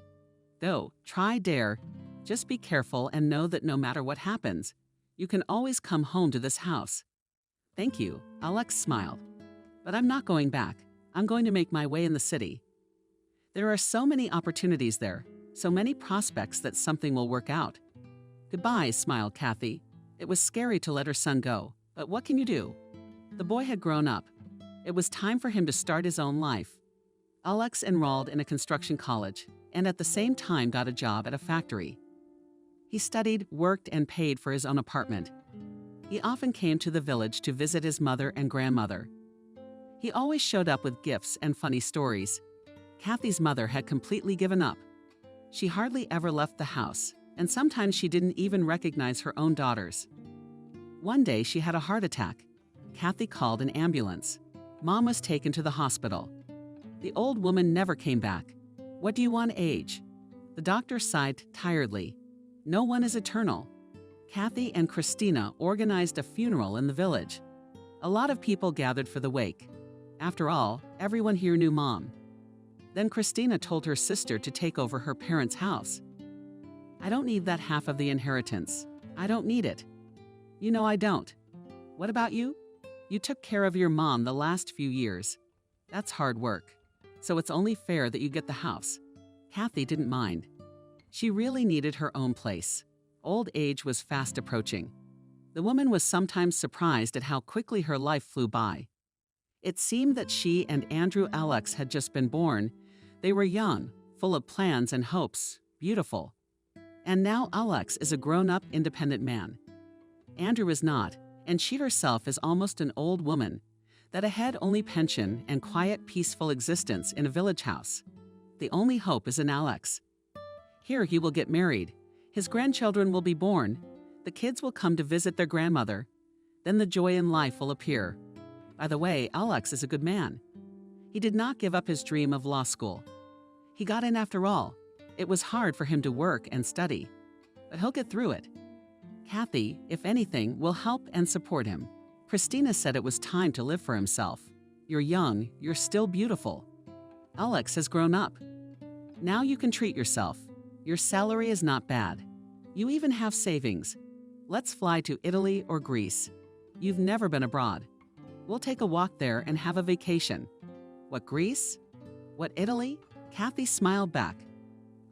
Go, try, dare. Just be careful and know that no matter what happens, you can always come home to this house. Thank you, Alex smiled. But I'm not going back. I'm going to make my way in the city. There are so many opportunities there, so many prospects that something will work out. Goodbye, smiled Kathy. It was scary to let her son go, but what can you do? The boy had grown up. It was time for him to start his own life. Alex enrolled in a construction college and at the same time got a job at a factory. He studied, worked, and paid for his own apartment. He often came to the village to visit his mother and grandmother. He always showed up with gifts and funny stories. Kathy's mother had completely given up. She hardly ever left the house, and sometimes she didn't even recognize her own daughters. One day she had a heart attack. Kathy called an ambulance. Mom was taken to the hospital. The old woman never came back. What do you want age? The doctor sighed tiredly. No one is eternal. Kathy and Christina organized a funeral in the village. A lot of people gathered for the wake. After all, everyone here knew Mom. Then Christina told her sister to take over her parents' house. I don't need that half of the inheritance. I don't need it. You know I don't. What about you? You took care of your mom the last few years. That's hard work. So it's only fair that you get the house. Kathy didn't mind. She really needed her own place. Old age was fast approaching. The woman was sometimes surprised at how quickly her life flew by. It seemed that she and Andrew Alex had just been born. They were young, full of plans and hopes, beautiful. And now Alex is a grown-up, independent man. Andrew is not, and she herself is almost an old woman, that ahead only pension and quiet, peaceful existence in a village house. The only hope is in Alex. Here he will get married. His grandchildren will be born. The kids will come to visit their grandmother. Then the joy in life will appear. By the way, Alex is a good man. He did not give up his dream of law school. He got in after all. It was hard for him to work and study, but he'll get through it. Kathy, if anything, will help and support him. Christina said it was time to live for himself. You're young, you're still beautiful. Alex has grown up. Now you can treat yourself. Your salary is not bad. You even have savings. Let's fly to Italy or Greece. You've never been abroad. We'll take a walk there and have a vacation. What, Greece? What, Italy? Kathy smiled back.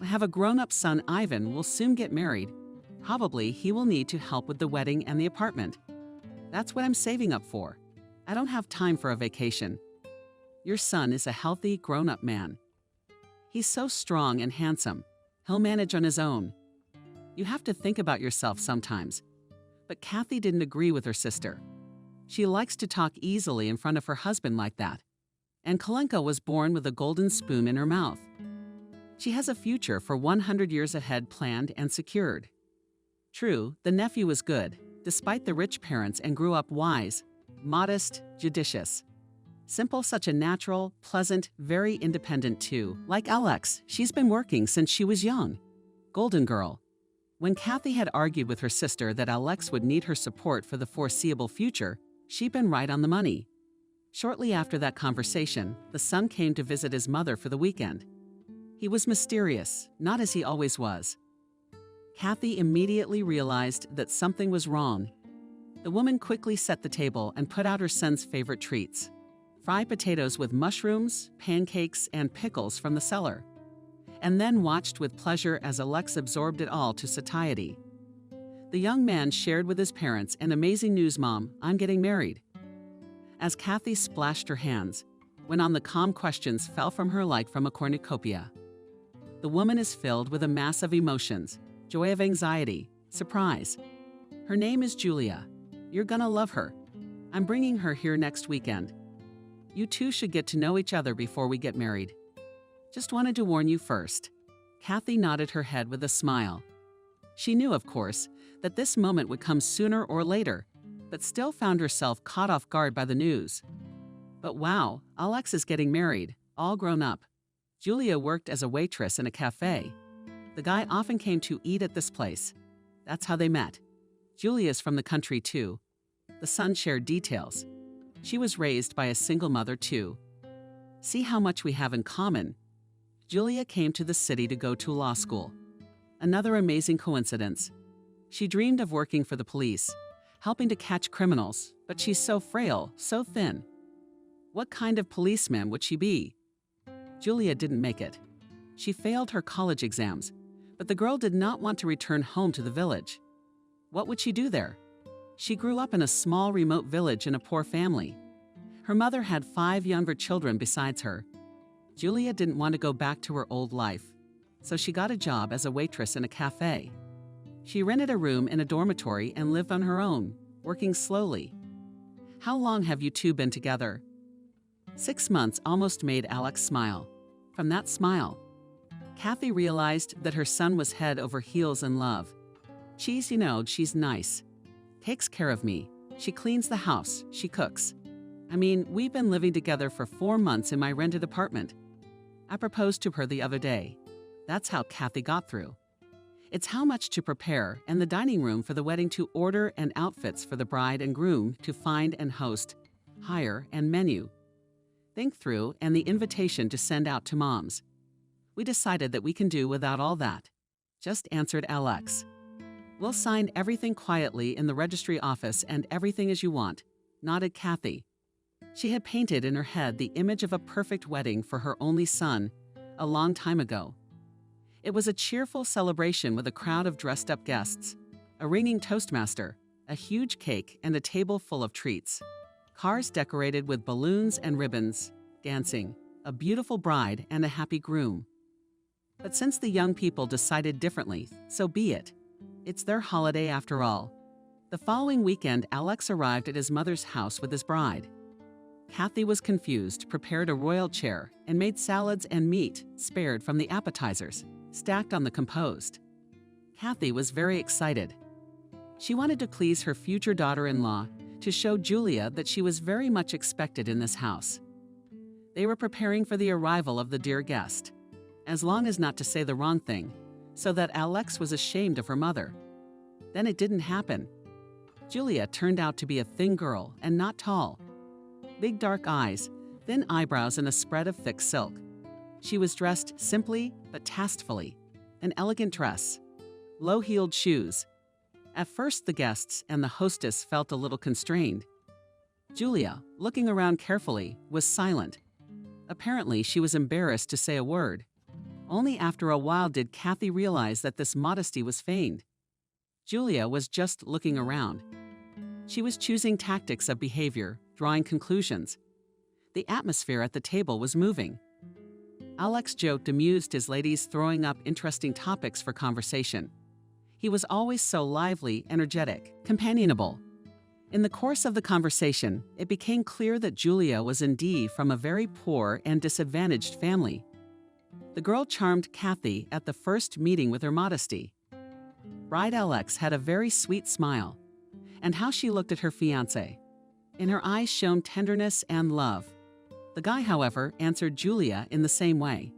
I have a grown-up son, Ivan, will soon get married. Probably he will need to help with the wedding and the apartment. That's what I'm saving up for. I don't have time for a vacation. Your son is a healthy, grown-up man. He's so strong and handsome. He'll manage on his own. You have to think about yourself sometimes. But Kathy didn't agree with her sister. She likes to talk easily in front of her husband like that. And Kalenka was born with a golden spoon in her mouth. She has a future for 100 years ahead planned and secured. True, the nephew was good, despite the rich parents, and grew up wise, modest, judicious. Simple, such a natural, pleasant, very independent too. Like Alex, she's been working since she was young. Golden girl. When Kathy had argued with her sister that Alex would need her support for the foreseeable future, she'd been right on the money. Shortly after that conversation, the son came to visit his mother for the weekend. He was mysterious, not as he always was. Kathy immediately realized that something was wrong. The woman quickly set the table and put out her son's favorite treats: fried potatoes with mushrooms, pancakes, and pickles from the cellar, and then watched with pleasure as Alex absorbed it all to satiety. The young man shared with his parents an amazing news: Mom, I'm getting married. As Kathy splashed her hands, went on, the calm questions fell from her like from a cornucopia. The woman is filled with a mass of emotions: joy, of anxiety, surprise. Her name is Julia. You're gonna love her. I'm bringing her here next weekend. You two should get to know each other before we get married. Just wanted to warn you first. Kathy nodded her head with a smile. She knew, of course, that this moment would come sooner or later, but still found herself caught off guard by the news. But wow, Alex is getting married, all grown up. Julia worked as a waitress in a cafe. The guy often came to eat at this place. That's how they met. Julia's from the country too. The son shared details. She was raised by a single mother too. See how much we have in common. Julia came to the city to go to law school. Another amazing coincidence. She dreamed of working for the police, helping to catch criminals, but she's so frail, so thin. What kind of policeman would she be? Julia didn't make it. She failed her college exams, but the girl did not want to return home to the village. What would she do there? She grew up in a small remote village in a poor family. Her mother had 5 younger children besides her. Julia didn't want to go back to her old life, so she got a job as a waitress in a cafe. She rented a room in a dormitory and lived on her own, working slowly. How long have you two been together? 6 months almost made Alex smile. From that smile, Kathy realized that her son was head over heels in love. She's nice. Takes care of me. She cleans the house. She cooks. I mean, we've been living together for 4 months in my rented apartment. I proposed to her the other day. That's how Kathy got through. It's how much to prepare and the dining room for the wedding to order and outfits for the bride and groom to find and host, hire and menu. Think through and the invitation to send out to moms. We decided that we can do without all that. Just answered Alex. We'll sign everything quietly in the registry office and everything as you want, nodded Kathy. She had painted in her head the image of a perfect wedding for her only son a long time ago. It was a cheerful celebration with a crowd of dressed-up guests, a ringing toastmaster, a huge cake, and a table full of treats. Cars decorated with balloons and ribbons, dancing, a beautiful bride and a happy groom. But since the young people decided differently, so be it. It's their holiday after all. The following weekend, Alex arrived at his mother's house with his bride. Kathy was confused, prepared a royal chair, and made salads and meat, spared from the appetizers, stacked on the compost. Kathy was very excited. She wanted to please her future daughter-in-law, to show Julia that she was very much expected in this house. They were preparing for the arrival of the dear guest, as long as not to say the wrong thing, so that Alex was ashamed of her mother. Then it didn't happen. Julia turned out to be a thin girl and not tall. Big dark eyes, thin eyebrows, and a spread of thick silk. She was dressed simply but tastefully, an elegant dress, low-heeled shoes. At first, the guests and the hostess felt a little constrained. Julia, looking around carefully, was silent. Apparently, she was embarrassed to say a word. Only after a while did Kathy realize that this modesty was feigned. Julia was just looking around. She was choosing tactics of behavior, drawing conclusions. The atmosphere at the table was moving. Alex joked, amused his ladies, throwing up interesting topics for conversation. He was always so lively, energetic, companionable. In the course of the conversation, it became clear that Julia was indeed from a very poor and disadvantaged family. The girl charmed Kathy at the first meeting with her modesty. Bride Alex had a very sweet smile, and how she looked at her fiancé. In her eyes shone tenderness and love. The guy, however, answered Julia in the same way.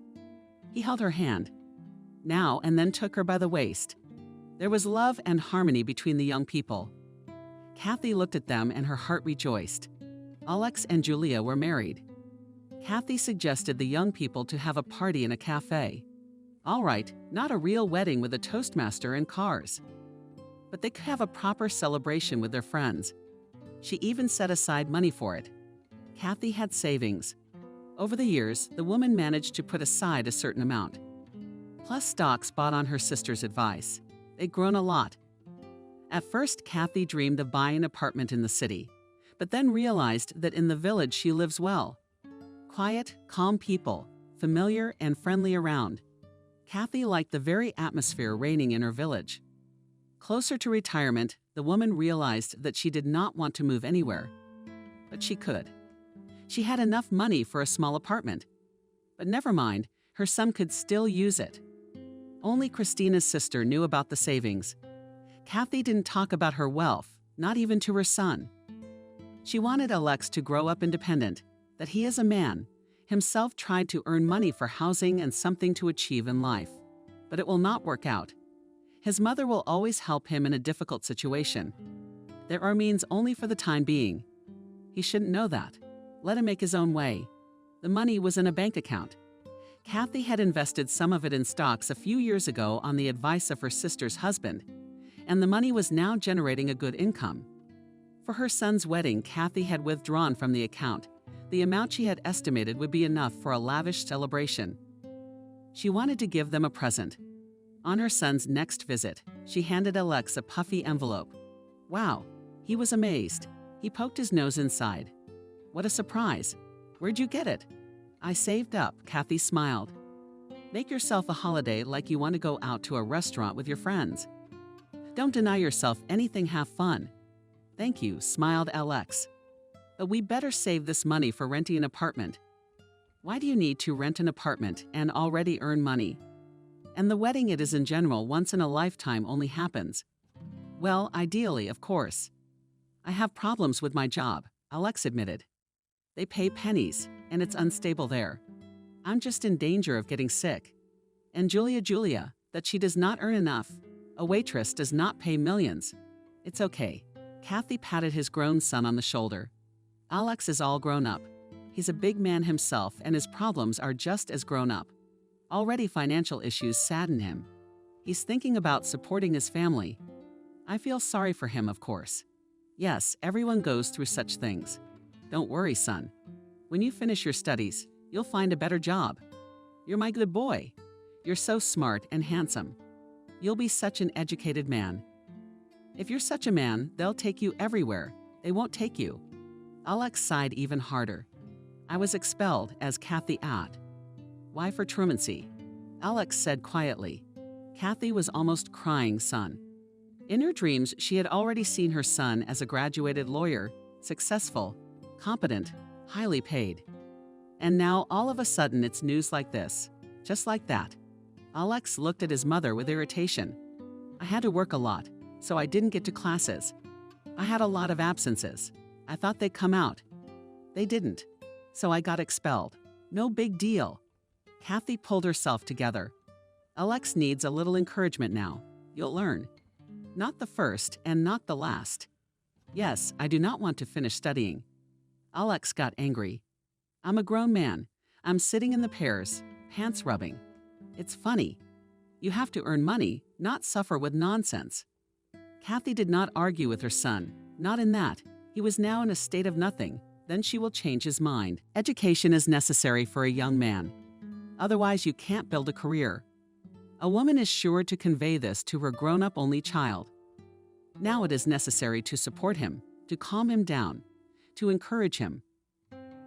He held her hand, now and then took her by the waist. There was love and harmony between the young people. Kathy looked at them and her heart rejoiced. Alex and Julia were married. Kathy suggested the young people to have a party in a cafe. All right, not a real wedding with a toastmaster and cars, but they could have a proper celebration with their friends. She even set aside money for it. Kathy had savings. Over the years, the woman managed to put aside a certain amount, plus stocks bought on her sister's advice. They'd grown a lot. At first, Kathy dreamed of buying an apartment in the city, but then realized that in the village she lives well. Quiet, calm people, familiar and friendly around. Kathy liked the very atmosphere reigning in her village. Closer to retirement, the woman realized that she did not want to move anywhere, but she could. She had enough money for a small apartment. But never mind, her son could still use it. Only Christina's sister knew about the savings. Kathy didn't talk about her wealth, not even to her son. She wanted Alex to grow up independent, that he as a man, himself tried to earn money for housing and something to achieve in life. But it will not work out. His mother will always help him in a difficult situation. There are means only for the time being. He shouldn't know that. Let him make his own way. The money was in a bank account. Kathy had invested some of it in stocks a few years ago on the advice of her sister's husband, and the money was now generating a good income. For her son's wedding, Kathy had withdrawn from the account. The amount she had estimated would be enough for a lavish celebration. She wanted to give them a present. On her son's next visit, she handed Alex a puffy envelope. Wow, he was amazed. He poked his nose inside. What a surprise. Where'd you get it? I saved up, Kathy smiled. Make yourself a holiday like you want to go out to a restaurant with your friends. Don't deny yourself anything, have fun. Thank you, smiled Alex. But we better save this money for renting an apartment. Why do you need to rent an apartment and already earn money? And the wedding, it is in general once in a lifetime, only happens. Well, ideally, of course. I have problems with my job, Alex admitted. They pay pennies, and it's unstable there. I'm just in danger of getting sick. And Julia, that she does not earn enough. A waitress does not pay millions. It's okay. Kathy patted his grown son on the shoulder. Alex is all grown up. He's a big man himself, and his problems are just as grown up. Already financial issues sadden him. He's thinking about supporting his family. I feel sorry for him, of course. Yes, everyone goes through such things. Don't worry, son. When you finish your studies, you'll find a better job. You're my good boy. You're so smart and handsome. You'll be such an educated man. If you're such a man, they'll take you everywhere. They won't take you. Alex sighed even harder. I was expelled, as Kathy added. Why for truancy? Alex said quietly. Kathy was almost crying, son. In her dreams, she had already seen her son as a graduated lawyer, successful, competent, highly paid. And now, all of a sudden, it's news like this. Just like that. Alex looked at his mother with irritation. I had to work a lot, so I didn't get to classes. I had a lot of absences. I thought they'd come out. They didn't. So I got expelled. No big deal. Kathy pulled herself together. Alex needs a little encouragement now. You'll learn. Not the first and not the last. Yes, I do not want to finish studying. Alex got angry. I'm a grown man. I'm sitting in the pears, pants rubbing. It's funny. You have to earn money, not suffer with nonsense. Kathy did not argue with her son. Not in that. He was now in a state of nothing. Then she will change his mind. Education is necessary for a young man. Otherwise, you can't build a career. A woman is sure to convey this to her grown-up only child. Now it is necessary to support him, to calm him down, to encourage him.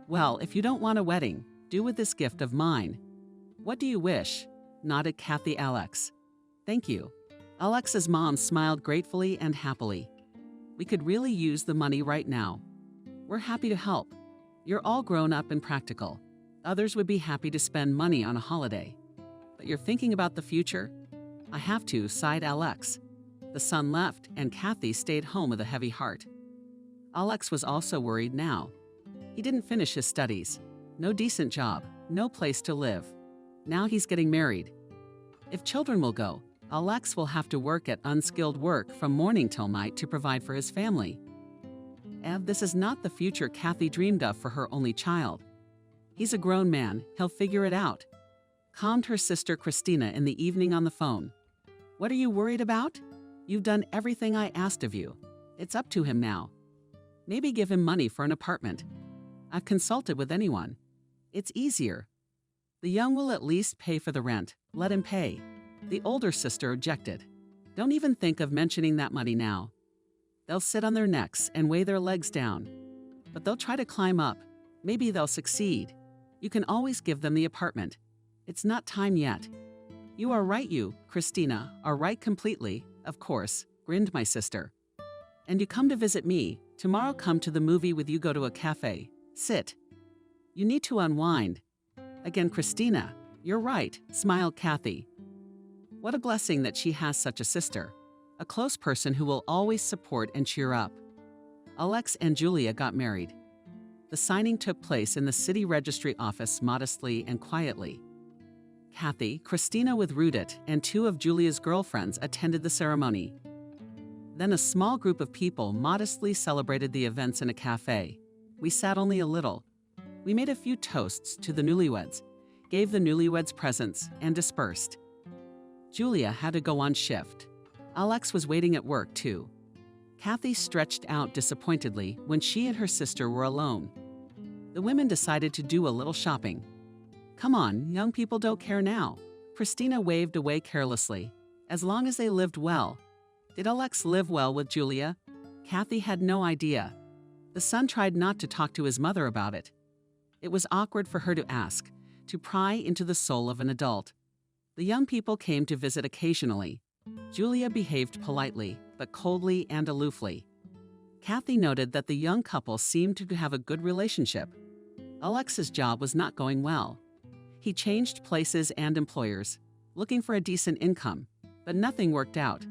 Well, if you don't want a wedding, do with this gift of mine. What do you wish? Nodded Kathy. Alex. Thank you. Alex's mom smiled gratefully and happily. We could really use the money right now. We're happy to help. You're all grown up and practical. Others would be happy to spend money on a holiday. But you're thinking about the future? I have to, sighed Alex. The son left, and Kathy stayed home with a heavy heart. Alex was also worried now. He didn't finish his studies. No decent job, no place to live. Now he's getting married. If children will go, Alex will have to work at unskilled work from morning till night to provide for his family. And this is not the future Kathy dreamed of for her only child. He's a grown man, he'll figure it out. Calmed her sister Christina in the evening on the phone. What are you worried about? You've done everything I asked of you. It's up to him now. Maybe give him money for an apartment. I've consulted with anyone. It's easier. The young will at least pay for the rent. Let him pay. The older sister objected. Don't even think of mentioning that money now. They'll sit on their necks and weigh their legs down. But they'll try to climb up. Maybe they'll succeed. You can always give them the apartment. It's not time yet. You are right, you, Christina, are right completely, of course, grinned my sister. And you come to visit me. Tomorrow come to the movie with you, go to a cafe. Sit. You need to unwind. Again, Christina, you're right, smiled Kathy. What a blessing that she has such a sister, a close person who will always support and cheer up. Alex and Julia got married. The signing took place in the city registry office modestly and quietly. Kathy, Christina with Rudit, and two of Julia's girlfriends attended the ceremony. Then a small group of people modestly celebrated the events in a cafe. We sat only a little. We made a few toasts to the newlyweds, gave the newlyweds presents, and dispersed. Julia had to go on shift. Alex was waiting at work, too. Kathy stretched out disappointedly when she and her sister were alone. The women decided to do a little shopping. Come on, young people don't care now. Christina waved away carelessly. As long as they lived well. Did Alex live well with Julia? Kathy had no idea. The son tried not to talk to his mother about it. It was awkward for her to ask, to pry into the soul of an adult. The young people came to visit occasionally. Julia behaved politely, but coldly and aloofly. Kathy noted that the young couple seemed to have a good relationship. Alex's job was not going well. He changed places and employers, looking for a decent income, but nothing worked out.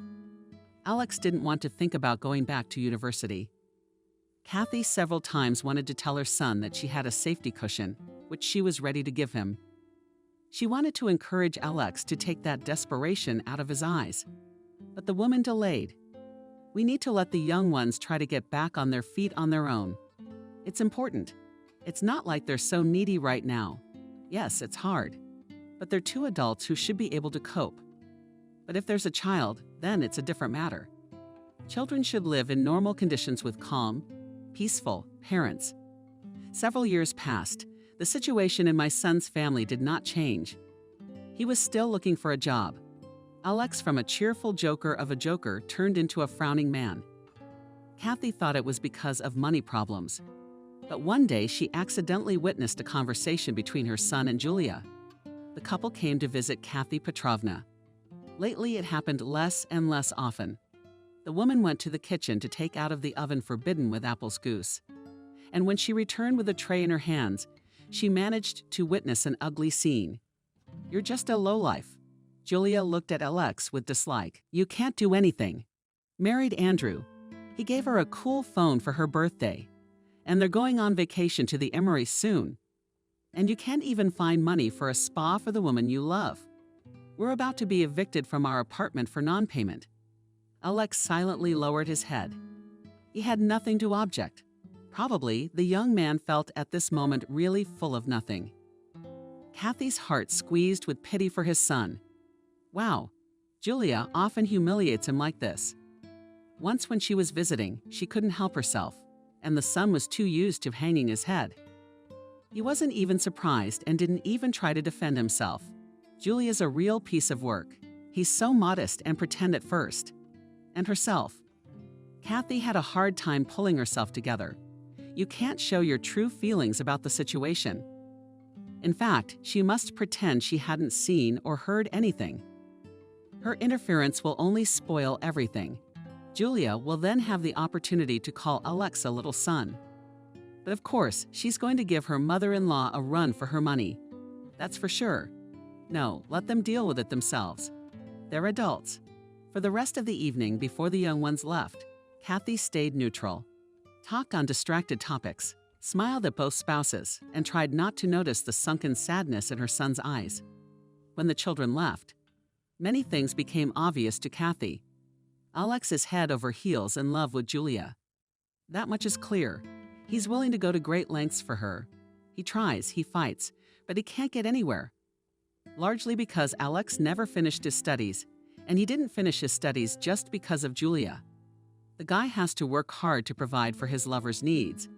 Alex didn't want to think about going back to university. Kathy several times wanted to tell her son that she had a safety cushion, which she was ready to give him. She wanted to encourage Alex to take that desperation out of his eyes. But the woman delayed. We need to let the young ones try to get back on their feet on their own. It's important. It's not like they're so needy right now. Yes, it's hard. But they're two adults who should be able to cope. But if there's a child, then it's a different matter. Children should live in normal conditions with calm, peaceful parents. Several years passed. The situation in my son's family did not change. He was still looking for a job. Alex, from a cheerful joker of a joker, turned into a frowning man. Kathy thought it was because of money problems. But one day she accidentally witnessed a conversation between her son and Julia. The couple came to visit Kathy Petrovna. Lately it happened less and less often. The woman went to the kitchen to take out of the oven forbidden with apples goose. And when she returned with a tray in her hands, she managed to witness an ugly scene. You're just a lowlife. Julia looked at Alex with dislike. You can't do anything. Married Andrew. He gave her a cool phone for her birthday. And they're going on vacation to the Emery soon. And you can't even find money for a spa for the woman you love. We're about to be evicted from our apartment for non-payment. Alex silently lowered his head. He had nothing to object. Probably the young man felt at this moment really full of nothing. Kathy's heart squeezed with pity for his son. Wow, Julia often humiliates him like this. Once when she was visiting, she couldn't help herself, and the son was too used to hanging his head. He wasn't even surprised and didn't even try to defend himself. Julia's a real piece of work. He's so modest and pretend at first. And herself. Kathy had a hard time pulling herself together. You can't show your true feelings about the situation. In fact, she must pretend she hadn't seen or heard anything. Her interference will only spoil everything. Julia will then have the opportunity to call Alex a little son. But of course, she's going to give her mother-in-law a run for her money. That's for sure. No, let them deal with it themselves. They're adults. For the rest of the evening before the young ones left, Kathy stayed neutral. Talked on distracted topics, smiled at both spouses, and tried not to notice the sunken sadness in her son's eyes. When the children left, many things became obvious to Kathy. Alex is head over heels in love with Julia. That much is clear. He's willing to go to great lengths for her. He tries, he fights, but he can't get anywhere. Largely because Alex never finished his studies, and he didn't finish his studies just because of Julia. The guy has to work hard to provide for his lover's needs.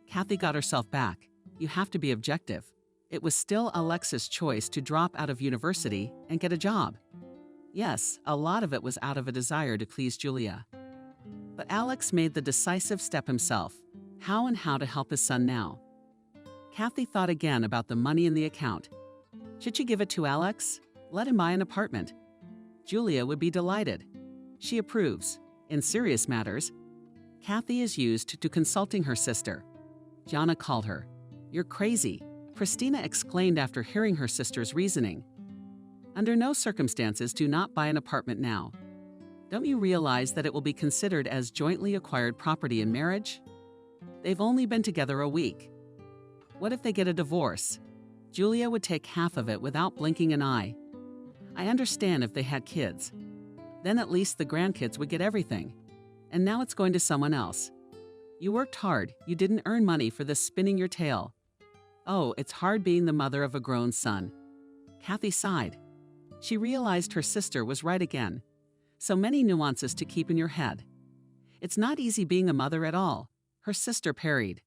Kathy got herself back. You have to be objective. It was still Alex's choice to drop out of university and get a job. Yes, a lot of it was out of a desire to please Julia. But Alex made the decisive step himself. How and how to help his son now. Kathy thought again about the money in the account. Should she give it to Alex? Let him buy an apartment. Julia would be delighted. She approves. In serious matters, Kathy is used to consulting her sister. Jana called her. You're crazy, Christina exclaimed after hearing her sister's reasoning. Under no circumstances do not buy an apartment now. Don't you realize that it will be considered as jointly acquired property in marriage? They've only been together a week. What if they get a divorce? Julia would take half of it without blinking an eye. I understand if they had kids. Then at least the grandkids would get everything. And now it's going to someone else. You worked hard. You didn't earn money for this spinning your tail. Oh, it's hard being the mother of a grown son. Kathy sighed. She realized her sister was right again. So many nuances to keep in your head. It's not easy being a mother at all, her sister parried.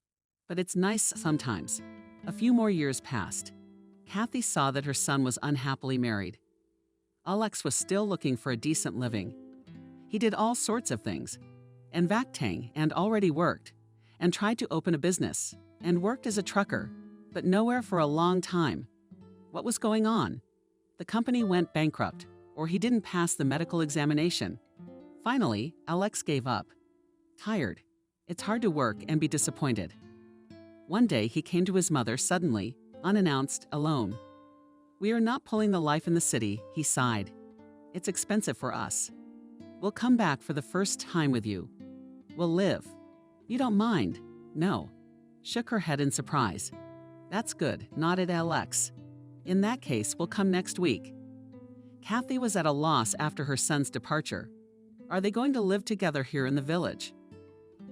But it's nice sometimes. A few more years passed. Kathy saw that her son was unhappily married. Alex was still looking for a decent living. He did all sorts of things, and Vaktang, and already worked, and tried to open a business, and worked as a trucker, but nowhere for a long time. What was going on? The company went bankrupt, or he didn't pass the medical examination. Finally, Alex gave up. Tired. It's hard to work and be disappointed. One day he came to his mother suddenly, unannounced, alone. We are not pulling the life in the city, he sighed. It's expensive for us. We'll come back for the first time with you. We'll live. You don't mind? No. Shook her head in surprise. That's good, nodded Alex. In that case, we'll come next week. Kathy was at a loss after her son's departure. Are they going to live together here in the village?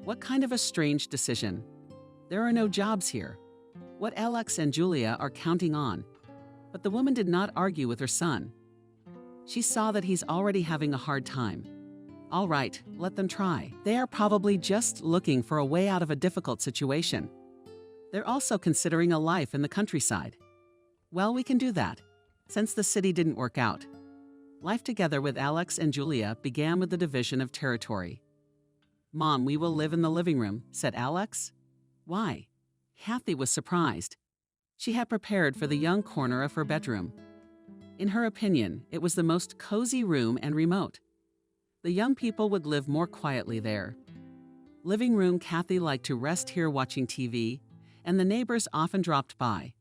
What kind of a strange decision. There are no jobs here. What Alex and Julia are counting on. But the woman did not argue with her son. She saw that he's already having a hard time. All right, let them try. They are probably just looking for a way out of a difficult situation. They're also considering a life in the countryside. Well, we can do that, since the city didn't work out. Life together with Alex and Julia began with the division of territory. Mom, we will live in the living room, said Alex. Why? Kathy was surprised. She had prepared for the young corner of her bedroom. In her opinion, it was the most cozy room and remote. The young people would live more quietly there. Living room, Kathy liked to rest here watching TV, and the neighbors often dropped by.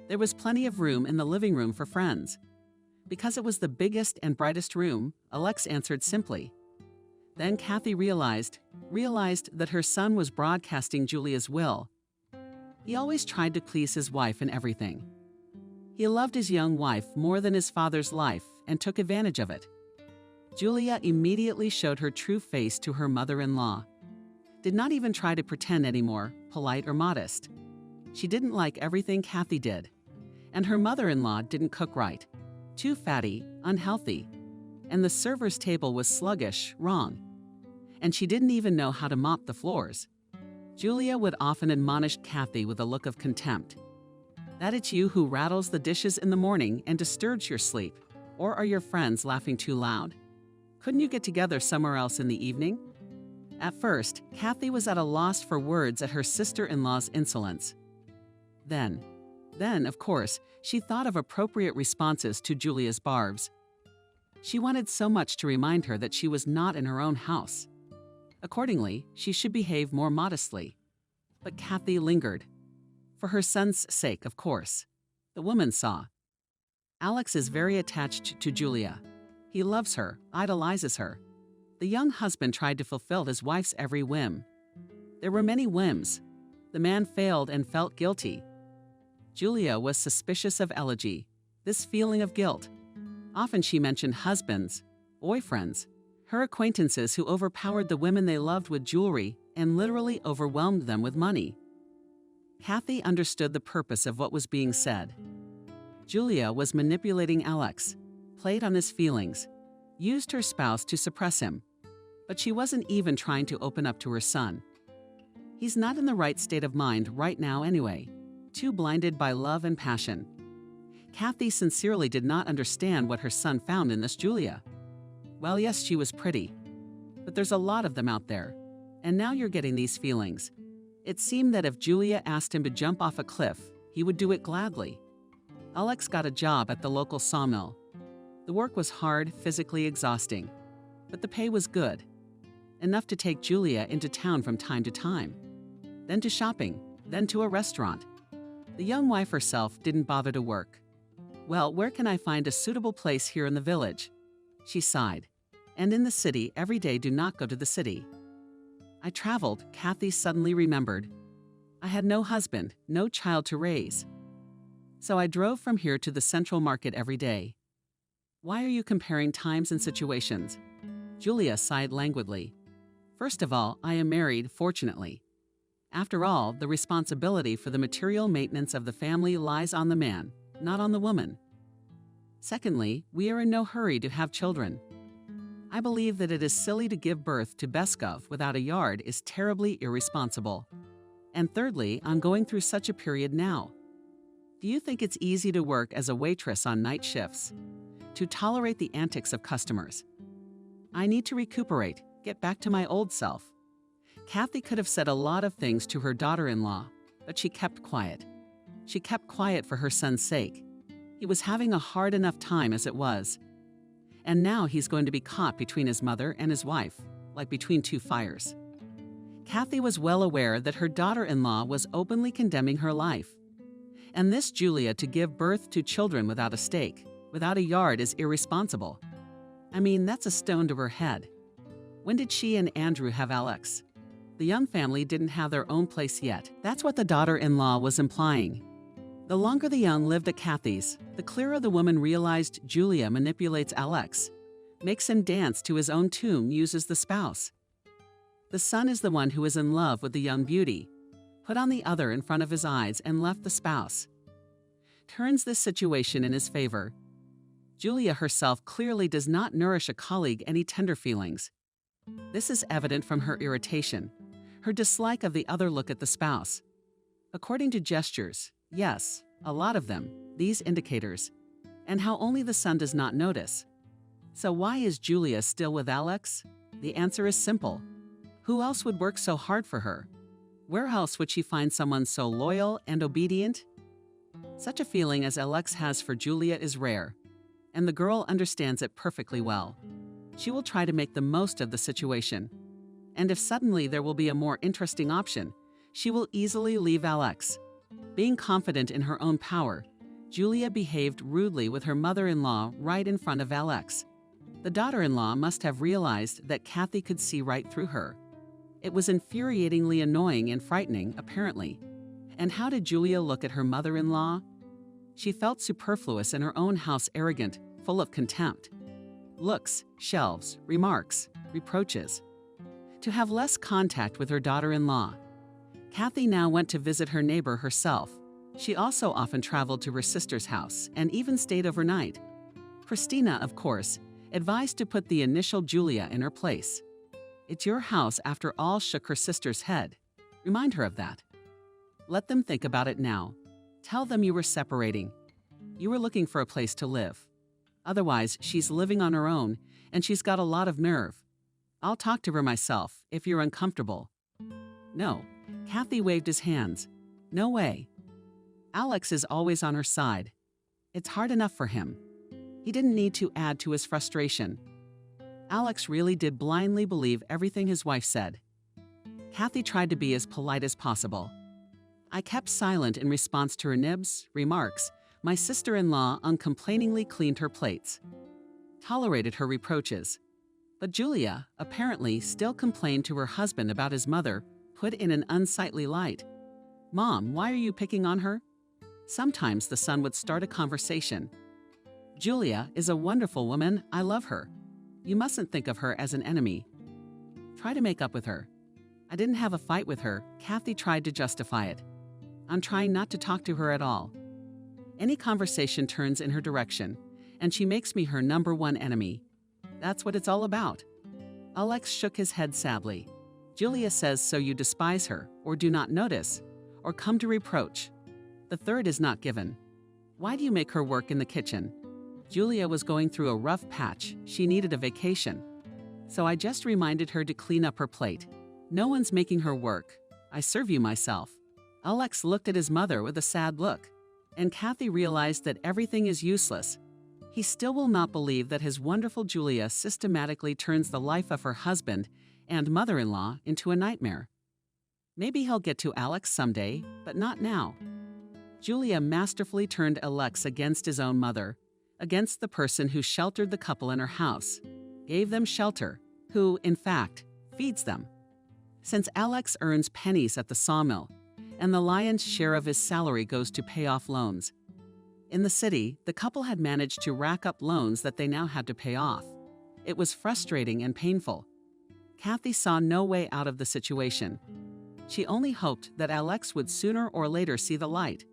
There was plenty of room in the living room for friends. Because it was the biggest and brightest room, Alex answered simply. Then Kathy realized that her son was broadcasting Julia's will. He always tried to please his wife in everything. He loved his young wife more than his father's life and took advantage of it. Julia immediately showed her true face to her mother-in-law. Did not even try to pretend anymore, polite or modest. She didn't like everything Kathy did. And her mother-in-law didn't cook right. Too fatty, unhealthy. And the server's table was sluggish, wrong. And she didn't even know how to mop the floors. Julia would often admonish Kathy with a look of contempt. That it's you who rattles the dishes in the morning and disturbs your sleep, or are your friends laughing too loud? Couldn't you get together somewhere else in the evening? At first, Kathy was at a loss for words at her sister-in-law's insolence. Then, of course, she thought of appropriate responses to Julia's barbs. She wanted so much to remind her that she was not in her own house. Accordingly, she should behave more modestly. But Kathy lingered. For her son's sake, of course. The woman saw. Alex is very attached to Julia. He loves her, idolizes her. The young husband tried to fulfill his wife's every whim. There were many whims. The man failed and felt guilty. Julia was suspicious of elegy, this feeling of guilt. Often she mentioned husbands, boyfriends, her acquaintances who overpowered the women they loved with jewelry and literally overwhelmed them with money. Kathy understood the purpose of what was being said. Julia was manipulating Alex, played on his feelings, used her spouse to suppress him. But she wasn't even trying to open up to her son. He's not in the right state of mind right now anyway, too blinded by love and passion. Kathy sincerely did not understand what her son found in this Julia. Well, yes, she was pretty, but there's a lot of them out there, and now you're getting these feelings. It seemed that if Julia asked him to jump off a cliff, he would do it gladly. Alex got a job at the local sawmill. The work was hard, physically exhausting, but the pay was good, enough to take Julia into town from time to time, then to shopping, then to a restaurant. The young wife herself didn't bother to work. Well, where can I find a suitable place here in the village? She sighed. And in the city, every day do not go to the city. I traveled, Kathy suddenly remembered. I had no husband, no child to raise. So I drove from here to the central market every day. Why are you comparing times and situations? Julia sighed languidly. First of all, I am married, fortunately. After all, the responsibility for the material maintenance of the family lies on the man, not on the woman. Secondly, we are in no hurry to have children. I believe that it is silly to give birth to Beskov without a yard is terribly irresponsible. And thirdly, I'm going through such a period now. Do you think it's easy to work as a waitress on night shifts? To tolerate the antics of customers? I need to recuperate, get back to my old self. Kathy could have said a lot of things to her daughter-in-law, but she kept quiet. She kept quiet for her son's sake. He was having a hard enough time as it was. And now he's going to be caught between his mother and his wife, like between two fires. Kathy was well aware that her daughter-in-law was openly condemning her life. And this Julia to give birth to children without a stake, without a yard is irresponsible. I mean, that's a stone to her head. When did she and Andrew have Alex? The young family didn't have their own place yet. That's what the daughter-in-law was implying. The longer the young lived at Kathy's, the clearer the woman realized Julia manipulates Alex, makes him dance to his own tune, uses the spouse. The son is the one who is in love with the young beauty, put on the other in front of his eyes and left the spouse. Turns this situation in his favor. Julia herself clearly does not nourish a colleague any tender feelings. This is evident from her irritation, her dislike of the other look at the spouse. According to gestures, yes, a lot of them, these indicators, and how only the son does not notice. So why is Julia still with Alex? The answer is simple. Who else would work so hard for her? Where else would she find someone so loyal and obedient? Such a feeling as Alex has for Julia is rare, and the girl understands it perfectly well. She will try to make the most of the situation. And if suddenly there will be a more interesting option, she will easily leave Alex. Being confident in her own power, Julia behaved rudely with her mother-in-law right in front of Alex. The daughter-in-law must have realized that Kathy could see right through her. It was infuriatingly annoying and frightening, apparently. And how did Julia look at her mother-in-law? She felt superfluous in her own house, arrogant, full of contempt. Looks, shelves, remarks, reproaches. To have less contact with her daughter-in-law. Kathy now went to visit her neighbor herself. She also often traveled to her sister's house and even stayed overnight. Christina, of course, advised to put the initial Julia in her place. It's your house, after all, shook her sister's head. Remind her of that. Let them think about it now. Tell them you were separating. You were looking for a place to live. Otherwise, she's living on her own, and she's got a lot of nerve. I'll talk to her myself, if you're uncomfortable. No. Kathy waved his hands. No way. Alex is always on her side. It's hard enough for him. He didn't need to add to his frustration. Alex really did blindly believe everything his wife said. Kathy tried to be as polite as possible. I kept silent in response to her nibs, remarks. My sister-in-law uncomplainingly cleaned her plates, tolerated her reproaches. But Julia, apparently, still complained to her husband about his mother, put in an unsightly light. Mom, why are you picking on her? Sometimes the son would start a conversation. Julia is a wonderful woman, I love her. You mustn't think of her as an enemy. Try to make up with her. I didn't have a fight with her, Kathy tried to justify it. I'm trying not to talk to her at all. Any conversation turns in her direction, and she makes me her number one enemy. That's what it's all about. Alex shook his head sadly. Julia says so you despise her, or do not notice, or come to reproach. The third is not given. Why do you make her work in the kitchen? Julia was going through a rough patch. She needed a vacation. So I just reminded her to clean up her plate. No one's making her work. I serve you myself. Alex looked at his mother with a sad look, and Kathy realized that everything is useless. He still will not believe that his wonderful Julia systematically turns the life of her husband and mother-in-law into a nightmare. Maybe he'll get to Alex someday, but not now. Julia masterfully turned Alex against his own mother, against the person who sheltered the couple in her house, gave them shelter, who, in fact, feeds them. Since Alex earns pennies at the sawmill, and the lion's share of his salary goes to pay off loans. In the city, the couple had managed to rack up loans that they now had to pay off. It was frustrating and painful. Kathy saw no way out of the situation. She only hoped that Alex would sooner or later see the light.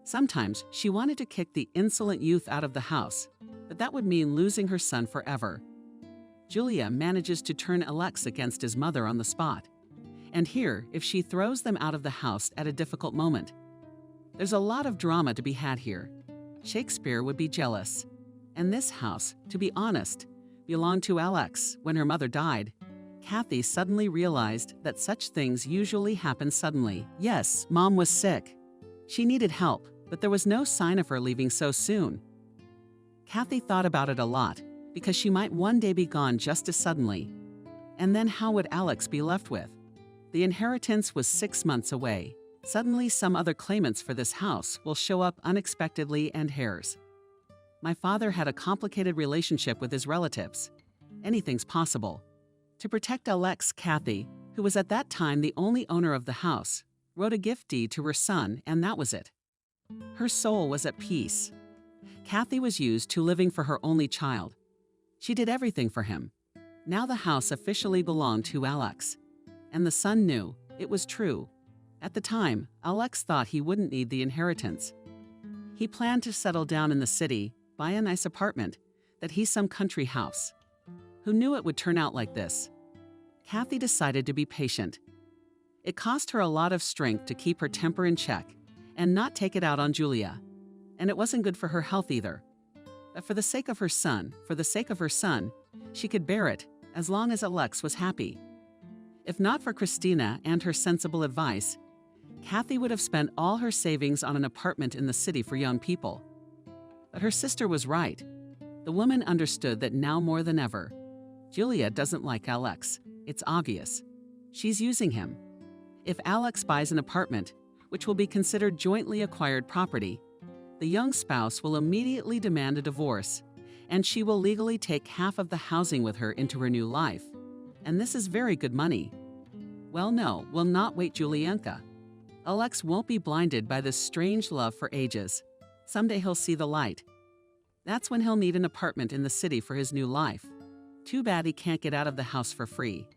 Sometimes she wanted to kick the insolent youth out of the house, but that would mean losing her son forever. Julia manages to turn Alex against his mother on the spot. And here, if she throws them out of the house at a difficult moment. There's a lot of drama to be had here. Shakespeare would be jealous. And this house, to be honest, belonged to Alex when her mother died. Kathy suddenly realized that such things usually happen suddenly. Yes, Mom was sick. She needed help, but there was no sign of her leaving so soon. Kathy thought about it a lot, because she might one day be gone just as suddenly. And then how would Alex be left with? The inheritance was 6 months away. Suddenly some other claimants for this house will show up unexpectedly and heirs. My father had a complicated relationship with his relatives. Anything's possible. To protect Alex, Kathy, who was at that time the only owner of the house, wrote a gift deed to her son, and that was it. Her soul was at peace. Kathy was used to living for her only child. She did everything for him. Now the house officially belonged to Alex. And the son knew it was true. At the time, Alex thought he wouldn't need the inheritance. He planned to settle down in the city, buy a nice apartment, that he's some country house. Who knew it would turn out like this? Kathy decided to be patient. It cost her a lot of strength to keep her temper in check and not take it out on Julia. And it wasn't good for her health either. But for the sake of her son, she could bear it as long as Alex was happy. If not for Christina and her sensible advice, Kathy would have spent all her savings on an apartment in the city for young people. But her sister was right. The woman understood that now more than ever. Julia doesn't like Alex. It's obvious. She's using him. If Alex buys an apartment, which will be considered jointly acquired property, the young spouse will immediately demand a divorce, and she will legally take half of the housing with her into her new life. And this is very good money. Well, no, we'll not wait, Julianka. Alex won't be blinded by this strange love for ages. Someday he'll see the light. That's when he'll need an apartment in the city for his new life. Too bad he can't get out of the house for free.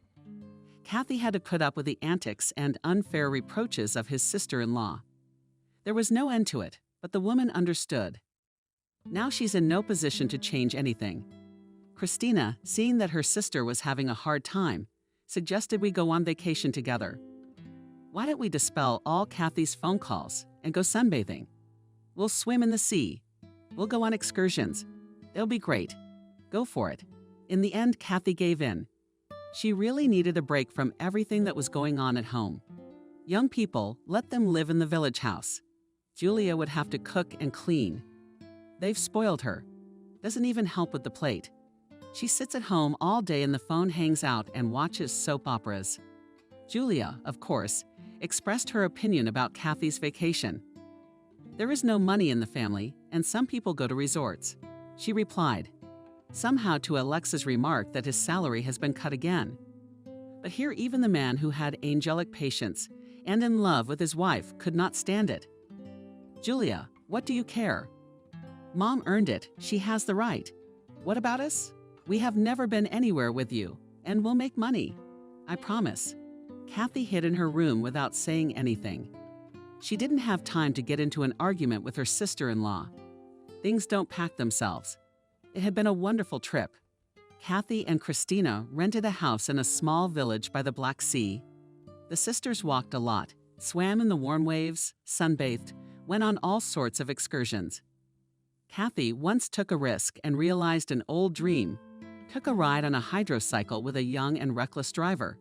Kathy had to put up with the antics and unfair reproaches of his sister-in-law. There was no end to it, but the woman understood. Now she's in no position to change anything. Christina, seeing that her sister was having a hard time, suggested we go on vacation together. Why don't we dispel all Kathy's phone calls and go sunbathing? We'll swim in the sea. We'll go on excursions. It'll be great. Go for it. In the end, Kathy gave in. She really needed a break from everything that was going on at home. Young people, let them live in the village house. Julia would have to cook and clean. They've spoiled her. Doesn't even help with the plate. She sits at home all day and the phone hangs out and watches soap operas. Julia, of course, expressed her opinion about Kathy's vacation. There is no money in the family, and some people go to resorts. She replied, somehow to Alex's remark that his salary has been cut again. But here even the man who had angelic patience and in love with his wife could not stand it. Julia, what do you care? Mom earned it. She has the right. What about us? We have never been anywhere with you, and we'll make money. I promise. Kathy hid in her room without saying anything. She didn't have time to get into an argument with her sister-in-law. Things don't pack themselves. It had been a wonderful trip. Kathy and Christina rented a house in a small village by the Black Sea. The sisters walked a lot, swam in the warm waves, sunbathed, went on all sorts of excursions. Kathy once took a risk and realized an old dream. Took a ride on a hydrocycle with a young and reckless driver.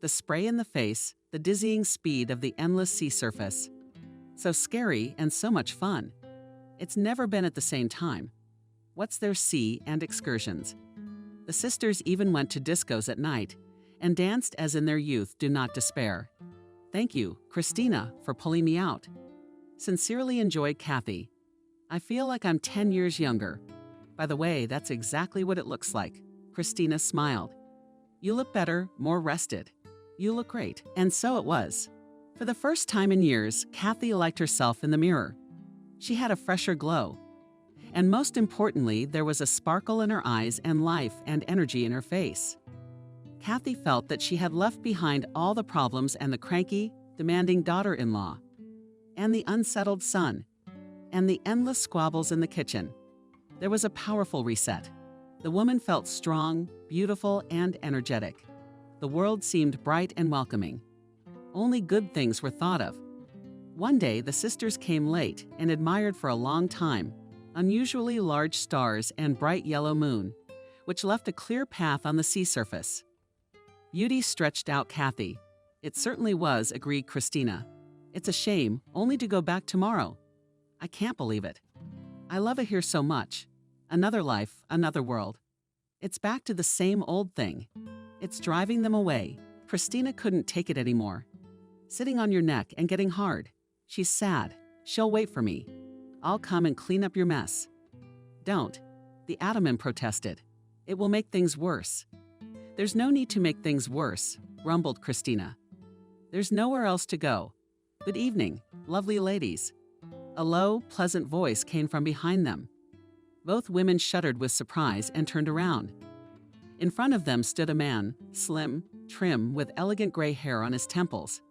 The spray in the face, the dizzying speed of the endless sea surface. So scary and so much fun. It's never been at the same time. What's their sea and excursions? The sisters even went to discos at night and danced as in their youth. Do not despair. Thank you, Christina, for pulling me out. Sincerely enjoyed Kathy. I feel like I'm 10 years younger. By the way, that's exactly what it looks like. Christina smiled. You look better, more rested. You look great. And so it was. For the first time in years, Kathy liked herself in the mirror. She had a fresher glow. And most importantly, there was a sparkle in her eyes and life and energy in her face. Kathy felt that she had left behind all the problems and the cranky, demanding daughter-in-law, and the unsettled son, and the endless squabbles in the kitchen. There was a powerful reset. The woman felt strong, beautiful, and energetic. The world seemed bright and welcoming. Only good things were thought of. One day, the sisters came late and admired for a long time unusually large stars and bright yellow moon, which left a clear path on the sea surface. Beauty stretched out Kathy. It certainly was, agreed Christina. It's a shame, only to go back tomorrow. I can't believe it. I love it here so much. Another life, another world. It's back to the same old thing. It's driving them away. Christina couldn't take it anymore. Sitting on your neck and getting hard. She's sad. She'll wait for me. I'll come and clean up your mess. Don't. The Ataman protested. It will make things worse. There's no need to make things worse, grumbled Christina. There's nowhere else to go. Good evening, lovely ladies. A low, pleasant voice came from behind them. Both women shuddered with surprise and turned around. In front of them stood a man, slim, trim, with elegant gray hair on his temples.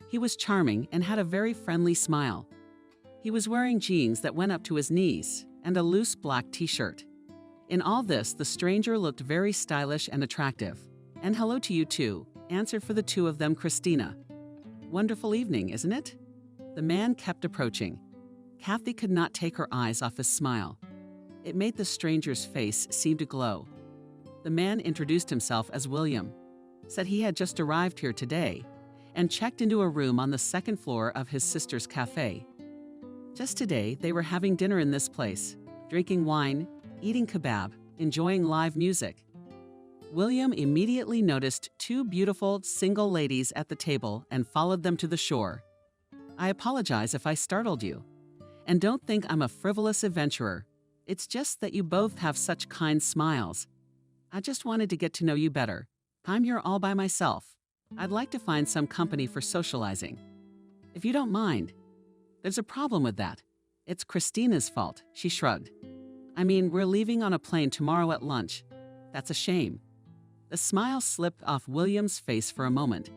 He was charming and had a very friendly smile. He was wearing jeans that went up to his knees and a loose black t-shirt. In all this, the stranger looked very stylish and attractive. And hello to you too, answered for the two of them Christina. Wonderful evening, isn't it? The man kept approaching. Kathy could not take her eyes off his smile. It made the stranger's face seem to glow. The man introduced himself as William, said he had just arrived here today, and checked into a room on the second floor of his sister's cafe. Just today, they were having dinner in this place, drinking wine, eating kebab, enjoying live music. William immediately noticed two beautiful, single ladies at the table and followed them to the shore. I apologize if I startled you. And don't think I'm a frivolous adventurer. It's just that you both have such kind smiles. I just wanted to get to know you better. I'm here all by myself. I'd like to find some company for socializing. If you don't mind. There's a problem with that. It's Christina's fault, she shrugged. I mean, we're leaving on a plane tomorrow at lunch. That's a shame. The smile slipped off William's face for a moment.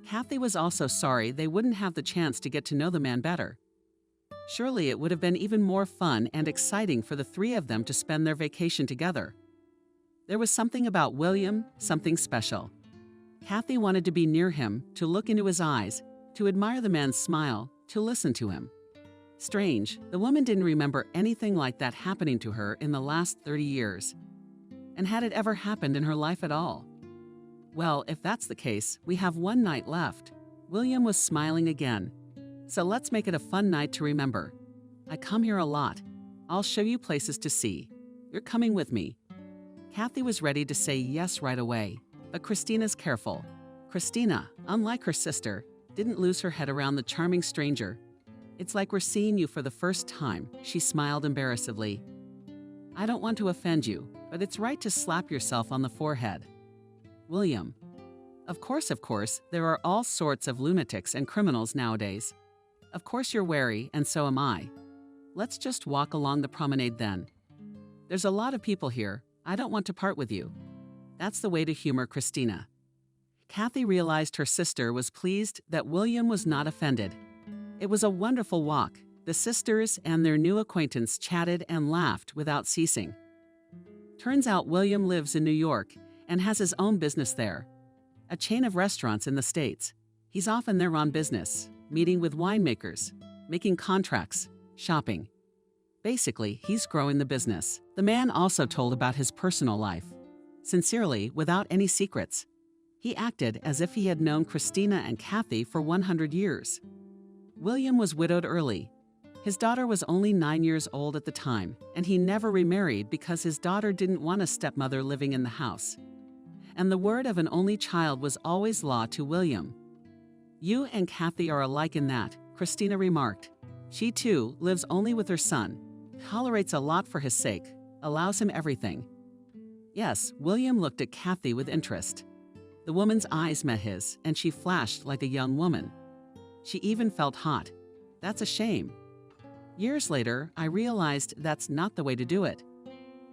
Kathy was also sorry they wouldn't have the chance to get to know the man better. Surely it would have been even more fun and exciting for the three of them to spend their vacation together. There was something about William, something special. Kathy wanted to be near him, to look into his eyes, to admire the man's smile, to listen to him. Strange, the woman didn't remember anything like that happening to her in the last 30 years. And had it ever happened in her life at all? Well, if that's the case, we have one night left. William was smiling again. So let's make it a fun night to remember. I come here a lot. I'll show you places to see. You're coming with me. Kathy was ready to say yes right away, but Christina's careful. Christina, unlike her sister, didn't lose her head around the charming stranger. It's like we're seeing you for the first time, she smiled embarrassedly. I don't want to offend you, but it's right to slap yourself on the forehead. William. Of course, there are all sorts of lunatics and criminals nowadays. Of course you're wary, and so am I. Let's just walk along the promenade then. There's a lot of people here. I don't want to part with you. That's the way to humor Christina. Kathy realized her sister was pleased that William was not offended. It was a wonderful walk. The sisters and their new acquaintance chatted and laughed without ceasing. Turns out William lives in New York and has his own business there, a chain of restaurants in the States. He's often there on business, meeting with winemakers, making contracts, shopping. Basically, he's growing the business. The man also told about his personal life, sincerely, without any secrets. He acted as if he had known Christina and Kathy for 100 years. William was widowed early. His daughter was only 9 years old at the time, and he never remarried because his daughter didn't want a stepmother living in the house. And the word of an only child was always law to William. You and Kathy are alike in that, Christina remarked. She, too, lives only with her son, tolerates a lot for his sake, allows him everything. Yes, William looked at Kathy with interest. The woman's eyes met his, and she flashed like a young woman. She even felt hot. That's a shame. Years later, I realized that's not the way to do it.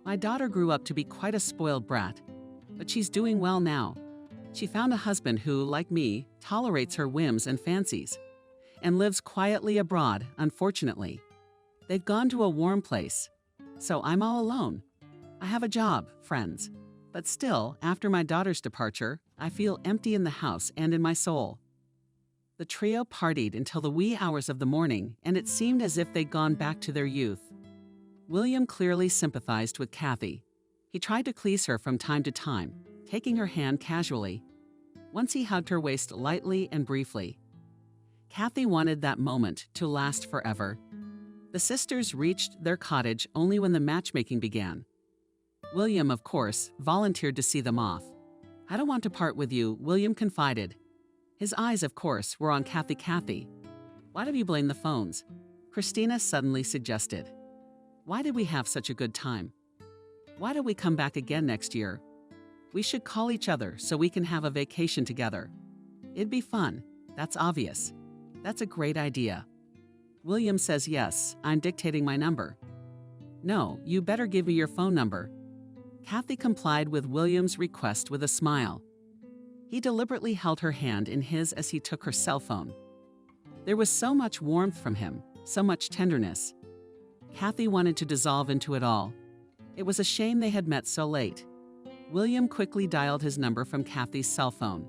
My daughter grew up to be quite a spoiled brat, but she's doing well now. She found a husband who, like me, tolerates her whims and fancies, and lives quietly abroad, unfortunately. They've gone to a warm place, so I'm all alone. I have a job, friends, but still, after my daughter's departure, I feel empty in the house and in my soul. The trio partied until the wee hours of the morning, and it seemed as if they'd gone back to their youth. William clearly sympathized with Kathy. He tried to please her from time to time, taking her hand casually. Once he hugged her waist lightly and briefly. Kathy wanted that moment to last forever. The sisters reached their cottage only when the matchmaking began. William, of course, volunteered to see them off. "I don't want to part with you," William confided. His eyes, of course, were on Kathy. "Kathy, why do you blame the phones?" Christina suddenly suggested. "Why did we have such a good time? Why don't we come back again next year? We should call each other so we can have a vacation together. It'd be fun. That's obvious. That's a great idea." William says yes, I'm dictating my number. "No, you better give me your phone number." Kathy complied with William's request with a smile. He deliberately held her hand in his as he took her cell phone. There was so much warmth from him, so much tenderness. Kathy wanted to dissolve into it all. It was a shame they had met so late. William quickly dialed his number from Kathy's cell phone.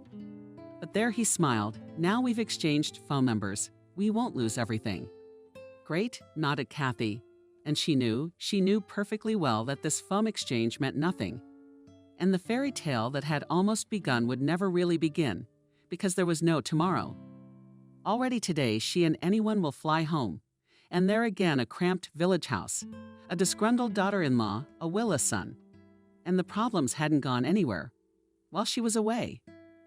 But there he smiled. "Now we've exchanged phone numbers. We won't lose everything." "Great," nodded Kathy. And she knew perfectly well that this phone exchange meant nothing. And the fairy tale that had almost begun would never really begin, because there was no tomorrow. Already today, she and anyone will fly home. And there again, a cramped village house, a disgruntled daughter-in-law, a Willa's son. And the problems hadn't gone anywhere. While she was away.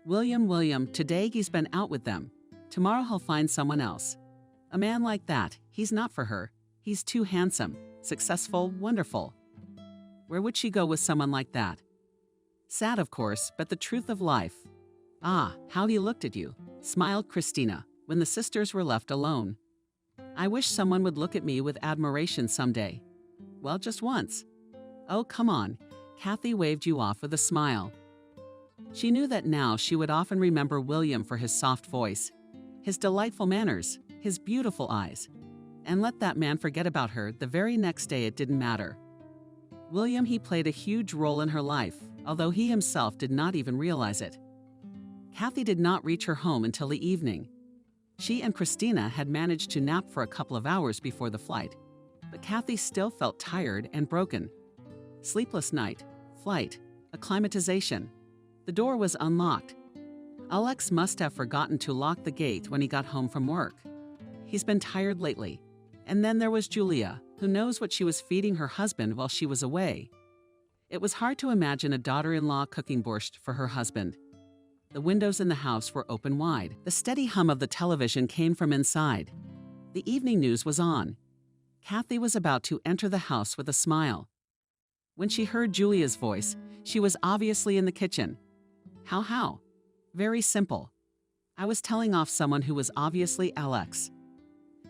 William, today he's been out with them. Tomorrow he'll find someone else. A man like that, he's not for her. He's too handsome, successful, wonderful. Where would she go with someone like that? Sad, of course, but the truth of life. "Ah, how he looked at you," smiled Christina, when the sisters were left alone. "I wish someone would look at me with admiration someday. Well, just once." "Oh, come on." Kathy waved you off with a smile. She knew that now she would often remember William for his soft voice, his delightful manners, his beautiful eyes. And let that man forget about her, the very next day it didn't matter. William, he played a huge role in her life, although he himself did not even realize it. Kathy did not reach her home until the evening. She and Christina had managed to nap for a couple of hours before the flight, but Kathy still felt tired and broken. Sleepless night, flight, acclimatization. The door was unlocked. Alex must have forgotten to lock the gate when he got home from work. He's been tired lately. And then there was Julia, who knows what she was feeding her husband while she was away. It was hard to imagine a daughter-in-law cooking borscht for her husband. The windows in the house were open wide. The steady hum of the television came from inside. The evening news was on. Kathy was about to enter the house with a smile. When she heard Julia's voice, she was obviously in the kitchen. How? Very simple. I was telling off someone who was obviously Alex.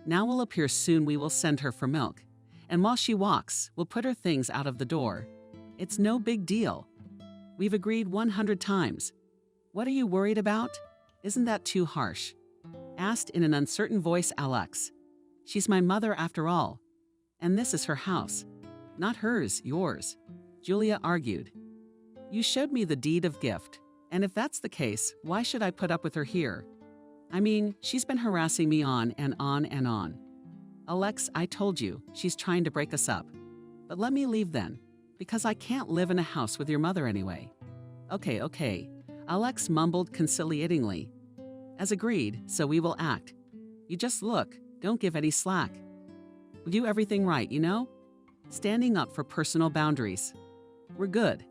Now will appear soon. We will send her for milk. And while she walks, we'll put her things out of the door. It's no big deal. We've agreed 100 times. What are you worried about? Isn't that too harsh? Asked in an uncertain voice Alex. She's my mother after all. And this is her house. Not hers, yours. Julia argued. You showed me the deed of gift. And if that's the case, why should I put up with her here? I mean, she's been harassing me on and on and on. Alex, I told you, she's trying to break us up. But let me leave then, because I can't live in a house with your mother anyway. Okay. Alex mumbled conciliatingly. As agreed, so we will act. You just look, don't give any slack. We do everything right, you know? Standing up for personal boundaries. We're good.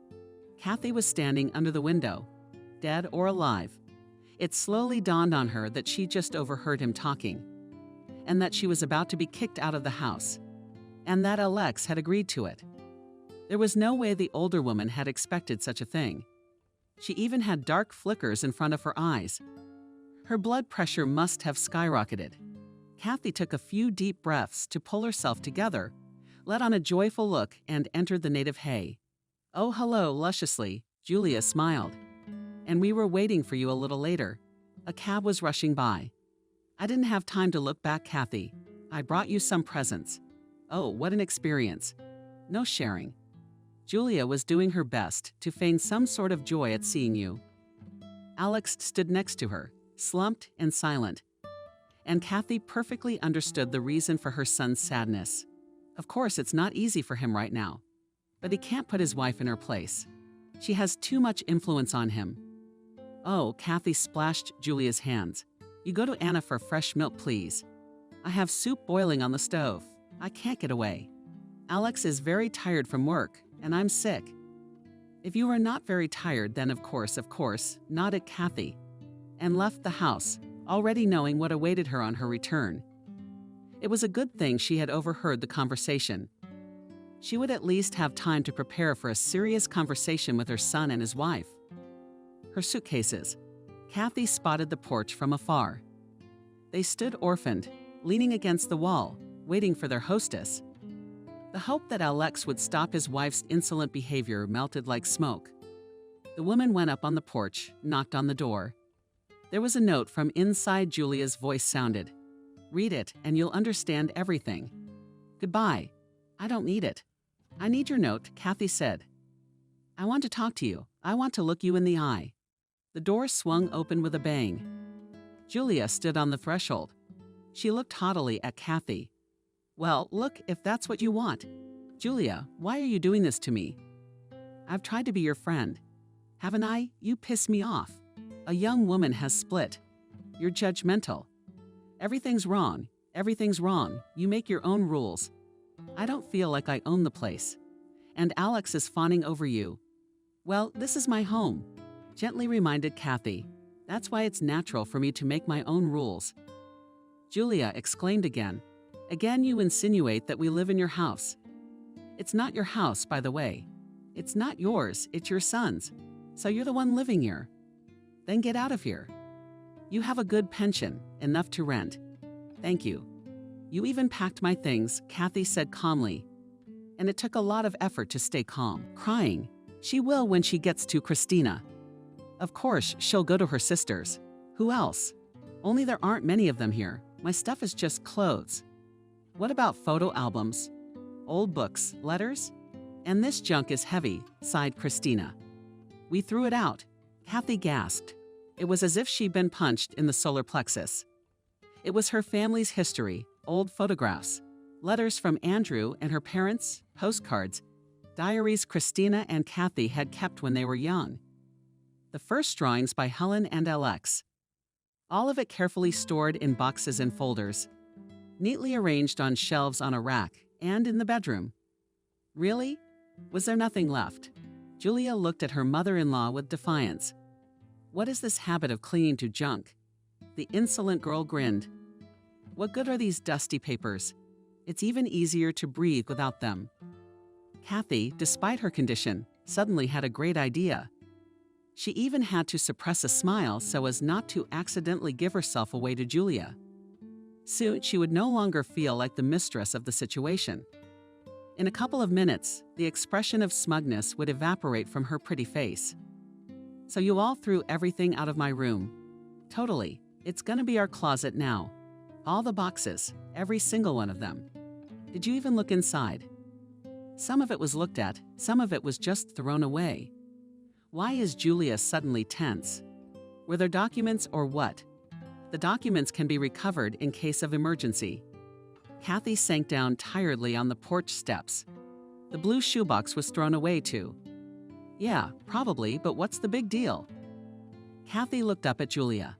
Kathy was standing under the window, dead or alive. It slowly dawned on her that she just overheard him talking. and that she was about to be kicked out of the house, and that Alex had agreed to it. There was no way the older woman had expected such a thing. She even had dark flickers in front of her eyes. Her blood pressure must have skyrocketed. Kathy took a few deep breaths to pull herself together, let on a joyful look, and entered the native hay. "Oh, hello," lusciously, Julia smiled. "And we were waiting for you a little later. A cab was rushing by. I didn't have time to look back, Kathy. I brought you some presents." "Oh, what an experience." "No sharing." Julia was doing her best to feign some sort of joy at seeing you. Alex stood next to her, slumped and silent. And Kathy perfectly understood the reason for her son's sadness. Of course, it's not easy for him right now. But he can't put his wife in her place. She has too much influence on him. "Oh," Kathy splashed Julia's hands. "You go to Anna for fresh milk, please. I have soup boiling on the stove. I can't get away. Alex is very tired from work, and I'm sick." "If you are not very tired, then of course, nodded Kathy, and left the house, already knowing what awaited her on her return. It was a good thing she had overheard the conversation. She would at least have time to prepare for a serious conversation with her son and his wife. Her suitcases. Kathy spotted the porch from afar. They stood orphaned, leaning against the wall, waiting for their hostess. The hope that Alex would stop his wife's insolent behavior melted like smoke. The woman went up on the porch, knocked on the door. There was a note from inside. Julia's voice sounded. "Read it, and you'll understand everything." "Goodbye. I don't need it." "I need your note," Kathy said. "I want to talk to you. I want to look you in the eye." The door swung open with a bang. Julia stood on the threshold. She looked haughtily at Kathy. "Well, look, if that's what you want." "Julia, why are you doing this to me?" "I've tried to be your friend." "Haven't I? You piss me off. A young woman has split. You're judgmental. Everything's wrong. Everything's wrong. You make your own rules. I don't feel like I own the place. And Alex is fawning over you." "Well, this is my home," gently reminded Kathy. "That's why it's natural for me to make my own rules." Julia exclaimed again. "Again you insinuate that we live in your house." "It's not your house, by the way. It's not yours, it's your son's. So you're the one living here. Then get out of here. You have a good pension, enough to rent." "Thank you." "You even packed my things," Kathy said calmly. And it took a lot of effort to stay calm. Crying. She will when she gets to Christina. Of course, she'll go to her sister's. Who else? Only there aren't many of them here. My stuff is just clothes. What about photo albums? Old books, letters? And this junk is heavy, sighed Christina. "We threw it out." Kathy gasped. It was as if she'd been punched in the solar plexus. It was her family's history, old photographs, letters from Andrew and her parents, postcards, diaries Christina and Kathy had kept when they were young. The first drawings by Helen and Alex. All of it carefully stored in boxes and folders, neatly arranged on shelves on a rack and in the bedroom. Really? Was there nothing left? Julia looked at her mother-in-law with defiance. What is this habit of clinging to junk? The insolent girl grinned. What good are these dusty papers? It's even easier to breathe without them. Kathy, despite her condition, suddenly had a great idea. She even had to suppress a smile so as not to accidentally give herself away to Julia. Soon she would no longer feel like the mistress of the situation. In a couple of minutes, the expression of smugness would evaporate from her pretty face. So you all threw everything out of my room. Totally. It's gonna be our closet now. All the boxes, every single one of them. Did you even look inside? Some of it was looked at, some of it was just thrown away. Why is Julia suddenly tense? Were there documents or what? The documents can be recovered in case of emergency. Kathy sank down tiredly on the porch steps. The blue shoebox was thrown away too. Yeah, probably, but what's the big deal? Kathy looked up at Julia.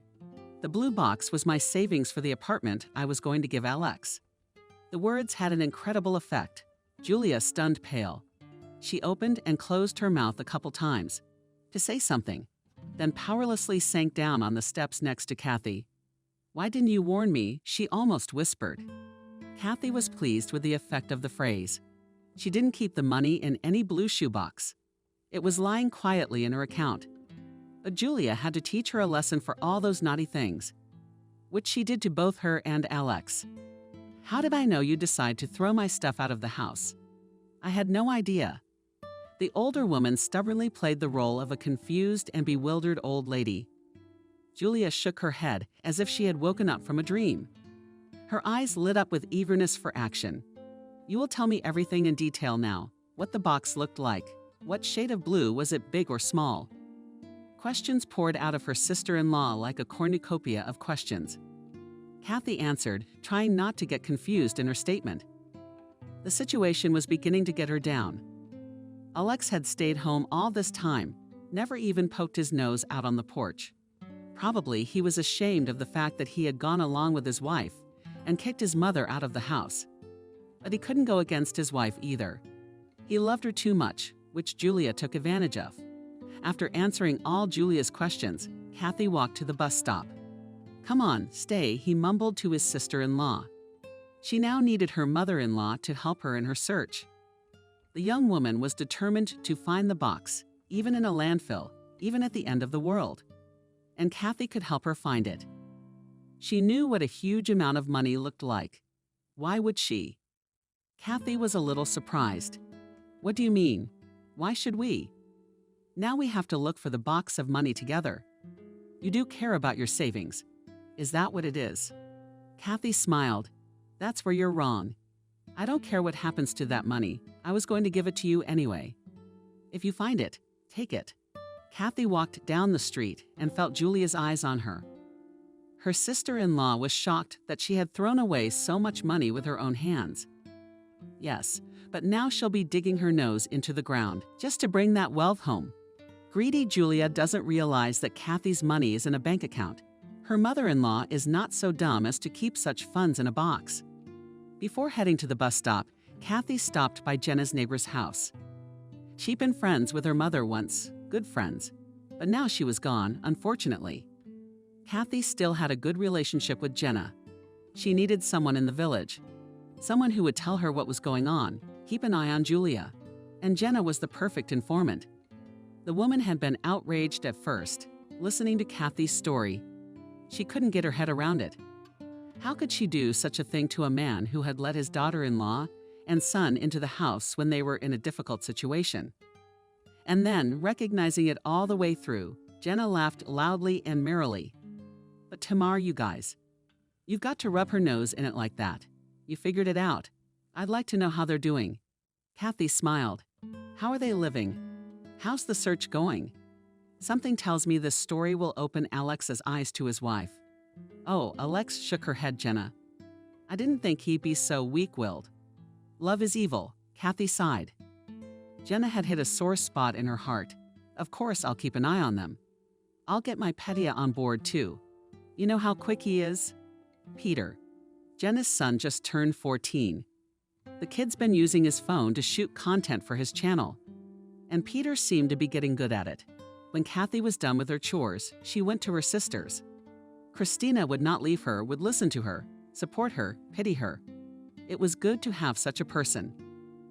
The blue box was my savings for the apartment I was going to give Alex. The words had an incredible effect. Julia stunned pale. She opened and closed her mouth a couple times to say something, then powerlessly sank down on the steps next to Kathy. Why didn't you warn me?" she almost whispered. Kathy was pleased with the effect of the phrase. She didn't keep the money in any blue shoebox. It was lying quietly in her account. But Julia had to teach her a lesson for all those naughty things, which she did to both her and Alex. "How did I know you'd decide to throw my stuff out of the house? I had no idea." The older woman stubbornly played the role of a confused and bewildered old lady. Julia shook her head as if she had woken up from a dream. Her eyes lit up with eagerness for action. "You will tell me everything in detail now. What the box looked like. What shade of blue, was it big or small?" Questions poured out of her sister-in-law like a cornucopia of questions. Kathy answered, trying not to get confused in her statement. The situation was beginning to get her down. Alex had stayed home all this time, never even poked his nose out on the porch. Probably he was ashamed of the fact that he had gone along with his wife and kicked his mother out of the house. But he couldn't go against his wife either. He loved her too much, which Julia took advantage of. After answering all Julia's questions, Kathy walked to the bus stop. "Come on, stay," he mumbled to his sister-in-law. She now needed her mother-in-law to help her in her search. The young woman was determined to find the box, even in a landfill, even at the end of the world. And Kathy could help her find it. She knew what a huge amount of money looked like. Why would she? Kathy was a little surprised. "What do you mean? Why should we? Now we have to look for the box of money together. You do care about your savings. Is that what it is?" Kathy smiled. "That's where you're wrong. I don't care what happens to that money. I was going to give it to you anyway. If you find it, take it." Kathy walked down the street and felt Julia's eyes on her. Her sister-in-law was shocked that she had thrown away so much money with her own hands. Yes, but now she'll be digging her nose into the ground just to bring that wealth home. Greedy Julia doesn't realize that Kathy's money is in a bank account. Her mother-in-law is not so dumb as to keep such funds in a box. Before heading to the bus stop, Kathy stopped by Jenna's neighbor's house. She'd been friends with her mother once, good friends, but now she was gone, unfortunately. Kathy still had a good relationship with Jenna. She needed someone in the village, someone who would tell her what was going on, keep an eye on Julia, and Jenna was the perfect informant. The woman had been outraged at first, listening to Kathy's story. She couldn't get her head around it. How could she do such a thing to a man who had let his daughter-in-law and son into the house when they were in a difficult situation? And then, recognizing it all the way through, Jenna laughed loudly and merrily. "But Tamar, you guys, you've got to rub her nose in it like that. You figured it out. I'd like to know how they're doing." Kathy smiled. "How are they living? How's the search going? Something tells me this story will open Alex's eyes to his wife." "Oh," Alex shook her head, Jenna. "I didn't think he'd be so weak-willed." "Love is evil," Kathy sighed. Jenna had hit a sore spot in her heart. "Of course I'll keep an eye on them. I'll get my Petya on board too. You know how quick he is?" Peter. Jenna's son just turned 14. The kid's been using his phone to shoot content for his channel. And Peter seemed to be getting good at it. When Kathy was done with her chores, she went to her sisters. Christina would not leave her, would listen to her, support her, pity her. It was good to have such a person.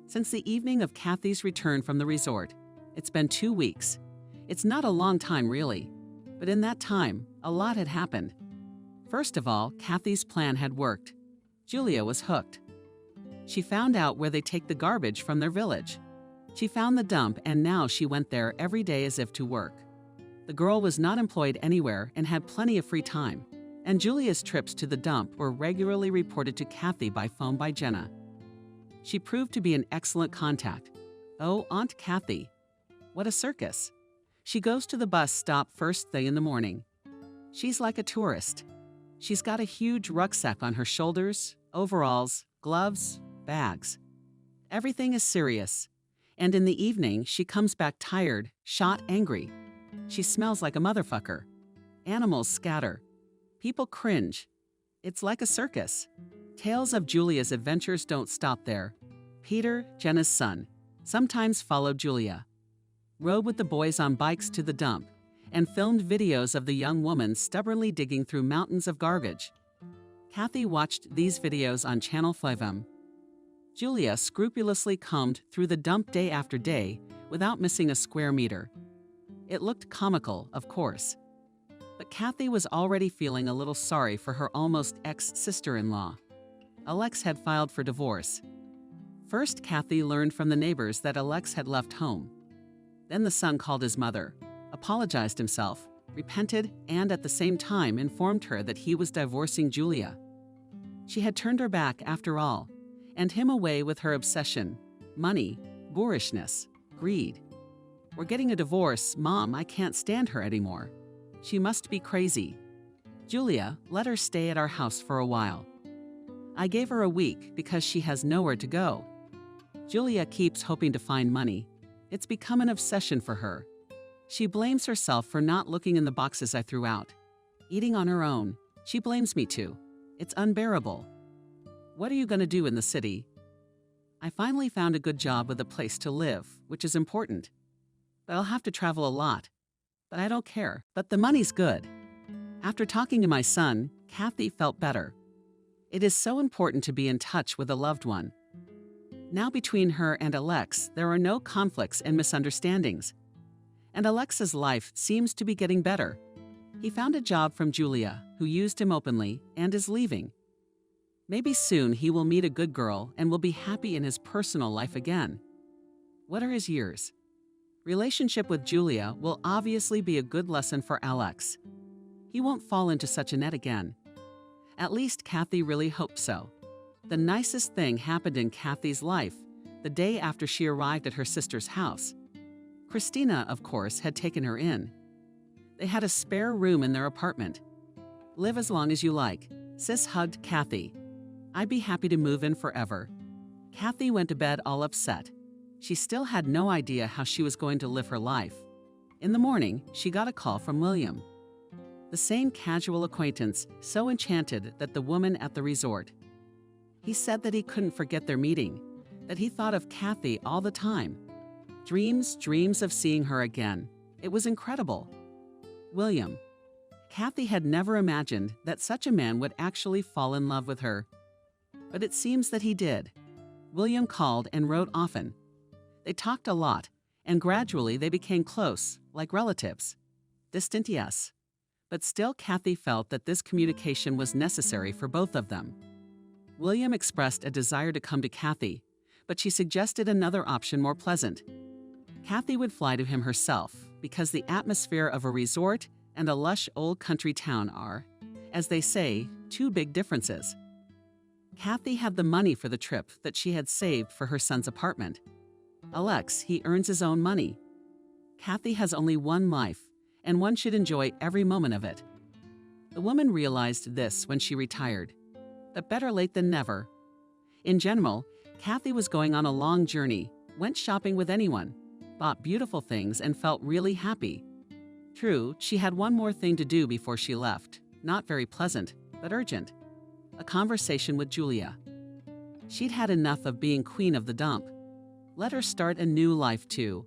Since the evening of Kathy's return from the resort, it's been 2 weeks. It's not a long time really, but in that time, a lot had happened. First of all, Kathy's plan had worked. Julia was hooked. She found out where they take the garbage from their village. She found the dump and now she went there every day as if to work. The girl was not employed anywhere and had plenty of free time, and Julia's trips to the dump were regularly reported to Kathy by phone by Jenna. She proved to be an excellent contact. Oh, Aunt Kathy. What a circus. She goes to the bus stop first thing in the morning. She's like a tourist. She's got a huge rucksack on her shoulders, overalls, gloves, bags. Everything is serious. And in the evening, she comes back tired, shot, angry. She smells like a motherfucker. Animals scatter. People cringe. It's like a circus. Tales of Julia's adventures don't stop there. Peter, Jenna's son, sometimes followed Julia. Rode with the boys on bikes to the dump, and filmed videos of the young woman stubbornly digging through mountains of garbage. Kathy watched these videos on Channel 5. Julia scrupulously combed through the dump day after day without missing a square meter. It looked comical, of course. But Kathy was already feeling a little sorry for her almost ex-sister-in-law. Alex had filed for divorce. First, Kathy learned from the neighbors that Alex had left home. Then the son called his mother, apologized himself, repented, and at the same time informed her that he was divorcing Julia. She had turned her back after all, and him away with her obsession, money, boorishness, greed. "We're getting a divorce, Mom. I can't stand her anymore. She must be crazy. Julia, let her stay at our house for a while. I gave her a week because she has nowhere to go. Julia keeps hoping to find money. It's become an obsession for her. She blames herself for not looking in the boxes I threw out. Eating on her own. She blames me too. It's unbearable. What are you going to do in the city? I finally found a good job with a place to live, which is important. But I'll have to travel a lot. But I don't care. But the money's good." After talking to my son, Kathy felt better. It is so important to be in touch with a loved one. Now between her and Alex, there are no conflicts and misunderstandings. And Alex's life seems to be getting better. He found a job from Julia, who used him openly, and is leaving. Maybe soon he will meet a good girl and will be happy in his personal life again. What are his years? Relationship with Julia will obviously be a good lesson for Alex. He won't fall into such a net again. At least Kathy really hopes so. The nicest thing happened in Kathy's life the day after she arrived at her sister's house. Christina, of course, had taken her in. They had a spare room in their apartment. "Live as long as you like," Sis hugged Kathy. "I'd be happy to move in forever." Kathy went to bed all upset. She still had no idea how she was going to live her life. In the morning, she got a call from William. The same casual acquaintance, so enchanted that the woman at the resort. He said that he couldn't forget their meeting, that he thought of Kathy all the time. Dreams of seeing her again. It was incredible. William. Kathy had never imagined that such a man would actually fall in love with her. But it seems that he did. William called and wrote often. They talked a lot, and gradually they became close, like relatives. Distant, yes. But still Kathy felt that this communication was necessary for both of them. William expressed a desire to come to Kathy, but she suggested another option more pleasant. Kathy would fly to him herself, because the atmosphere of a resort and a lush old country town are, as they say, two big differences. Kathy had the money for the trip that she had saved for her son's apartment. Alex, he earns his own money. Kathy has only one life, and one should enjoy every moment of it. The woman realized this when she retired, but better late than never. In general, Kathy was going on a long journey, went shopping with anyone, bought beautiful things, and felt really happy. True, she had one more thing to do before she left, not very pleasant, but urgent. A conversation with Julia. She'd had enough of being queen of the dump. Let her start a new life too.